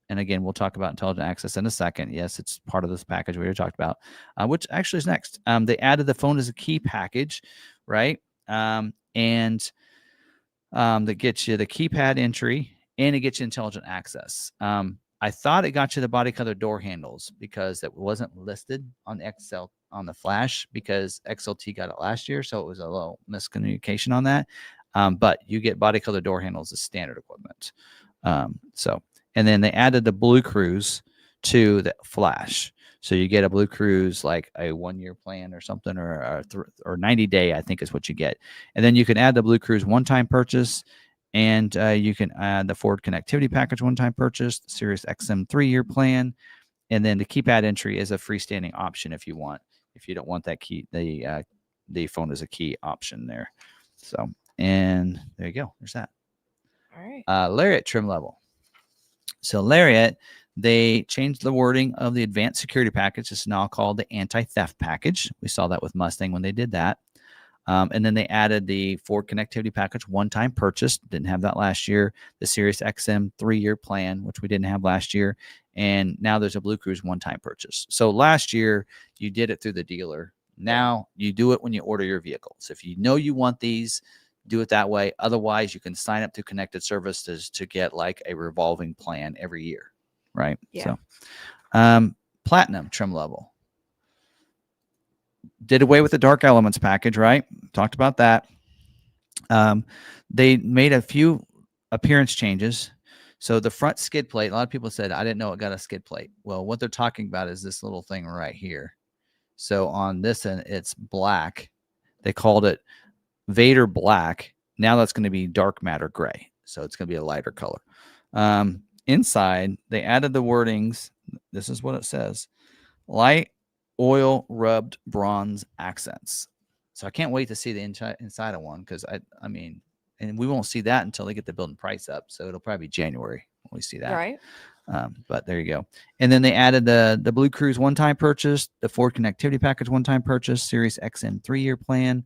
S1: And again, we'll talk about intelligent access in a second. Yes, it's part of this package we already talked about, which actually is next. They added the phone as a key package, right? And that gets you the keypad entry and it gets you intelligent access. I thought it got you the body color door handles because it wasn't listed on the flash because XLT got it last year. So it was a little miscommunication on that. But you get body color door handles as standard equipment. And then they added the Blue Cruise to the flash. So you get a Blue Cruise, like a 1-year plan or something, or 90-day, I think is what you get. And then you can add the Blue Cruise one-time purchase, and you can add the Ford connectivity package one-time purchase, the Sirius XM 3-year plan, and then the keypad entry is a freestanding option if you want. If you don't want that key, the phone is a key option there. So, and there you go. There's that.
S2: All right.
S1: Lariat trim level. So Lariat, they changed the wording of the advanced security package. It's now called the anti-theft package. We saw that with Mustang when they did that. And then they added the Ford connectivity package one-time purchase. Didn't have that last year. The Sirius XM 3-year plan, which we didn't have last year. And now there's a Blue Cruise one-time purchase. So last year, you did it through the dealer. Now you do it when you order your vehicle. So if you know you want these, do it that way. Otherwise, you can sign up to Connected Services to get like a revolving plan every year, right?
S2: Yeah.
S1: So, platinum trim level. Did away with the dark elements package, right? Talked about that. They made a few appearance changes. So the front skid plate, a lot of people said, I didn't know it got a skid plate. Well, what they're talking about is this little thing right here. So on this end, it's black. They called it Vader Black. Now that's going to be dark matter gray. So it's going to be a lighter color. Inside, they added the wordings. This is what it says. Light oil rubbed bronze accents. So I can't wait to see the inside of one because I mean, and we won't see that until they get the building price up. So it'll probably be January when we see that.
S2: Right.
S1: But there you go. And then they added the Blue Cruise one-time purchase, the Ford Connectivity Package one-time purchase, Series XM 3-year plan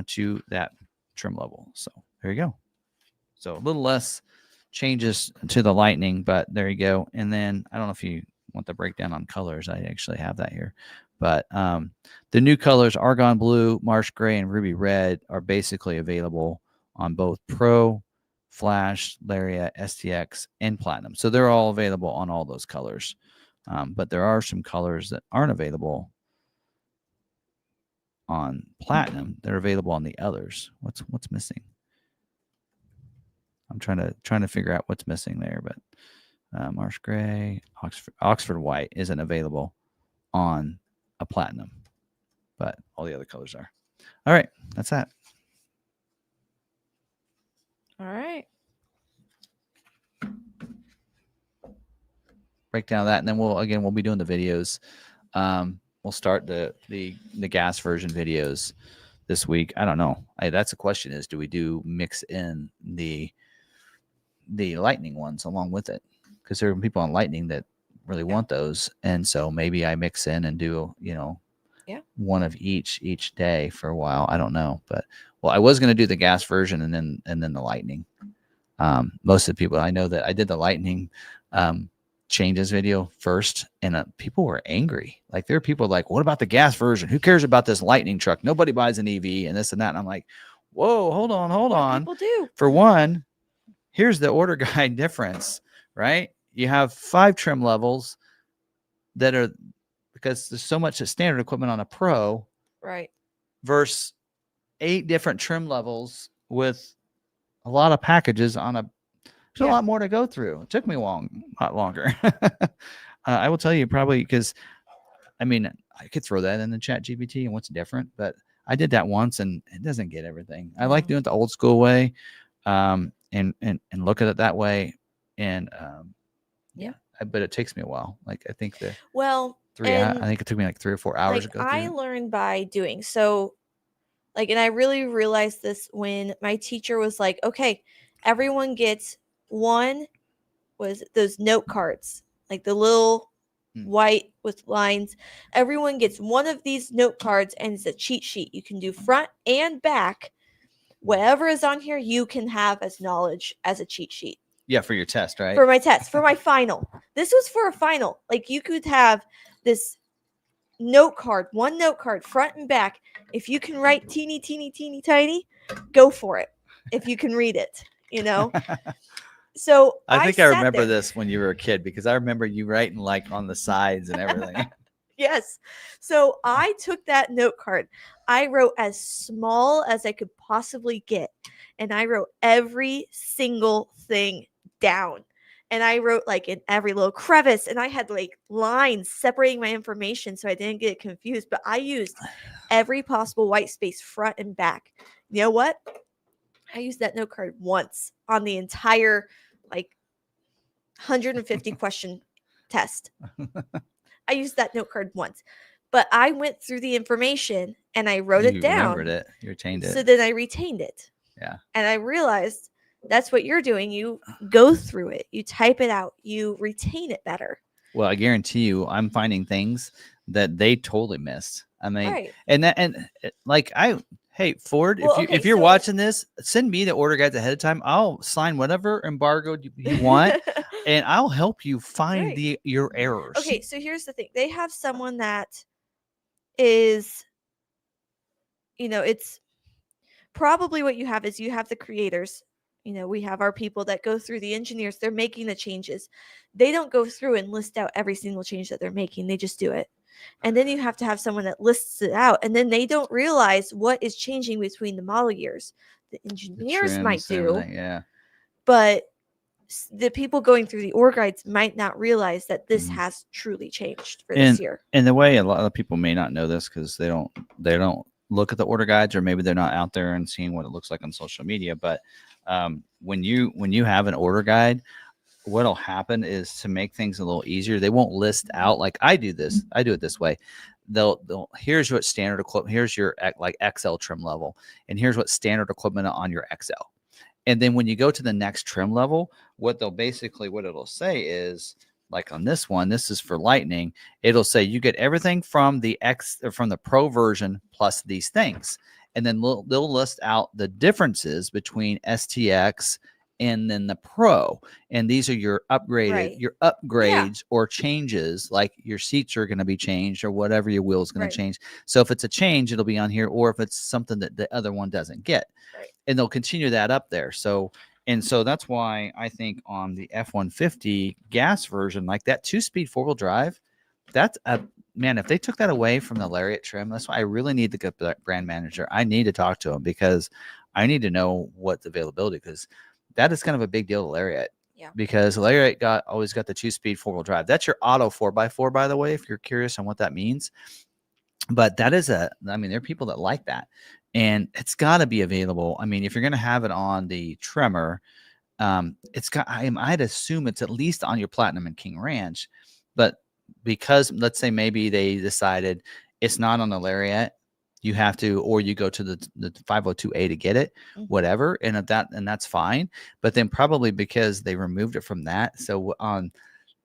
S1: to that trim level. So there you go. So a little less changes to the Lightning, but there you go. And then I don't know if you want the breakdown on colors. I actually have that here. But the new colors, Argon Blue, Marsh Gray, and Ruby Red, are basically available on both Pro, Flash, Lariat, STX, and Platinum. So they're all available on all those colors. But there are some colors that aren't available on Platinum. They're available on the others. What's missing? I'm trying to figure out what's missing there. But Marsh Gray, Oxford White isn't available on a Platinum, but all the other colors are. All right, that's that.
S2: All right.
S1: Break down that, and then we'll be doing the videos. We'll start the gas version videos this week. I don't know. That's the question: is do we mix in the Lightning ones along with it? Because there are people on Lightning that really want those, and so maybe I mix in and do one of each day for a while. I don't know, but I was going to do the gas version and then the Lightning. Most of the people I know that I did the Lightning changes video first, and people were angry. Like there are people like, what about the gas version? Who cares about this Lightning truck? Nobody buys an EV and this and that. And I'm like, whoa, hold on.
S2: People do.
S1: For one, here's the order guide difference, right? You have 5 trim levels that are, because there's so much standard equipment on a Pro,
S2: right,
S1: versus 8 different trim levels with a lot of packages on a. There's a lot more to go through. It took me a lot longer. I will tell you probably because, I mean, I could throw that in the chat GPT and what's different, but I did that once and it doesn't get everything. I like doing it the old school way, and look at it that way. And but it takes me a while. Like I think I think it took me like 3 or 4 hours to go through.
S2: I learned by doing so. Like, and I really realized this when my teacher was like, okay, everyone gets those note cards, like the little white with lines. Everyone gets one of these note cards, and it's a cheat sheet. You can do front and back. Whatever is on here, you can have as knowledge as a cheat sheet.
S1: Yeah, for your test, right?
S2: For my test, for my final. This was for a final. Like you could have this note card, one note card, front and back. If you can write teeny, tiny, go for it. If you can read it, So
S1: I think I remember this when you were a kid because I remember you writing like on the sides and everything.
S2: Yes. So I took that note card. I wrote as small as I could possibly get. And I wrote every single thing down. And I wrote like in every little crevice. And I had like lines separating my information so I didn't get confused. But I used every possible white space front and back. You know what? I used that note card once on the entire 150 question test. I used that note card once, but I went through the information and I wrote it down.
S1: You remembered it. You retained it.
S2: So then I retained it.
S1: Yeah.
S2: And I realized that's what you're doing. You go through it. You type it out. You retain it better.
S1: Well, I guarantee you, I'm finding things that they totally missed. I mean,
S2: right.
S1: Hey, Ford, if you're watching this, send me the order guides ahead of time. I'll sign whatever embargo you want, and I'll help you find your errors.
S2: Okay, so here's the thing. They have someone that is, it's probably what you have is you have the creators. We have our people that go through the engineers. They're making the changes. They don't go through and list out every single change that they're making. They just do it. And then you have to have someone that lists it out. And then they don't realize what is changing between the model years. The engineers might do.
S1: Yeah.
S2: But the people going through the org guides might not realize that this has truly changed for this year.
S1: And the way a lot of people may not know this because they don't look at the order guides, or maybe they're not out there and seeing what it looks like on social media. But when you have an order guide, what'll happen is, to make things a little easier, they won't list out like I do this. I do it this way. They'll here's what standard equipment. Here's your like XL trim level, and here's what standard equipment on your XL. And then when you go to the next trim level, what it'll say is, like on this one, this is for Lightning. It'll say you get everything from the Pro version plus these things. And then they'll list out the differences between STX and then the Pro. And these are your upgrades or changes, like your seats are going to be changed or whatever your wheel is going to change. So if it's a change, it'll be on here, or if it's something that the other one doesn't get. Right. And they'll continue that up there. So that's why I think on the F-150 gas version, like that 2-speed 4-wheel drive, that's a man. If they took that away from the Lariat trim, that's why I really need to get the brand manager. I need to talk to him, because I need to know what's availability, because that is kind of a big deal to Lariat. Yeah. Because Lariat always got the 2-speed 4-wheel drive. That's your auto 4x4, by the way, if you're curious on what that means. But that is there are people that like that. And it's got to be available. I mean, if you're going to have it on the Tremor, I'd assume it's at least on your Platinum and King Ranch. But because, let's say maybe they decided it's not on the Lariat, you have to, or you go to the 502A to get it, whatever. And that's fine. But then probably because they removed it from that. So on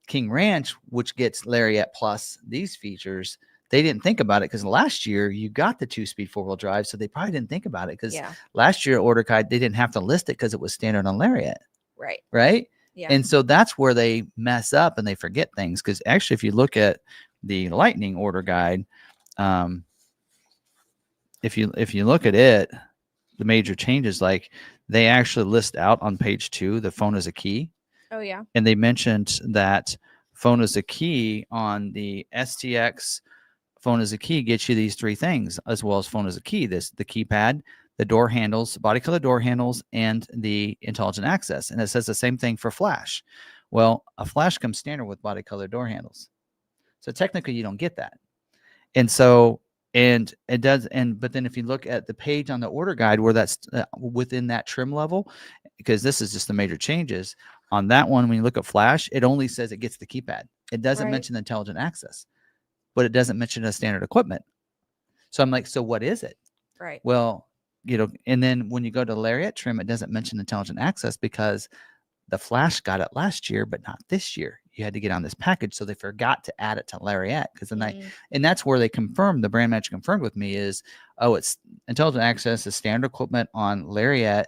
S1: King Ranch, which gets Lariat plus these features, they didn't think about it, because last year you got the 2-speed 4-wheel drive. So they probably didn't think about it, because last year order guide, they didn't have to list it because it was standard on Lariat. Right. Right. Yeah. And so that's where they mess up and they forget things. Because actually, if you look at the Lightning order guide, if you look at it, the major changes, like they actually list out on page 2, the phone is a key. Oh yeah. And they mentioned that phone is a key on the STX. Phone is a key gets you these 3 things, as well as phone is a key. The keypad, the door handles, body color door handles, and the intelligent access. And it says the same thing for flash. Well, a flash comes standard with body color door handles. So technically you don't get that. And so, and it does. But then if you look at the page on the order guide where that's within that trim level, because this is just the major changes on that one, when you look at flash, it only says it gets the keypad. It doesn't mention the intelligent access, but it doesn't mention the standard equipment. So I'm like, so what is it? Right. Well, and then when you go to Lariat trim, it doesn't mention intelligent access, because the flash got it last year, but not this year. You had to get on this package. So they forgot to add it to Lariat, because and that's where they confirmed, the brand manager confirmed with me is, it's intelligent access is standard equipment on Lariat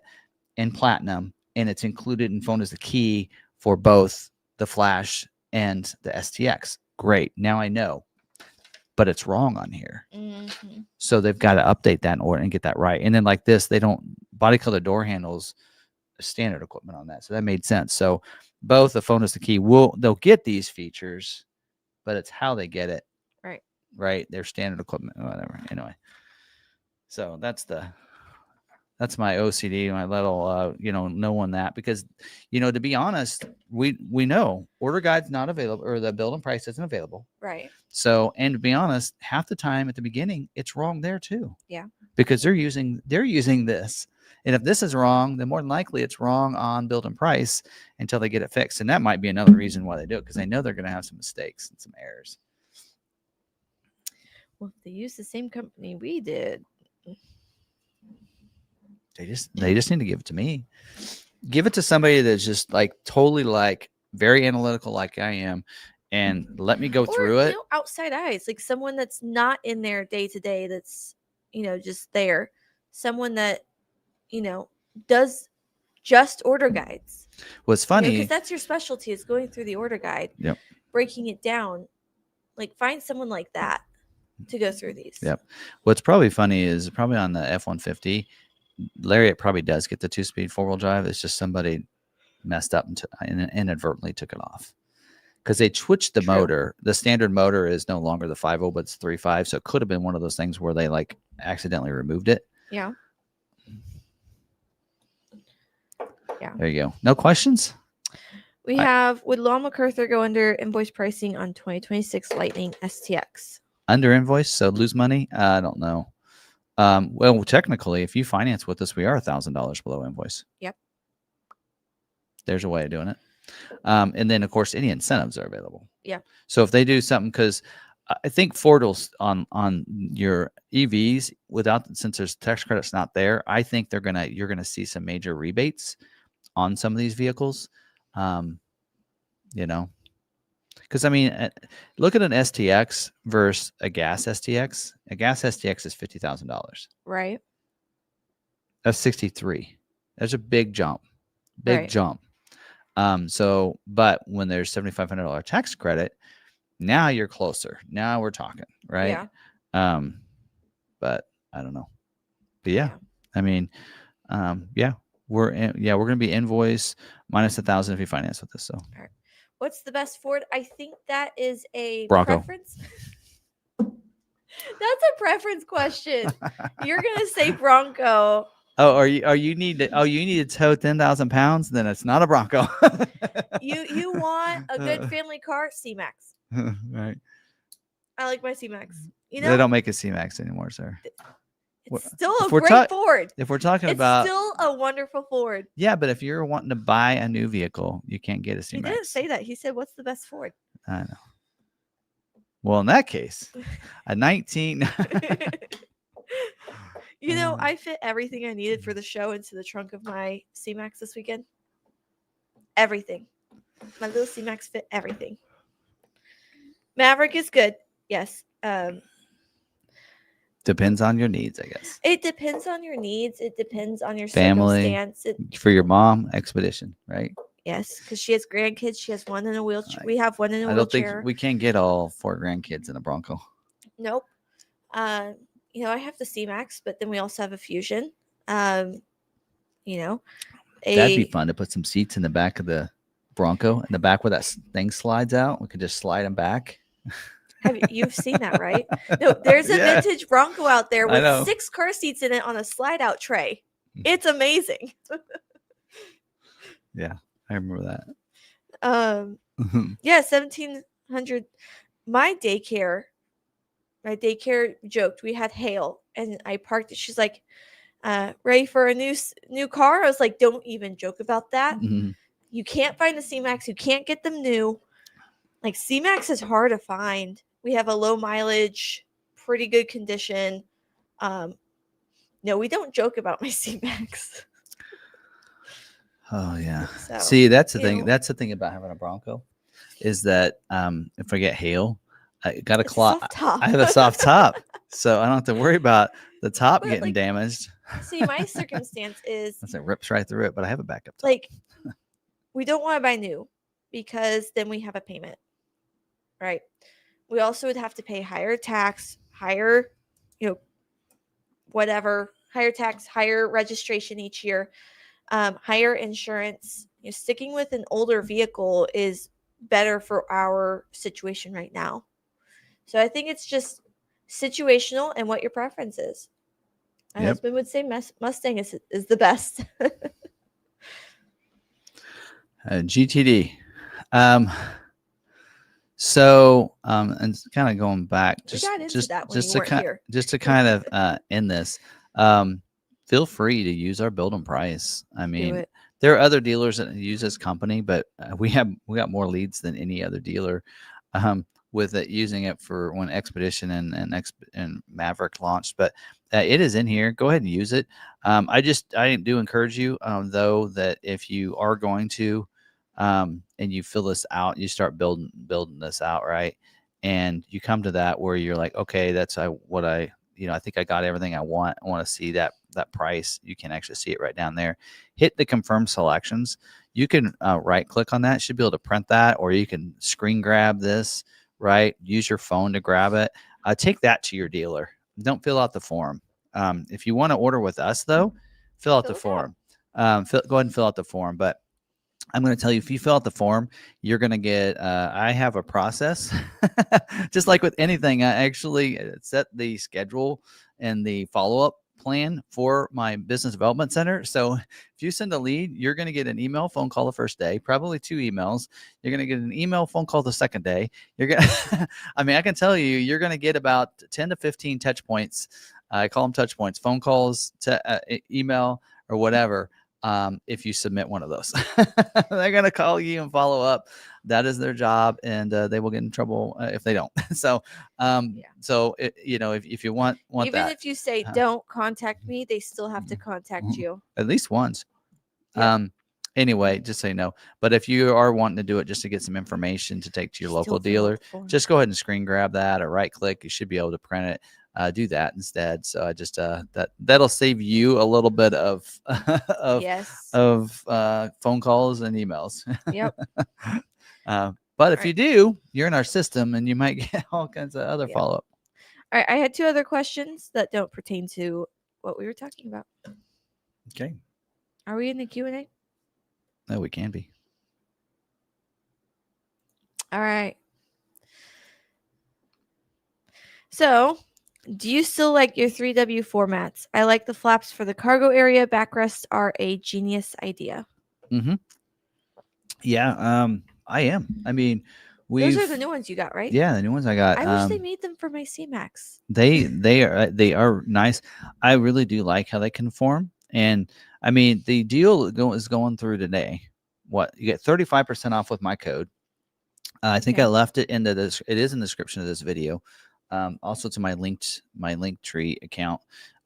S1: and Platinum, and it's included in phone as a key for both the flash and the STX. Great. Now I know. But it's wrong on here. Mm-hmm. So they've got to update that in order and get that right. And then like this, they don't body color door handles standard equipment on that. So that made sense. So both the phone is the key they'll get these features, but it's how they get it. Right. Right. Their standard equipment, whatever. Anyway. So that's my OCD, my little, knowing that, because, to be honest, we know order guide's not available, or the build and price isn't available. Right. So, and to be honest, half the time at the beginning, it's wrong there too. Yeah. Because they're using this. And if this is wrong, then more than likely it's wrong on build and price until they get it fixed. And that might be another reason why they do it, because they know they're going to have some mistakes and some errors. Well, if they use the same company we did, they just need to give it to me. Give it to somebody that's just like totally like very analytical, like I am, and let me go through it. Outside eyes, like someone that's not in there day to day, that's just there. Someone that does just order guides. What's funny, because that's your specialty, is going through the order guide, breaking it down. Like find someone like that to go through these. Yep. What's probably funny is probably on the F-150. Lariat probably does get the 2-speed 4-wheel drive. It's just somebody messed up and inadvertently took it off, because they switched the motor. The standard motor is no longer the 5.0, but it's 3.5. So it could have been one of those things where they like accidentally removed it. Yeah. Yeah. There you go. No questions? We have, would McArthur go under invoice pricing on 2026 Lightning STX? Under invoice, so lose money? I don't know. Well, technically, if you finance with us, we are $1,000 below invoice.
S2: Yep.
S1: There's a way of doing it. And then, of course, any incentives are available.
S2: Yeah.
S1: So if they do something, because I think Ford will on your EVs since there's tax credits not there, I think you're gonna see some major rebates on some of these vehicles. You know, because I mean, look at an STX versus a gas STX. A gas STX is $50,000.
S2: Right.
S1: That's 63. That's a big jump. Big
S2: Right.
S1: jump. So, but when there's $7,500 tax credit, now you're closer. Now we're talking, right?
S2: Yeah.
S1: But I don't know. But yeah. I mean, yeah, we're going to be invoice minus $1,000 if you finance with this. So,
S2: all right. What's the best Ford? I think that is a
S1: Bronco.
S2: preference. That's a preference question. You're gonna say Bronco.
S1: Oh, you need to tow 10,000 pounds? Then it's not a Bronco.
S2: You want a good family car? C-Max.
S1: Right.
S2: I like my C-Max. You
S1: They
S2: know,
S1: don't make a C-Max anymore, sir.
S2: it's still a
S1: if we're
S2: great Ford.
S1: If we're talking
S2: It's
S1: about,
S2: still a wonderful Ford.
S1: yeah, but if you're wanting to buy a new vehicle, you can't get a
S2: He
S1: C-Max.
S2: didn't say that. He said, "What's the best Ford?"
S1: I know. Well, in that case, a 19.
S2: You know, I fit everything I needed for the show into the trunk of my C-Max this weekend. Everything. My little C-Max fit everything. Maverick is good. Yes.
S1: Depends on your needs, I guess.
S2: It depends on your needs. It depends on your
S1: Family.
S2: circumstance.
S1: For your mom, Expedition, right?
S2: Yes, because she has grandkids. She has one in a wheelchair. We have one in a
S1: I don't
S2: wheelchair.
S1: think we can get all 4 grandkids in a Bronco.
S2: Nope. You know, I have the C-Max, but then we also have a Fusion. You know,
S1: that'd be fun to put some seats in the back of the Bronco, in the back where that thing slides out. We could just slide them back.
S2: You've seen that, right? No, there's a vintage Bronco out there with 6 car seats in it on a slide-out tray. It's amazing.
S1: Yeah, I remember that.
S2: Yeah, 1,700. My daycare joked we had hail, and I parked it. She's like, "Ready for a new car?" I was like, "Don't even joke about that. You can't find a C-Max. You can't get them new. Like, C-Max is hard to find. We have a low mileage, pretty good condition. No, we don't joke about my C-Max."
S1: Oh yeah.
S2: So,
S1: see, that's the thing. That's the thing about having a Bronco, is that if I get hail, I got a claw. I have a soft top, so I don't have to worry about the top getting damaged.
S2: See, my circumstance is
S1: it rips right through it, but I have a backup top.
S2: Like, we don't want to buy new because then we have a payment, right? We also would have to pay higher tax, higher, higher tax, higher registration each year, higher insurance. Sticking with an older vehicle is better for our situation right now. So I think it's just situational and what your preference is. My husband would say Mustang is the best.
S1: GTD. So and kind of going back, just to kind of end this, feel free to use our build and price. I mean, there are other dealers that use this company, but we got more leads than any other dealer with it, using it for when Expedition and Maverick launched. But it is in here. Go ahead and use it. I do encourage you though, that if you are going to and you fill this out, you start building this out, right? And you come to that where you're like, okay, that's what I think I got everything I want. I want to see that price. You can actually see it right down there. Hit the confirm selections. You can right click on that. Should be able to print that, or you can screen grab this, right? Use your phone to grab it. Take that to your dealer. Don't fill out the form. If you want to order with us though, fill out the form. Go ahead and fill out the form. But I'm going to tell you, if you fill out the form, you're going to get, I have a process, just like with anything. I actually set the schedule and the follow-up plan for my business development center. So if you send a lead, you're going to get an email, phone call the first day, probably 2 emails. You're going to get an email, phone call the second day. You're going to, I can tell you, you're going to get about 10 to 15 touch points I call them touch points, phone calls, email, or whatever. If you submit one of those, they're going to call you and follow up. That is their job, and they will get in trouble if they don't. So, if you want
S2: Even
S1: that,
S2: if you say don't contact me, they still have to contact you
S1: at least once.
S2: Yep.
S1: Anyway, just say no. But if you are wanting to do it just to get some information to take to your
S2: Just
S1: local
S2: don't fill out
S1: dealer,
S2: the form.
S1: just go ahead and screen grab that or right click. You should be able to print it. Do that instead. So I just that'll save you a little bit of
S2: Yes.
S1: phone calls and emails.
S2: Yep.
S1: But if you do, you're in our system and you might get all kinds of other
S2: Yep.
S1: follow up.
S2: All right, I had 2 other questions that don't pertain to what we were talking about.
S1: Okay.
S2: Are we in the Q&A?
S1: No, we can be.
S2: All right. So, do you still like your 3W formats? I like the flaps for the cargo area. Backrests are a genius idea.
S1: Mm-hmm. Yeah, I am. I mean,
S2: those are the new ones you got, right?
S1: Yeah, the new ones I got.
S2: I wish they made them for my C-Max.
S1: They are nice. I really do like how they conform. And I mean, the deal is going through today. What you get 35% off with my code. I think I left it into this. It is in the description of this video. Also to my Linktree account,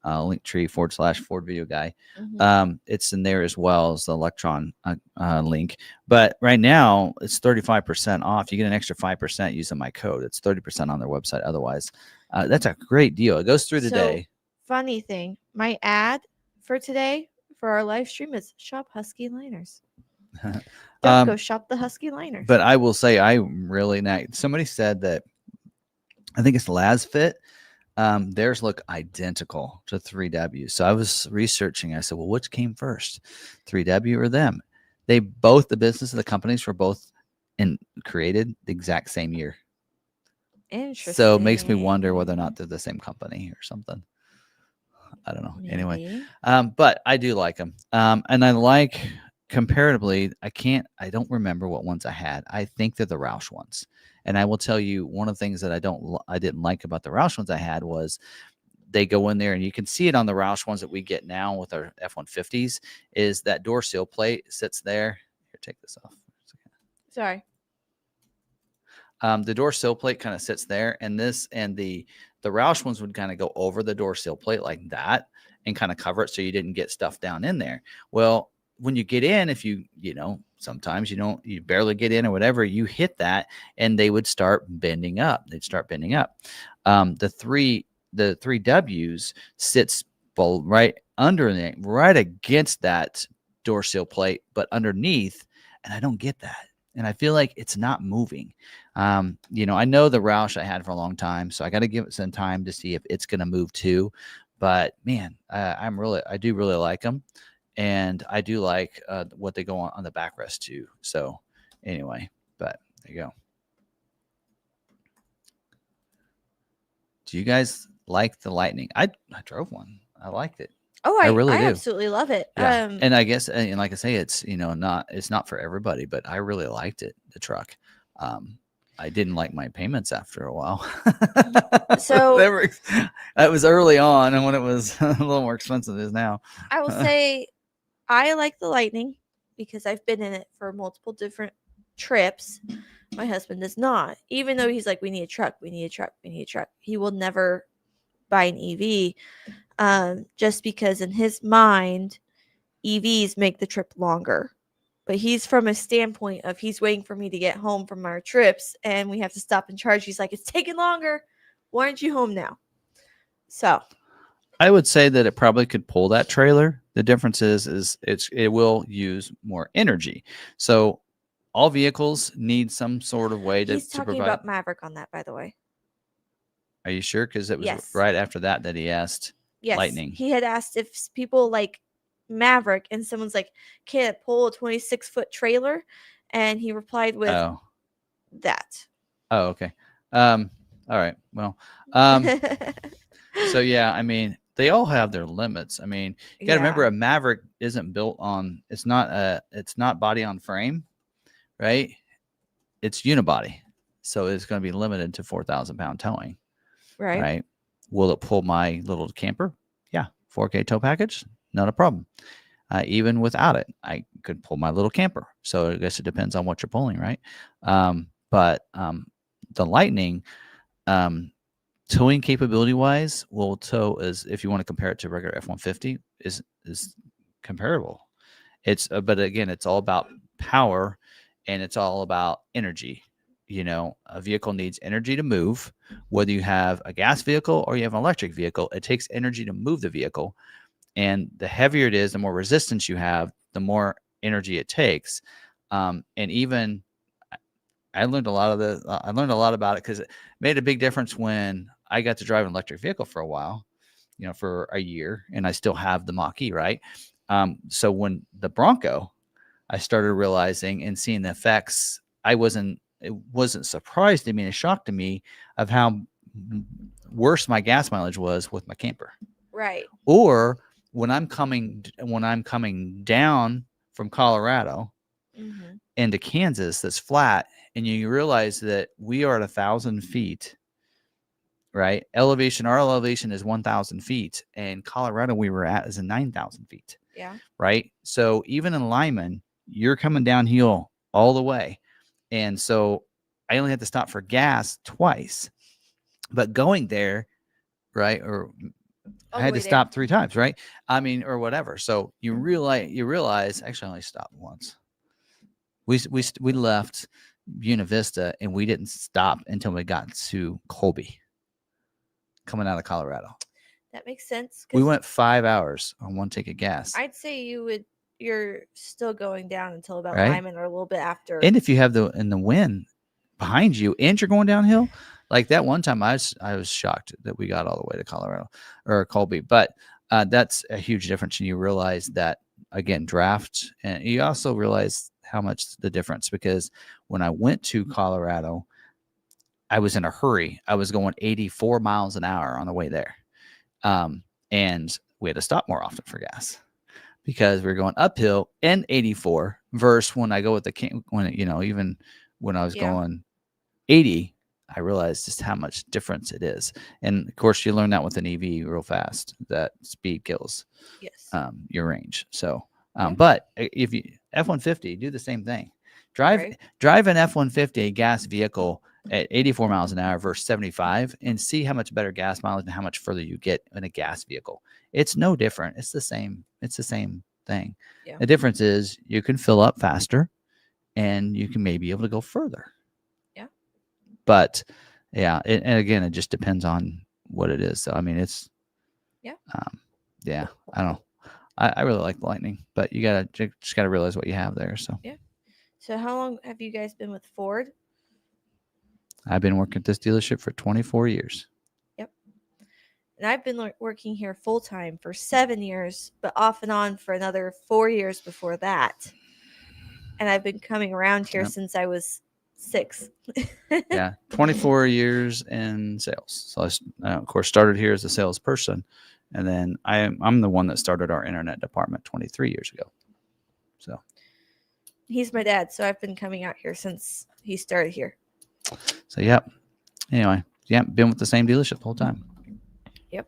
S1: Linktree/Ford Video Guy.
S2: Mm-hmm.
S1: It's in there as well as the Electron link. But right now it's 35% off. You get an extra 5% using my code. It's 30% on their website. Otherwise, that's a great deal. It goes through today.
S2: Funny thing, my ad for today for our live stream is shop Husky liners. Don't go shop the Husky liners.
S1: But I will say, I really nice. Somebody said that. I think it's LazFit. Theirs look identical to 3W. So I was researching. I said, well, which came first, 3W or them? The business of the companies were both created the exact same year.
S2: Interesting.
S1: So it makes me wonder whether or not they're the same company or something. I don't know. Maybe. Anyway, but I do like them. And I like comparatively, I don't remember what ones I had. I think they're the Roush ones. And I will tell you, one of the things that I didn't like about the Roush ones I had was they go in there, and you can see it on the Roush ones that we get now with our F-150s, is that door seal plate sits there. Here, take this off.
S2: Sorry.
S1: The door sill plate kind of sits there, and the Roush ones would kind of go over the door sill plate like that and kind of cover it so you didn't get stuff down in there. Well, when you get in, if you sometimes you barely get in or whatever, you hit that and they would start bending up. They'd start bending up. The three W's sits right under right against that door sill plate, but underneath, and I don't get that. And I feel like it's not moving. I know the Roush I had for a long time, so I got to give it some time to see if it's going to move too. But man, I do really like them. And I do like what they go on the backrest too. So anyway, but there you go. Do you guys like the Lightning? I drove one. I liked it.
S2: Oh, I
S1: really do.
S2: absolutely love it.
S1: Yeah. And I guess, and like I say, it's it's not for everybody, but I really liked it. The truck. I didn't like my payments after a while. So that was early on, and when it was a little more expensive than it is now.
S2: I will say I like the Lightning because I've been in it for multiple different trips. My husband does not. Even though he's like, we need a truck, we need a truck, we need a truck. He will never buy an EV just because in his mind, EVs make the trip longer. But he's from a standpoint of he's waiting for me to get home from our trips and we have to stop and charge. He's like, it's taking longer. Why aren't you home now? So
S1: I would say that it probably could pull that trailer. The difference is it will use more energy. So all vehicles need some sort of way to provide. He's
S2: talking about Maverick on that, by the way.
S1: Are you sure? Because it was right after that he asked Lightning.
S2: He had asked if people like Maverick, and someone's like, can it pull a 26-foot trailer? And he replied with that.
S1: Oh, okay. All right. Well, so yeah, I mean, they all have their limits. I mean, you got to remember, a Maverick isn't built on. It's not body on frame, right? It's unibody, so it's going to be limited to 4,000 pound towing, right? Will it pull my little camper? Yeah. 4K tow package, not a problem. Even without it, I could pull my little camper. So I guess it depends on what you're pulling, right? But the Lightning, towing capability wise, will tow as if you want to compare it to regular F-150 is comparable. It's but again, it's all about power, and it's all about energy. A vehicle needs energy to move. Whether you have a gas vehicle or you have an electric vehicle, it takes energy to move the vehicle. And the heavier it is, the more resistance you have, the more energy it takes. And even I learned a lot about it because it made a big difference when I got to drive an electric vehicle for a while, for a year, and I still have the Mach-E, right? So when the Bronco, I started realizing and seeing the effects. It wasn't surprised to me and a shock to me of how worse my gas mileage was with my camper.
S2: Right.
S1: Or when I'm coming down from Colorado into Kansas, that's flat, and you realize that we are at 1,000 feet, right? Our elevation is 1,000 feet, and Colorado we were at is 9,000 feet.
S2: Yeah.
S1: Right. So even in Lyman, you're coming downhill all the way. And so I only had to stop for gas twice, but going there, right, or I had to stop 3 times, right? I mean, or whatever. So you realize actually I only stopped once. We left Buena Vista and we didn't stop until we got to Colby, coming out of Colorado.
S2: That makes sense.
S1: We went 5 hours on one tank of gas.
S2: I'd say you're still going down until about Lyman or a little bit after.
S1: And if you have the wind behind you and you're going downhill, like that one time, I was shocked that we got all the way to Colorado or Colby. But that's a huge difference, and you realize that again, draft, and you also realize how much the difference, because when I went to Colorado, I was in a hurry. I was going 84 miles an hour on the way there. And we had to stop more often for gas because we were going uphill in 84 versus when I go with even when I was going 80, I realized just how much difference it is. And of course you learn that with an EV real fast, that speed kills your range. So, but if you F-150, do the same thing. Drive an F-150 gas vehicle at 84 miles an hour versus 75 and see how much better gas mileage and how much further you get in a gas vehicle. It's no different. It's the same thing. Yeah. The difference is you can fill up faster and you can maybe be able to go further. Yeah. But and again, it just depends on what it is. So, I mean, it's, I don't know. I really like the Lightning, but you just gotta realize what you have there. So,
S2: yeah. So how long have you guys been with Ford?
S1: I've been working at this dealership for 24 years.
S2: Yep. And I've been working here full time for 7 years, but off and on for another 4 years before that. And I've been coming around here since I was 6.
S1: 24 years in sales. So I, of course, started here as a salesperson, and then I'm the one that started our internet department 23 years ago. So
S2: he's my dad, so I've been coming out here since he started here.
S1: So, anyway, been with the same dealership the whole time.
S2: Yep.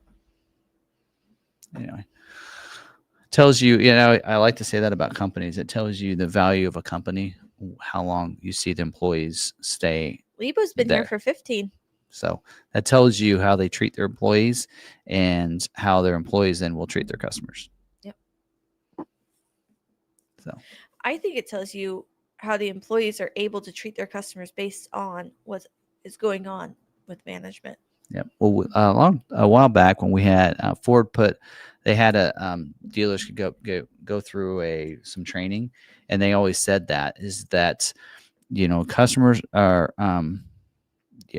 S1: Anyway, tells you, I like to say that about companies. It tells you the value of a company, how long you see the employees stay.
S2: Lebo's been here for 15.
S1: So that tells you how they treat their employees and how their employees then will treat their customers.
S2: Yep.
S1: So
S2: I think it tells you how the employees are able to treat their customers based on what is going on with management.
S1: Yeah. Well, a while back when we had Ford they had a dealers could go through some training, and they always said that customers are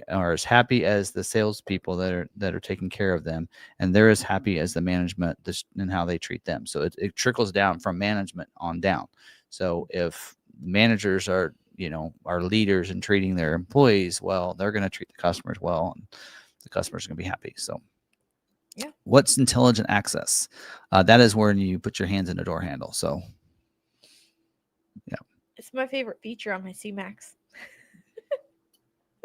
S1: as happy as the salespeople that are taking care of them, and they're as happy as the management and how they treat them. So it trickles down from management on down. So if managers are leaders in treating their employees well, they're going to treat the customers well, and the customers are going to be happy. So, what's intelligent access? That is where you put your hands in a door handle. So,
S2: it's my favorite feature on my C-Max.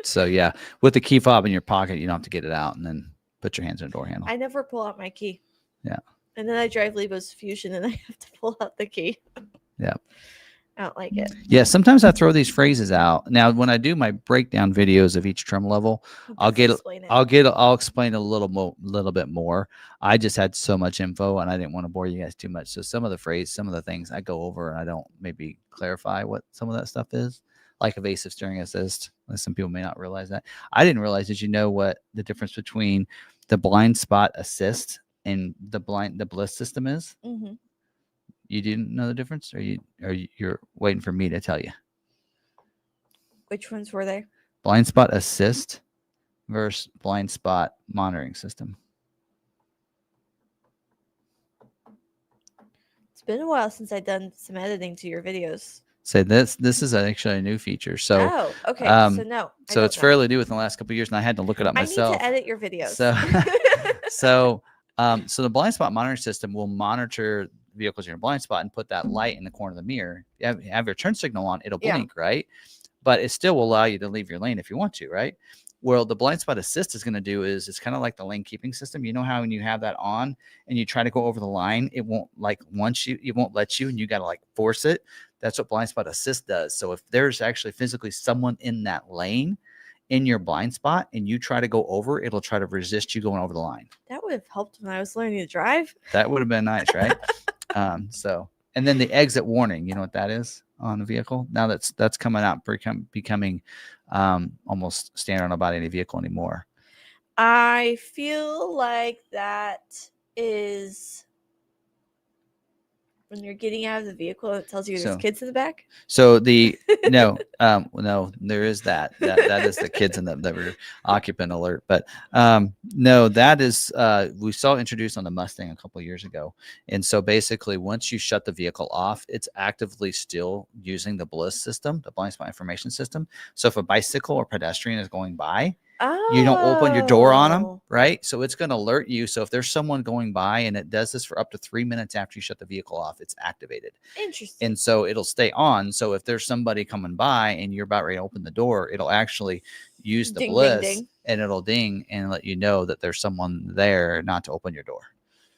S1: So, with the key fob in your pocket, you don't have to get it out and then put your hands in a door handle.
S2: I never pull out my key.
S1: Yeah.
S2: And then I drive Lebo's Fusion and I have to pull out the key.
S1: Yeah.
S2: I don't like it.
S1: Yeah, sometimes I throw these phrases out. Now, when I do my breakdown videos of each trim level, I'll explain a little bit more. I just had so much info and I didn't want to bore you guys too much. So some of the things I go over and I don't maybe clarify what some of that stuff is, like evasive steering assist. Some people may not realize that. I didn't realize. Did you know what the difference between the blind spot assist and the bliss system is?
S2: Mm-hmm.
S1: You didn't know the difference, or you're waiting for me to tell you?
S2: Which ones were they?
S1: Blind spot assist versus blind spot monitoring system.
S2: It's been a while since I've done some editing to your videos.
S1: So this is actually a new feature. So
S2: okay. So no.
S1: So it's fairly new within the last couple of years, and I had to look it up myself.
S2: I need to edit your videos.
S1: So so the blind spot monitoring system will monitor vehicles in your blind spot and put that light in the corner of the mirror. You have your turn signal on, it'll blink, right? But it still will allow you to leave your lane if you want to, right? Well, the blind spot assist is going to do is it's kind of like the lane keeping system. You know how when you have that on and you try to go over the line, it won't it won't let you, and you got to like force it. That's what blind spot assist does. So if there's actually physically someone in that lane in your blind spot and you try to go over, it'll try to resist you going over the line.
S2: That would have helped when I was learning to drive.
S1: That would have been nice, right? And then the exit warning, you know what that is on the vehicle? Now that's coming out, becoming almost standard on about any vehicle anymore.
S2: I feel like that is when you're getting out of the vehicle, it tells you there's kids in the back.
S1: So no, there is that is the kids in that were occupant alert. But no, that is we saw introduced on the Mustang a couple of years ago. And so basically, once you shut the vehicle off, it's actively still using the BLIS system, the blind spot information system. So if a bicycle or pedestrian is going by, you don't open your door on them, right? So it's going to alert you. So if there's someone going by, and it does this for up to 3 minutes after you shut the vehicle off, it's activated.
S2: Interesting.
S1: And so it'll stay on. So if there's somebody coming by and you're about ready to open the door, it'll actually use the BLIS, ding, ding. And it'll ding and let you know that there's someone there not to open your door.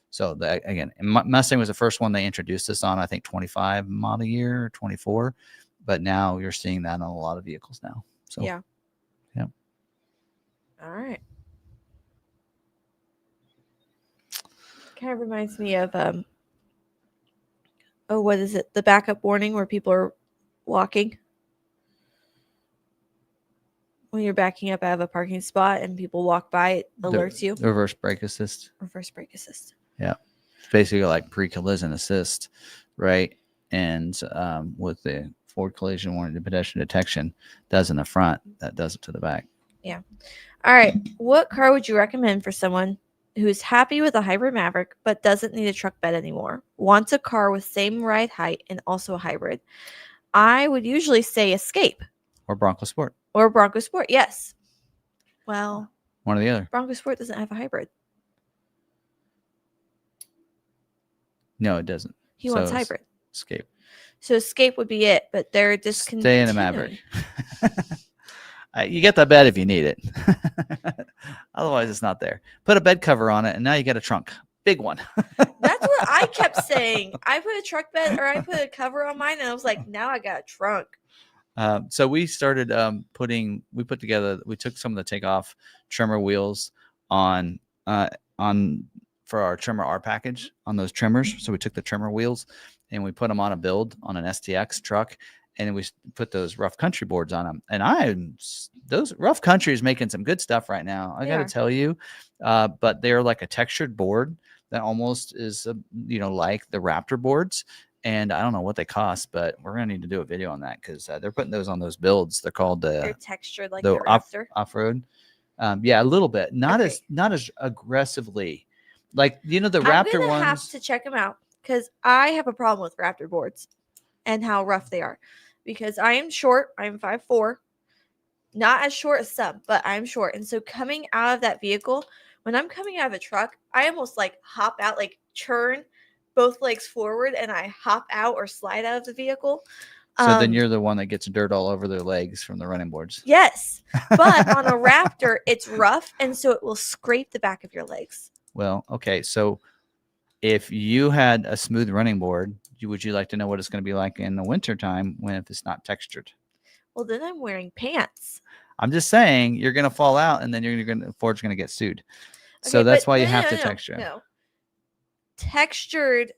S1: So again, Mustang was the first one they introduced this on, I think 25 model year or 24, but now you're seeing that on a lot of vehicles now. So
S2: yeah. All right. Kind of reminds me of what is it? The backup warning where people are walking. When you're backing up out of a parking spot and people walk by, it alerts you.
S1: Reverse brake assist.
S2: Reverse brake assist.
S1: Yeah. It's basically like pre-collision assist, right? And with the forward collision warning, the pedestrian detection does in the front, that does it to the back.
S2: Yeah. All right. What car would you recommend for someone who's happy with a hybrid Maverick but doesn't need a truck bed anymore? Wants a car with same ride height and also a hybrid? I would usually say Escape.
S1: Or Bronco Sport.
S2: Or Bronco Sport, yes. Well,
S1: one or the other.
S2: Bronco Sport doesn't have a hybrid.
S1: No, it doesn't.
S2: He wants hybrid.
S1: Escape.
S2: So Escape would be it, but they're discontinuing.
S1: Stay in a Maverick. You get the bed if you need it. Otherwise, it's not there. Put a bed cover on it, and now you get a trunk. Big one.
S2: That's what I kept saying. I put a truck bed, or I put a cover on mine, and I was like, now I got a trunk.
S1: So we started we took some of the takeoff trimmer wheels on for our trimmer R package on those trimmers. So we took the trimmer wheels and we put them on a build on an STX truck. And then we put those Rough Country boards on them. And those Rough Country is making some good stuff right now. I got to tell you, but they're like a textured board that almost is, like the Raptor boards. And I don't know what they cost, but we're going to need to do a video on that because they're putting those on those builds. They're called
S2: they're textured like the Raptor.
S1: Off-road. Yeah, a little bit. Not as aggressively. Like, the Raptor ones. I
S2: have to check them out because I have a problem with Raptor boards and how rough they are. Because I am short. I'm 5'4". Not as short as some, but I'm short. And so coming out of that vehicle, when I'm coming out of a truck, I almost like hop out, like turn both legs forward, and I hop out or slide out of the vehicle.
S1: So then you're the one that gets dirt all over their legs from the running boards.
S2: Yes, but on a Raptor, it's rough, and so it will scrape the back of your legs.
S1: Well, okay. So if you had a smooth running board, would you like to know what it's going to be like in the wintertime when if it's not textured?
S2: Well, then I'm wearing pants.
S1: I'm just saying you're going to fall out, and then Ford's going to get sued. So
S2: Okay,
S1: that's
S2: but
S1: why you have to texture.
S2: No. Textured,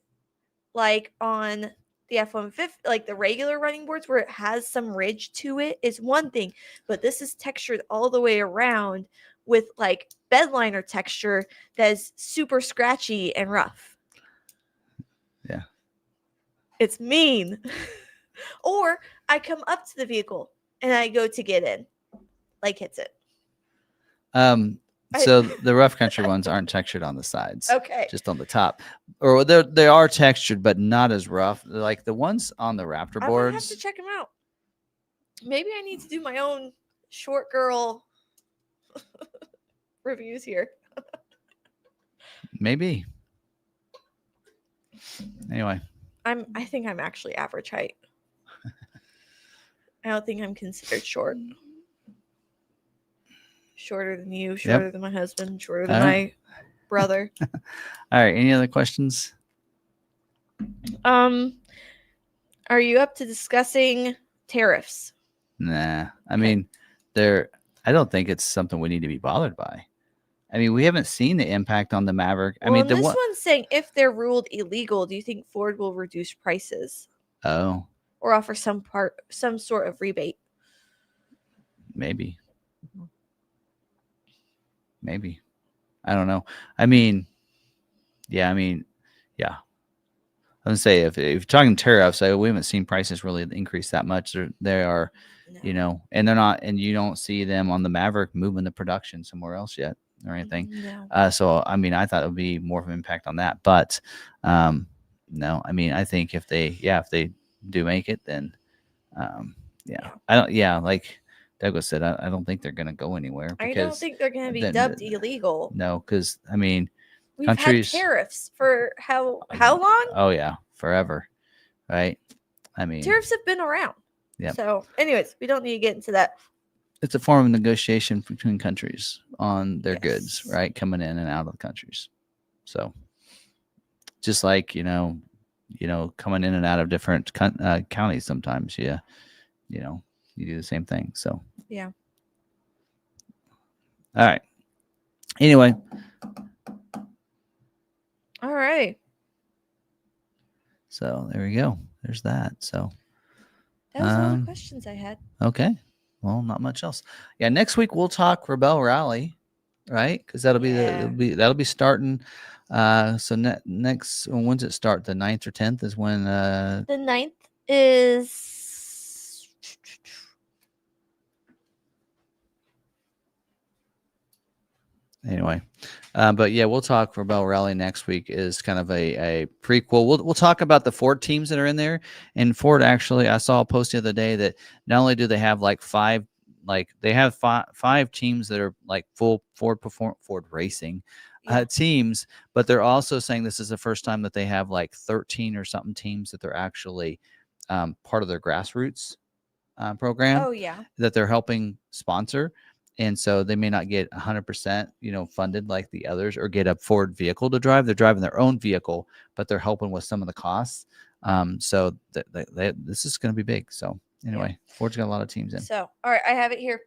S2: like on the F-150, like the regular running boards where it has some ridge to it, is one thing. But this is textured all the way around with like bedliner texture that is super scratchy and rough.
S1: Yeah.
S2: It's mean. Or I come up to the vehicle and I go to get in, like hits it.
S1: So the rough country ones aren't textured on the sides.
S2: Okay.
S1: Just on the top. Or they are textured, but not as rough. Like the ones on the Raptor boards.
S2: I'm gonna have to check them out. Maybe I need to do my own short girl reviews here.
S1: Maybe. Anyway.
S2: I think I'm actually average height. I don't think I'm considered short. Shorter than you, shorter than my husband, shorter than my brother.
S1: All right. Any other questions?
S2: Are you up to discussing tariffs?
S1: Nah. I mean, I don't think it's something we need to be bothered by. I mean, we haven't seen the impact on the Maverick.
S2: Well, I mean, this one's saying if they're ruled illegal, do you think Ford will reduce prices?
S1: Oh.
S2: Or offer some sort of rebate?
S1: Maybe. I don't know. I mean, yeah. I was gonna say if you're talking tariffs, we haven't seen prices really increase that much. They are, no. And they're not, and you don't see them on the Maverick moving the production somewhere else yet or anything.
S2: No.
S1: So I mean, I thought it would be more of an impact on that, but no. I mean, I think if they do make it, then like Douglas said, I don't think they're going to go anywhere.
S2: I don't think they're going to be dubbed illegal.
S1: No, because I mean,
S2: we've had tariffs for how long?
S1: Oh yeah, forever, right? I mean,
S2: tariffs have been around.
S1: Yeah.
S2: So, anyways, we don't need to get into that.
S1: It's a form of negotiation between countries on their goods, right? Coming in and out of the countries. So, just like coming in and out of different counties, sometimes, you do the same thing. So,
S2: yeah.
S1: All right. Anyway.
S2: All right.
S1: So there we go. There's that. So
S2: that was all the questions I had.
S1: Okay. Well, not much else. Yeah. Next week we'll talk Rebel Rally, right? Because that'll be starting. So next, when's it start? The 9th or 10th is when.
S2: The 9th is.
S1: Anyway, but yeah, we'll talk Rebel Rally next week is kind of a prequel. We'll talk about the Ford teams that are in there. And Ford, actually, I saw a post the other day that not only do they have like five teams that are like full Ford racing teams, but they're also saying this is the first time that they have like 13 or something teams that they're actually part of their grassroots program.
S2: Oh yeah,
S1: that they're helping sponsor. And so they may not get 100%, funded like the others or get a Ford vehicle to drive. They're driving their own vehicle, but they're helping with some of the costs. So this is going to be big. So anyway, Ford's got a lot of teams in.
S2: So, all right, I have it here.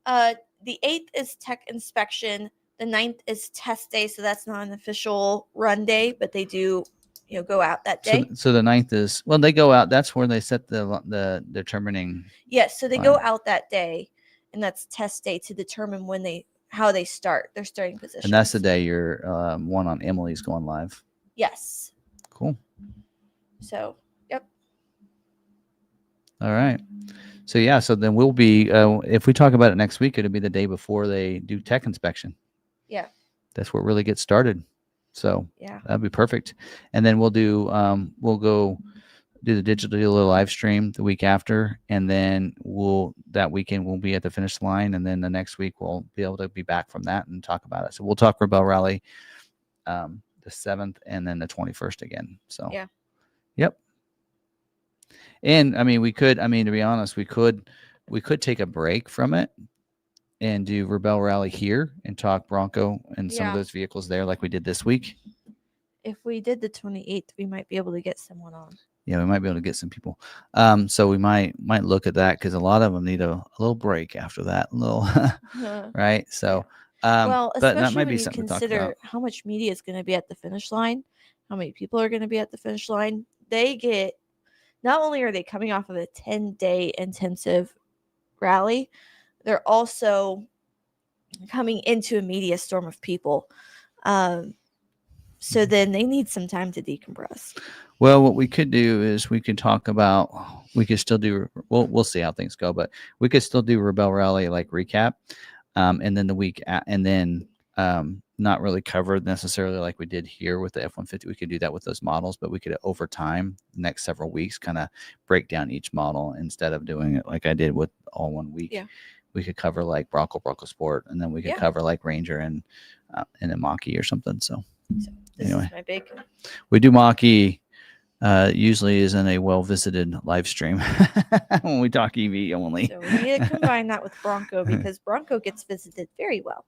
S2: The 8th is tech inspection. The 9th is test day. So that's not an official run day, but they do, go out that day.
S1: So the 9th is, they go out. That's where they set the determining.
S2: Yes. So they go out that day. And that's test day to determine how they start their starting position.
S1: And that's the day your one on Emily's going live.
S2: Yes.
S1: Cool.
S2: So, yep.
S1: All right. So yeah. So then we'll be if we talk about it next week, it'll be the day before they do tech inspection.
S2: Yeah.
S1: That's where it really gets started. So
S2: yeah,
S1: that'd be perfect. And then we'll go do the digital live stream the week after, and then that weekend we'll be at the finish line, and then the next week we'll be able to be back from that and talk about it. So we'll talk Rebel Rally the 7th and then the 21st again. So
S2: yeah.
S1: Yep. And I mean, we could. I mean, to be honest, we could take a break from it and do Rebel Rally here and talk Bronco and some of
S2: Yeah.
S1: those vehicles there, like we did this week.
S2: If we did the 28th, we might be able to get someone on.
S1: Yeah, we might be able to get some people. So we might look at that because a lot of them need a little break after that, little right. So,
S2: Well,
S1: but that
S2: especially
S1: might
S2: when
S1: be
S2: you
S1: something to talk
S2: consider
S1: about.
S2: how much media is going to be at the finish line, how many people are going to be at the finish line. They get, not only are they coming off of a 10-day intensive rally, they're also coming into a media storm of people. So then they need some time to decompress.
S1: Well, what we could do is we could talk about. We could still do. We'll see how things go, but we could still do Rebel Rally like recap, and then the week and then not really cover necessarily like we did here with the F-150. We could do that with those models, but we could over time, the next several weeks, kind of break down each model instead of doing it like I did with all one week.
S2: Yeah.
S1: We could cover like Bronco Sport, and then we could cover like Ranger and a mach-e or something. So
S2: this
S1: anyway.
S2: is my big.
S1: We do mach-e. Usually is in a well-visited live stream when we talk EV only.
S2: So we need to combine that with Bronco because Bronco gets visited very well.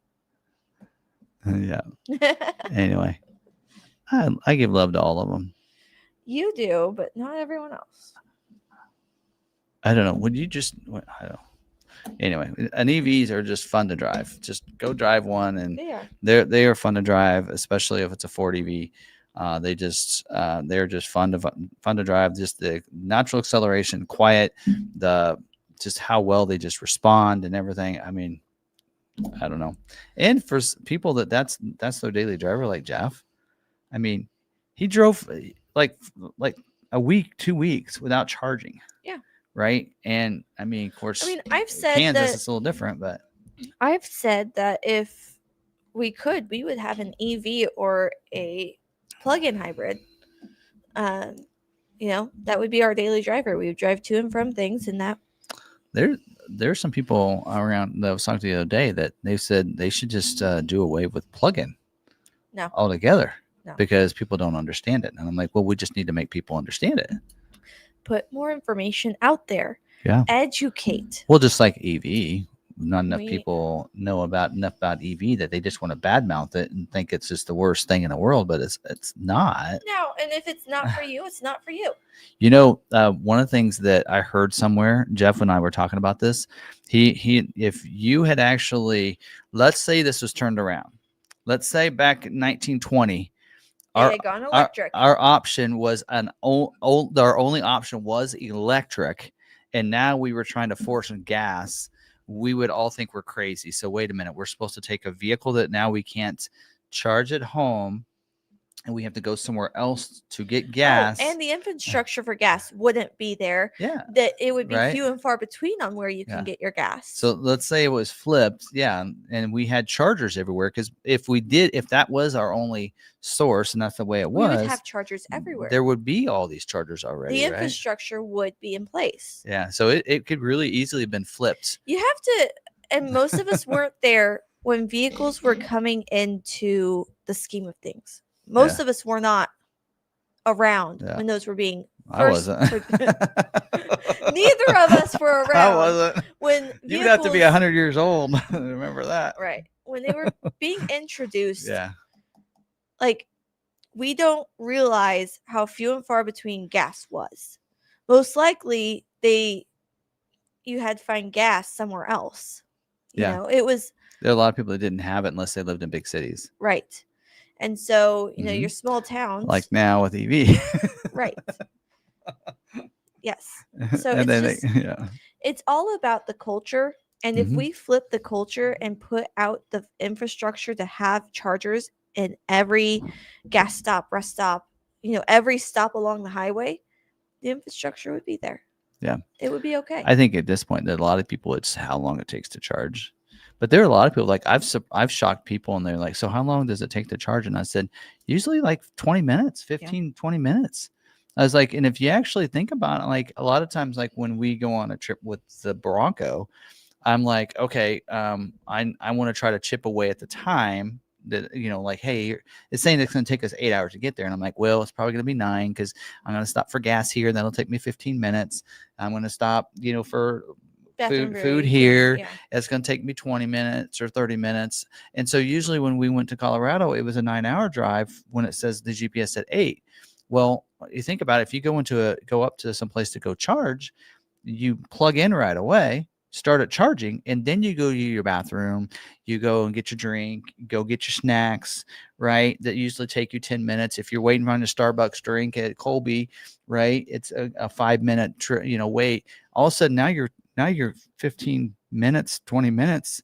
S1: Yeah. Anyway, I give love to all of them.
S2: You do, but not everyone else.
S1: I don't know. Would you just? I don't know. Anyway, and EVs are just fun to drive. Just go drive one, and they are fun to drive, especially if it's a Ford EV. They're just fun to drive. Just the natural acceleration, quiet, just how well they just respond and everything. I mean, I don't know. And for people that's their daily driver, like Jeff, I mean, he drove like a week, 2 weeks without charging.
S2: Yeah.
S1: Right. And I mean, of course,
S2: I've said
S1: Kansas
S2: that
S1: it's a little different, but
S2: I've said that if we could, we would have an EV or a plug-in hybrid. That would be our daily driver. We would drive to and from things, and that
S1: there's some people around that I was talking to the other day that they said they should just do away with plug-in altogether because people don't understand it. And I'm like, well, we just need to make people understand it.
S2: Put more information out there.
S1: Yeah.
S2: Educate.
S1: Well, just like EV, not enough people know enough about EV that they just want to badmouth it and think it's just the worst thing in the world, but it's not.
S2: No, and if it's not for you, it's not for you.
S1: You know, one of the things that I heard somewhere, Jeff and I were talking about this. If you had actually, let's say this was turned around, let's say back in 1920. Our option was our only option was electric, and now we were trying to force gas. We would all think we're crazy. So wait a minute, we're supposed to take a vehicle that now we can't charge at home, and we have to go somewhere else to get gas.
S2: And the infrastructure for gas wouldn't be there.
S1: Yeah.
S2: That it would be few and far between on where you can get your gas.
S1: So let's say it was flipped. Yeah. And we had chargers everywhere. Because if that was our only source and that's the way it was,
S2: we would have chargers everywhere.
S1: There would be all these chargers already.
S2: The infrastructure would be in place.
S1: Yeah. So it could really easily have been flipped.
S2: You have to, and most of us weren't there when vehicles were coming into the scheme of things. Most of us were not around when those were being
S1: I wasn't.
S2: Neither of us were around.
S1: I wasn't.
S2: When
S1: you'd have to be 100 years old to remember that.
S2: Right. When they were being introduced.
S1: Yeah.
S2: Like, we don't realize how few and far between gas was. Most likely, you had to find gas somewhere else. You know, it was.
S1: There are a lot of people that didn't have it unless they lived in big cities.
S2: Right. And so, your small towns.
S1: Like now with EV.
S2: Right. Yes. So it's all about the culture. And if we flip the culture and put out the infrastructure to have chargers in every gas stop, rest stop, every stop along the highway, the infrastructure would be there.
S1: Yeah.
S2: It would be okay.
S1: I think at this point that a lot of people, it's how long it takes to charge. But there are a lot of people, like I've shocked people and they're like, so how long does it take to charge? And I said, usually like 20 minutes, 15, 20 minutes. I was like, and if you actually think about it, like a lot of times, like when we go on a trip with the Bronco, I'm like, okay, I want to try to chip away at the time that, like, hey, it's saying it's going to take us 8 hours to get there. And I'm like, well, it's probably going to be 9 because I'm going to stop for gas here. That'll take me 15 minutes. I'm going to stop, for
S2: Bathroom
S1: food
S2: break,
S1: here.
S2: yeah.
S1: It's going to take me 20 minutes or 30 minutes. And so usually when we went to Colorado, it was a 9-hour drive when it says the GPS said 8. Well, you think about it, if you go up to some place to go charge, you plug in right away, start charging, and then you go to your bathroom, you go and get your drink, go get your snacks, right? That usually take you 10 minutes. If you're waiting on a Starbucks drink at Colby, right? It's a 5-minute wait. All of a sudden now you're 15 minutes, 20 minutes,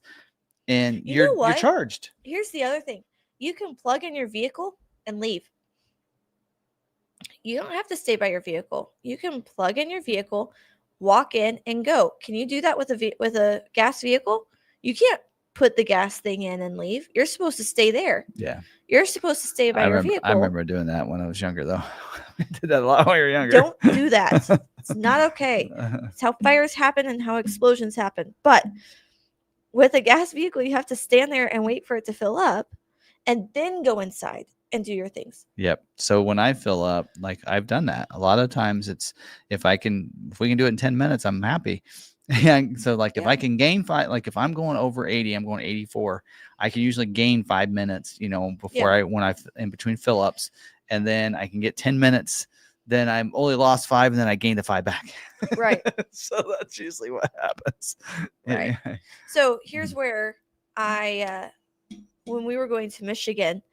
S1: and you're charged.
S2: Here's the other thing. You can plug in your vehicle and leave. You don't have to stay by your vehicle. You can plug in your vehicle, walk in, and go. Can you do that with a gas vehicle? You can't put the gas thing in and leave. You're supposed to stay there.
S1: Yeah.
S2: You're supposed to stay by your vehicle.
S1: I remember doing that when I was younger, though. I did that a lot when you were younger.
S2: Don't do that. It's not okay. It's how fires happen and how explosions happen. But with a gas vehicle, you have to stand there and wait for it to fill up and then go inside and do your things.
S1: Yep. So when I fill up, like, I've done that a lot of times. It's if we can do it in 10 minutes, I'm happy. And so like if I can gain 5, like if I'm going over 80, I'm going 84. I can usually gain 5 minutes, before when I in between fill ups, and then I can get 10 minutes. Then I'm only lost 5, and then I gained the 5 back.
S2: Right.
S1: So that's usually what happens.
S2: Right. So here's where when we were going to Michigan,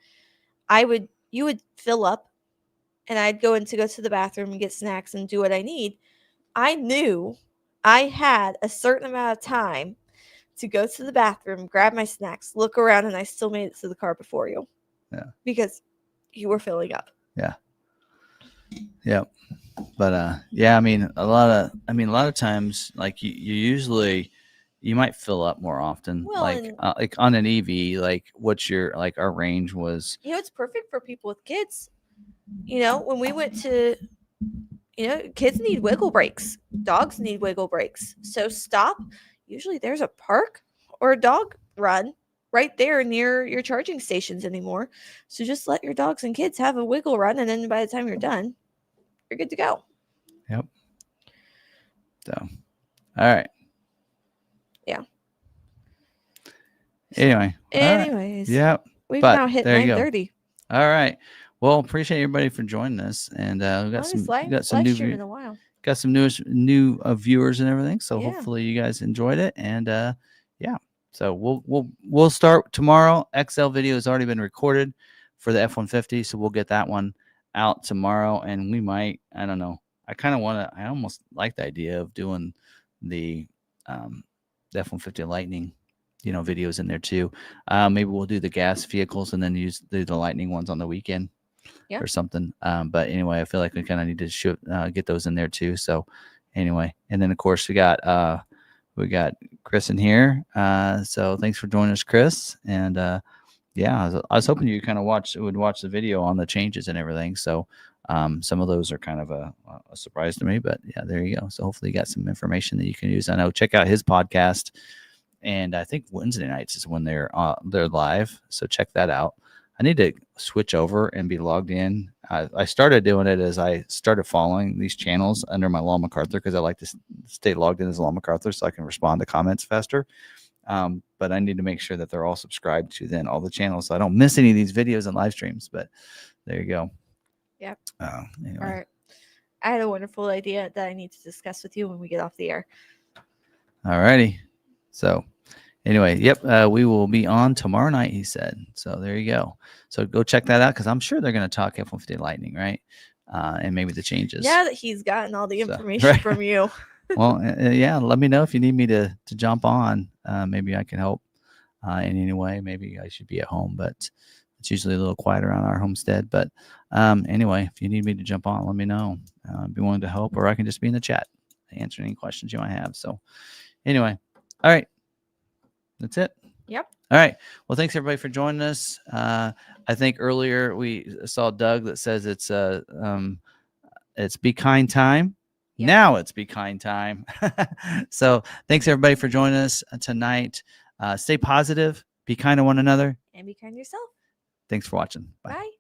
S2: you would fill up, and I'd go to the bathroom and get snacks and do what I need. I knew I had a certain amount of time to go to the bathroom, grab my snacks, look around, and I still made it to the car before you.
S1: Yeah.
S2: Because you were filling up.
S1: Yeah. Yep. But a lot of times, like you might fill up more often. Well, like on an EV, like what's your, like our range was.
S2: It's perfect for people with kids. When we went to, kids need wiggle breaks. Dogs need wiggle breaks. So stop. Usually there's a park or a dog run right there near your charging stations anymore. So just let your dogs and kids have a wiggle run, and then by the time you're done, you're good to go.
S1: Yep. So, all right.
S2: Yeah.
S1: Anyways.
S2: Right.
S1: Yep.
S2: We've now hit 9:30.
S1: All right. Well, appreciate everybody for joining us, and we got some new
S2: in a while.
S1: Got some new viewers and everything. So hopefully you guys enjoyed it, and So we'll start tomorrow. XL video has already been recorded for the F-150, so we'll get that one out tomorrow, and we might, I don't know. I almost like the idea of doing the F-150 Lightning, videos in there too. Maybe we'll do the gas vehicles and then use the Lightning ones on the weekend or something. But anyway, I feel like we kind of need to get those in there too. So anyway, and then of course we got Chris in here. So thanks for joining us, Chris. And I was hoping you kind of would watch the video on the changes and everything. So some of those are kind of a surprise to me, but yeah, there you go. So hopefully you got some information that you can use. I know, check out his podcast, and I think Wednesday nights is when they're live. So check that out. I need to switch over and be logged in. I started doing it as I started following these channels under my Law McArthur, because I like to stay logged in as Law McArthur so I can respond to comments faster. But I need to make sure that they're all subscribed to then all the channels, so I don't miss any of these videos and live streams. But there you go.
S2: Yep.
S1: Anyway.
S2: All right. I had a wonderful idea that I need to discuss with you when we get off the air.
S1: All righty. So anyway, we will be on tomorrow night, he said. So there you go. So go check that out, because I'm sure they're going to talk F-150 Lightning, right? And maybe the changes.
S2: Yeah, that he's gotten all the information from you.
S1: Well, let me know if you need me to jump on. Maybe I can help in any way. Maybe I should be at home, but it's usually a little quiet around our homestead. But anyway, if you need me to jump on, let me know. I'd be willing to help, or I can just be in the chat answering any questions you might have. So anyway, all right. That's it.
S2: Yep.
S1: All right. Well, thanks everybody for joining us. I think earlier we saw Doug that says it's Be Kind time. Yep. Now it's Be Kind time. So thanks everybody for joining us tonight. Stay positive, be kind to one another,
S2: and be kind to yourself.
S1: Thanks for watching. Bye.
S2: Bye.